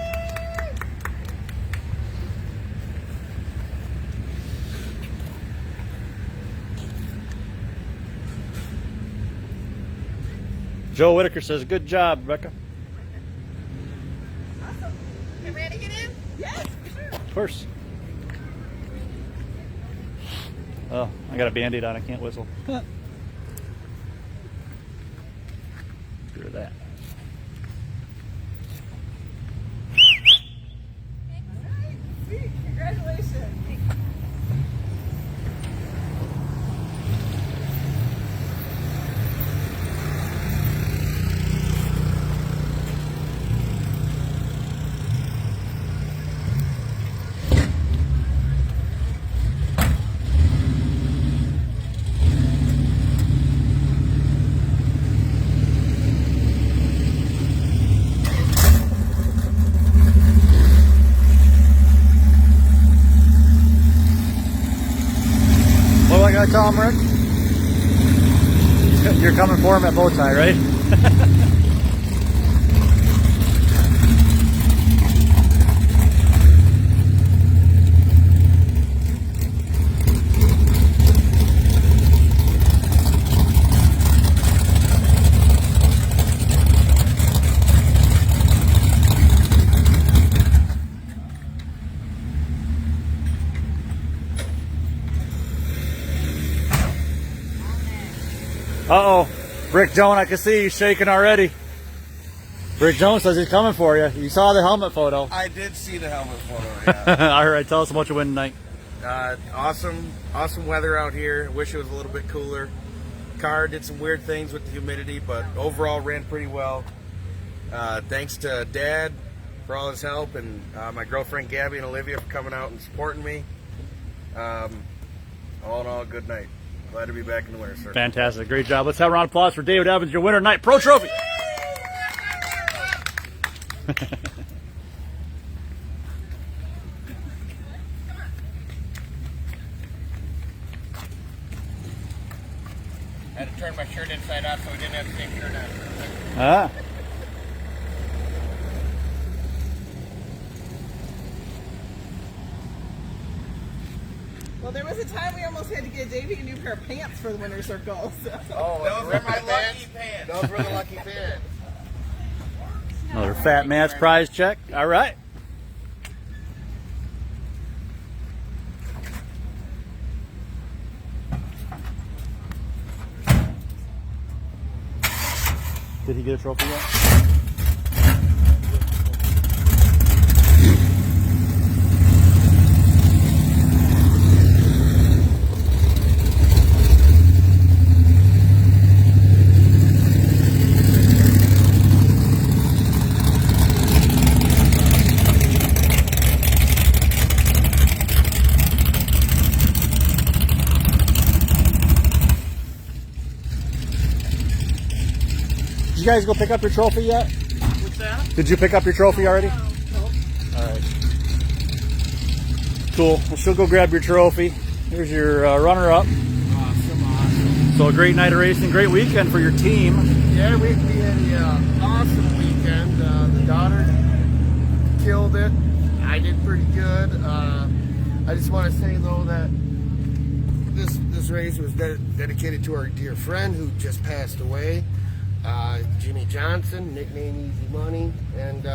Joe Whitaker says, good job, Rebecca. Awesome. You ready to get in? Yes, for sure. Of course. Oh, I got a Band-Aid on. I can't whistle. Get rid of that. Sweet. Congratulations. What do I gotta tell him, Rick? You're coming for him at bow tie, right? Uh-oh. Rick Jones, I can see he's shaking already. Rick Jones says he's coming for you. You saw the helmet photo. I did see the helmet photo, yeah. All right, tell us about your win tonight. Awesome weather out here. Wish it was a little bit cooler. Car did some weird things with the humidity, but overall ran pretty well. Thanks to Dad for all his help, and my girlfriend Gabby and Olivia for coming out and supporting me. All in all, good night. Glad to be back in the winter circle. Fantastic. Great job. Let's have a round of applause for David Evans, your winner tonight. Pro Trophy. I had to turn my shirt inside out so we didn't have the same shirt on. Ah. Well, there was a time we almost had to get Davey a new pair of pants for the winter circle. So. Oh, those were my lucky pants. Those were the lucky pants. Another Fat Matt's prize check. All right. Did he get a trophy yet? Did you guys go pick up your trophy yet? What's that? Did you pick up your trophy already? No. All right. Cool. Well, she'll go grab your trophy. Here's your runner-up. Awesome. So a great night of racing, great weekend for your team. Yeah, we had an awesome weekend. The daughter killed it. I did pretty good. I just want to say though that this race was dedicated to our dear friend who just passed away, Jimmy Johnson, nickname Easy Money, and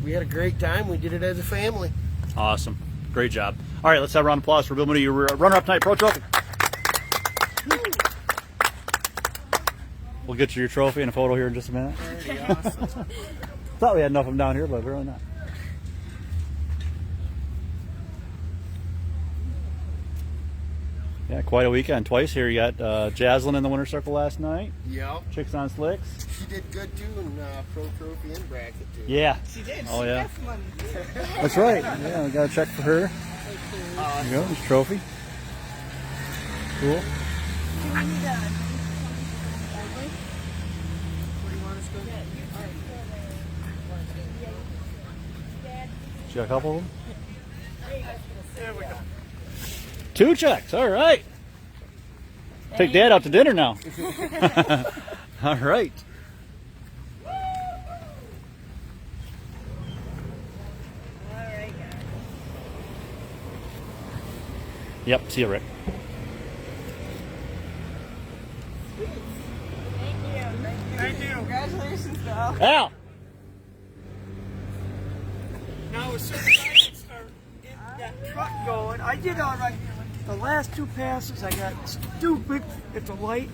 we had a great time. We did it as a family. Awesome. Great job. All right, let's have a round of applause for Bill Mooney, your runner-up tonight, Pro Trophy. We'll get you your trophy and a photo here in just a minute. Awesome. Thought we had enough of them down here, but really not. Yeah, quite a weekend. Twice here. You got Jaslyn in the winter circle last night. Yep. Chicks on Slicks. She did good too in Pro Trophy and bracket too. Yeah. She did. Oh, she yeah. got money. That's right. Yeah, we got a check for her. There you go. This trophy. Cool. She got a couple of them? There we go. 2 checks. All right. Take Dad out to dinner now. All right. Yep. See you, Rick. Thank you. Congratulations, Bill. Al. Now, as soon as I could start getting that truck going, I did all right. The last 2 passes, I got stupid at the light.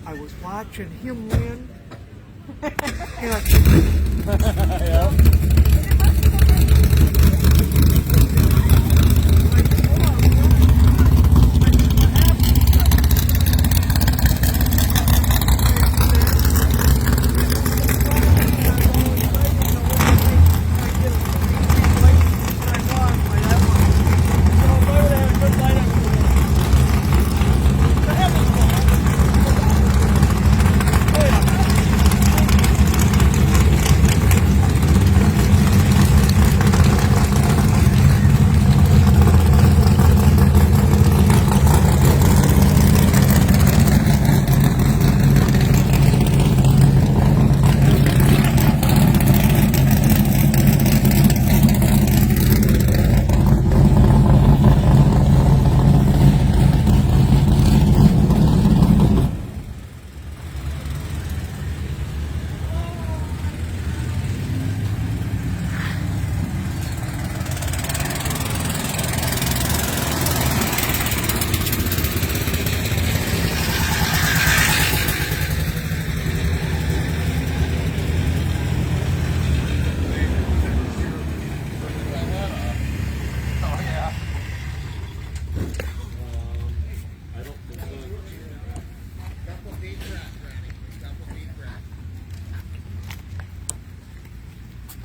I was watching him win.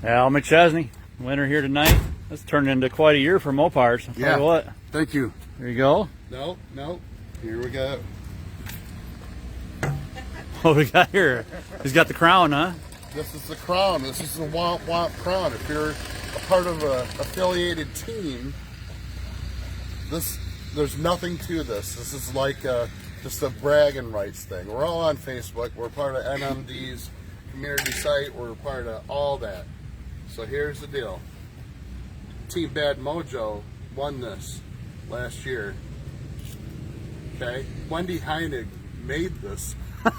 Al McChesney, winner here tonight. This turned into quite a year for Mopars. I'll tell you what. Thank you. There you go. No. Here we go. What we got here? He's got the crown, huh? This is the crown. This is the Womp Womp crown. If you're a part of an affiliated team, there's nothing to this. This is like just a bragging rights thing. We're all on Facebook. We're part of NMD's community site. We're part of all that. So here's the deal. Team Bad Mojo won this last year. Okay? Wendy Heinig made this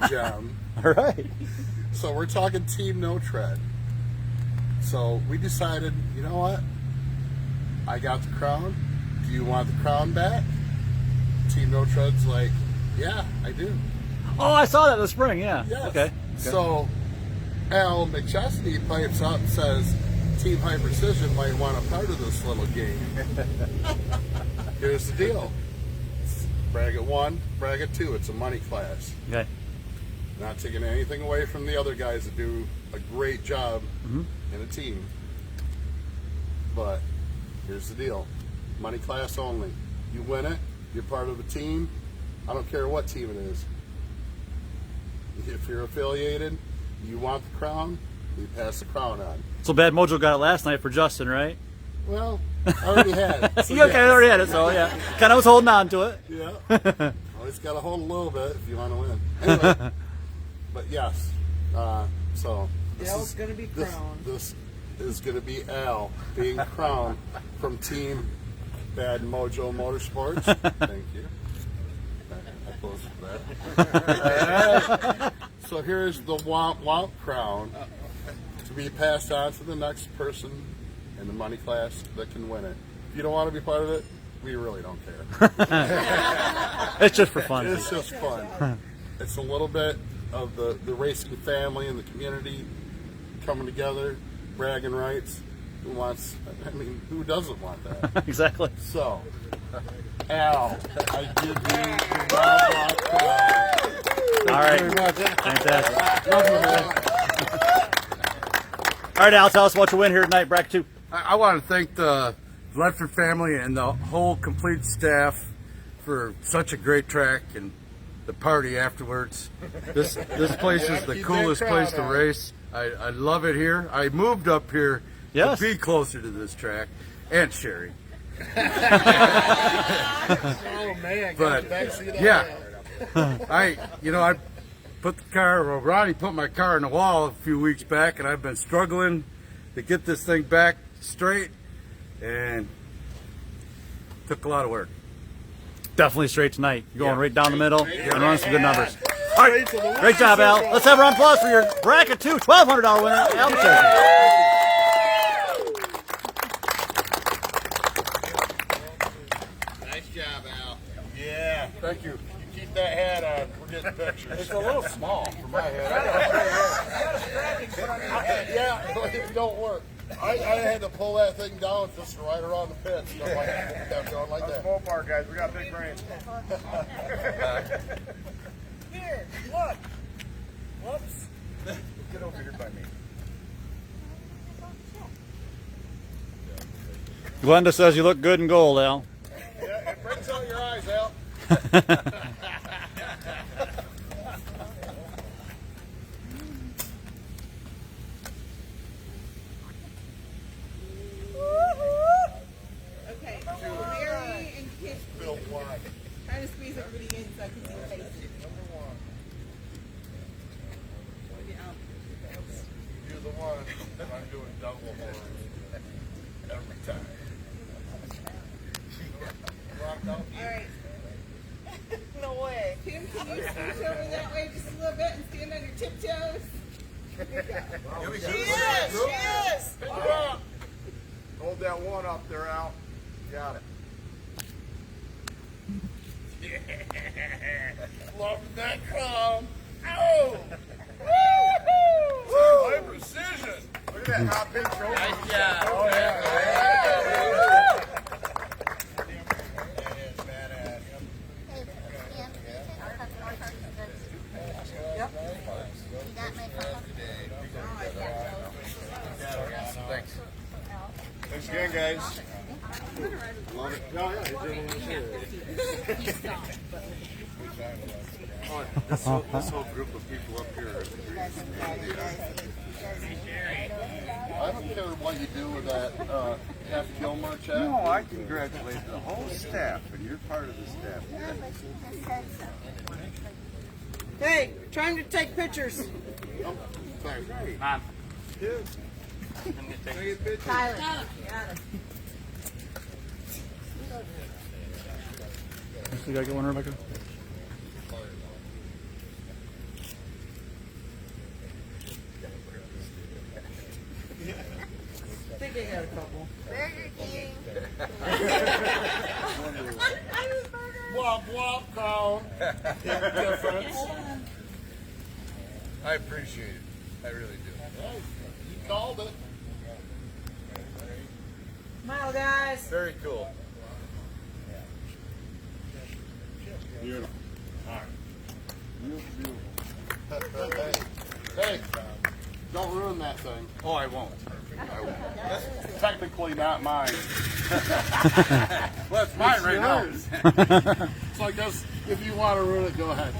gem. All right. So we're talking Team No Tread. So we decided, you know what? I got the crown. Do you want the crown back? Team No Tread's like, yeah, I do. Oh, I saw that this spring, yeah. Yes. Okay. So Al McChesney pipes up and says, Team High Precision might want a part of this little game. Here's the deal. Bracket 1, bracket 2, it's a money class. Okay. Not taking anything away from the other guys that do a great job in a team. But here's the deal. Money class only. You win it, you're part of a team. I don't care what team it is. If you're affiliated, you want the crown, you pass the crown on. So Bad Mojo got it last night for Justin, right? Well, I already had it. So You okay, I already had it, so yeah. Kind of was holding on to it. Yeah. Always got to hold a little bit if you want to win. Anyway, but yes. So this Al's gonna be crowned. This is going to be Al being crowned from Team Bad Mojo Motorsports. Thank you. I closed that. So here's the Womp Womp crown to be passed on to the next person in the money class that can win it. If you don't want to be part of it, we really don't care. It's just for fun. It's just fun. It's a little bit of the racing family and the community coming together, bragging rights. Who wants, I mean, who doesn't want that? Exactly. So, Al, I give you the Womp Womp crown. All right. Thank you very much. Fantastic. Love you, man. All right, Al, tell us what you win here tonight, bracket 2. I want to thank the Ledford family and the whole complete staff for such a great track and the party afterwards. This place is the coolest place to race. I love it here. I moved up here to be closer to this track, and Sherry. Oh man, But backseat yeah, I put the car. Well, Ronnie put my car in the wall a few weeks back, and I've been struggling to get this thing back straight, and took a lot of work. Definitely straight tonight. You're going Yeah. right down the middle and running some good numbers. All right, great job, Al. Let's have a round of applause for your bracket 2 $1,200 winner, Al McChesney. Nice job, Al. Yeah. Thank you. You keep that hat on. We're getting pictures. It's a little small for my head. Yeah, it don't work. I had to pull that thing down just right around the pits. You know, like, going like that. Small bar, guys. We got big brains. Here, look. Whoops. Get over here by me. Glenda says you look good in gold, Al. Yeah, it brings out your eyes, Al. Okay, Mary and Kit. Try to squeeze everybody in so I can see your faces. You're the one. I'm doing double horns every time. Alright. No way. Kim, can you switch over that way just a little bit and stand on your tiptoes? She is! Hold that one up there, Al. Got it. Love that come. Oh! Woo-hoo! High precision. Look at that hot pink trophy. Nice job. Oh, yeah. Thanks. Thanks again, guys. Love it. Oh, yeah, This whole group of people up here. I don't care what you do with that F. Gilmore check. No, I congratulate the whole staff, and you're part of the staff. Hey, trying to take pictures. Mom. Tyler. You gotta get one, Rebecca. I think I got a couple. Burger King. Womp womp crown. Difference. I appreciate it. I really do. Hey, you called it. Smile, guys. Very cool. Beautiful. All right. Beautiful. Hey, don't ruin that thing. Oh, I won't. That's technically not mine. Well, it's mine right now. It's like this. If you want to ruin it, go ahead.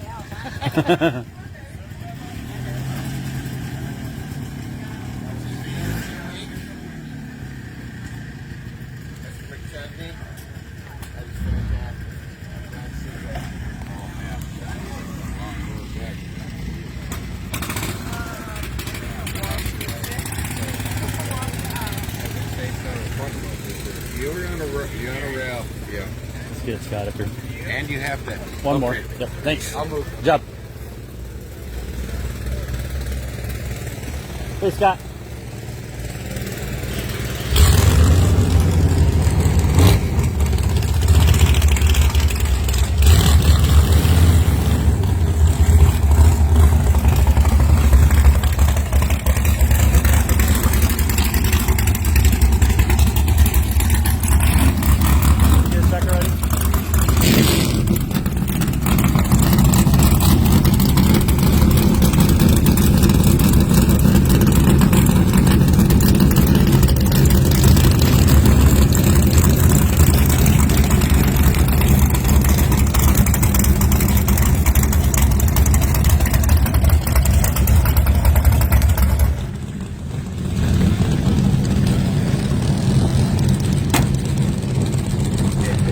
You're on a rail. Yeah. Let's get Scott up here. And you have to. One more. Yep. Thanks. I'll move. Good job. Hey, Scott. Get a check ready?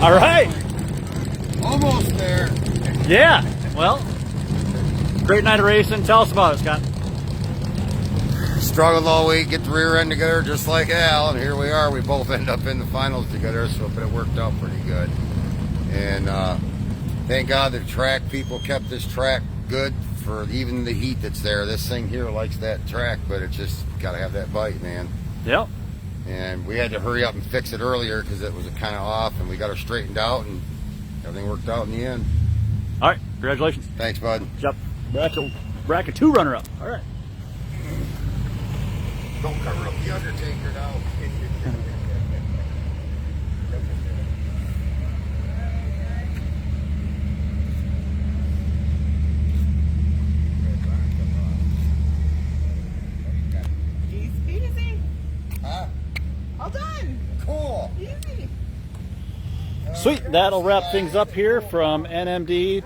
All right. Almost there. Yeah. Well, great night of racing. Tell us about it, Scott. Struggled all week, get the rear end together just like Al, and here we are. We both end up in the finals together, so but it worked out pretty good. And thank God the track people kept this track good for even the heat that's there. This thing here likes that track, but it's just got to have that bite, man. Yep. And we had to hurry up and fix it earlier because it was kind of off, and we got her straightened out, and everything worked out in the end. All right. Congratulations. Thanks, bud. Yep. Bracket 2 runner-up. All right. Don't cover up the Undertaker now. Easy. Huh? All done. Cool. Easy. Sweet. That'll wrap things up here from NMD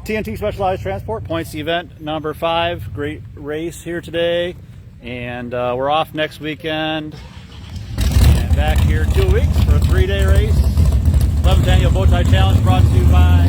TNT Specialized Transport Points event number 5. Great race here today. And we're off next weekend. And back here 2 weeks for a 3-day race. 11th Annual Bowtie Challenge brought to you by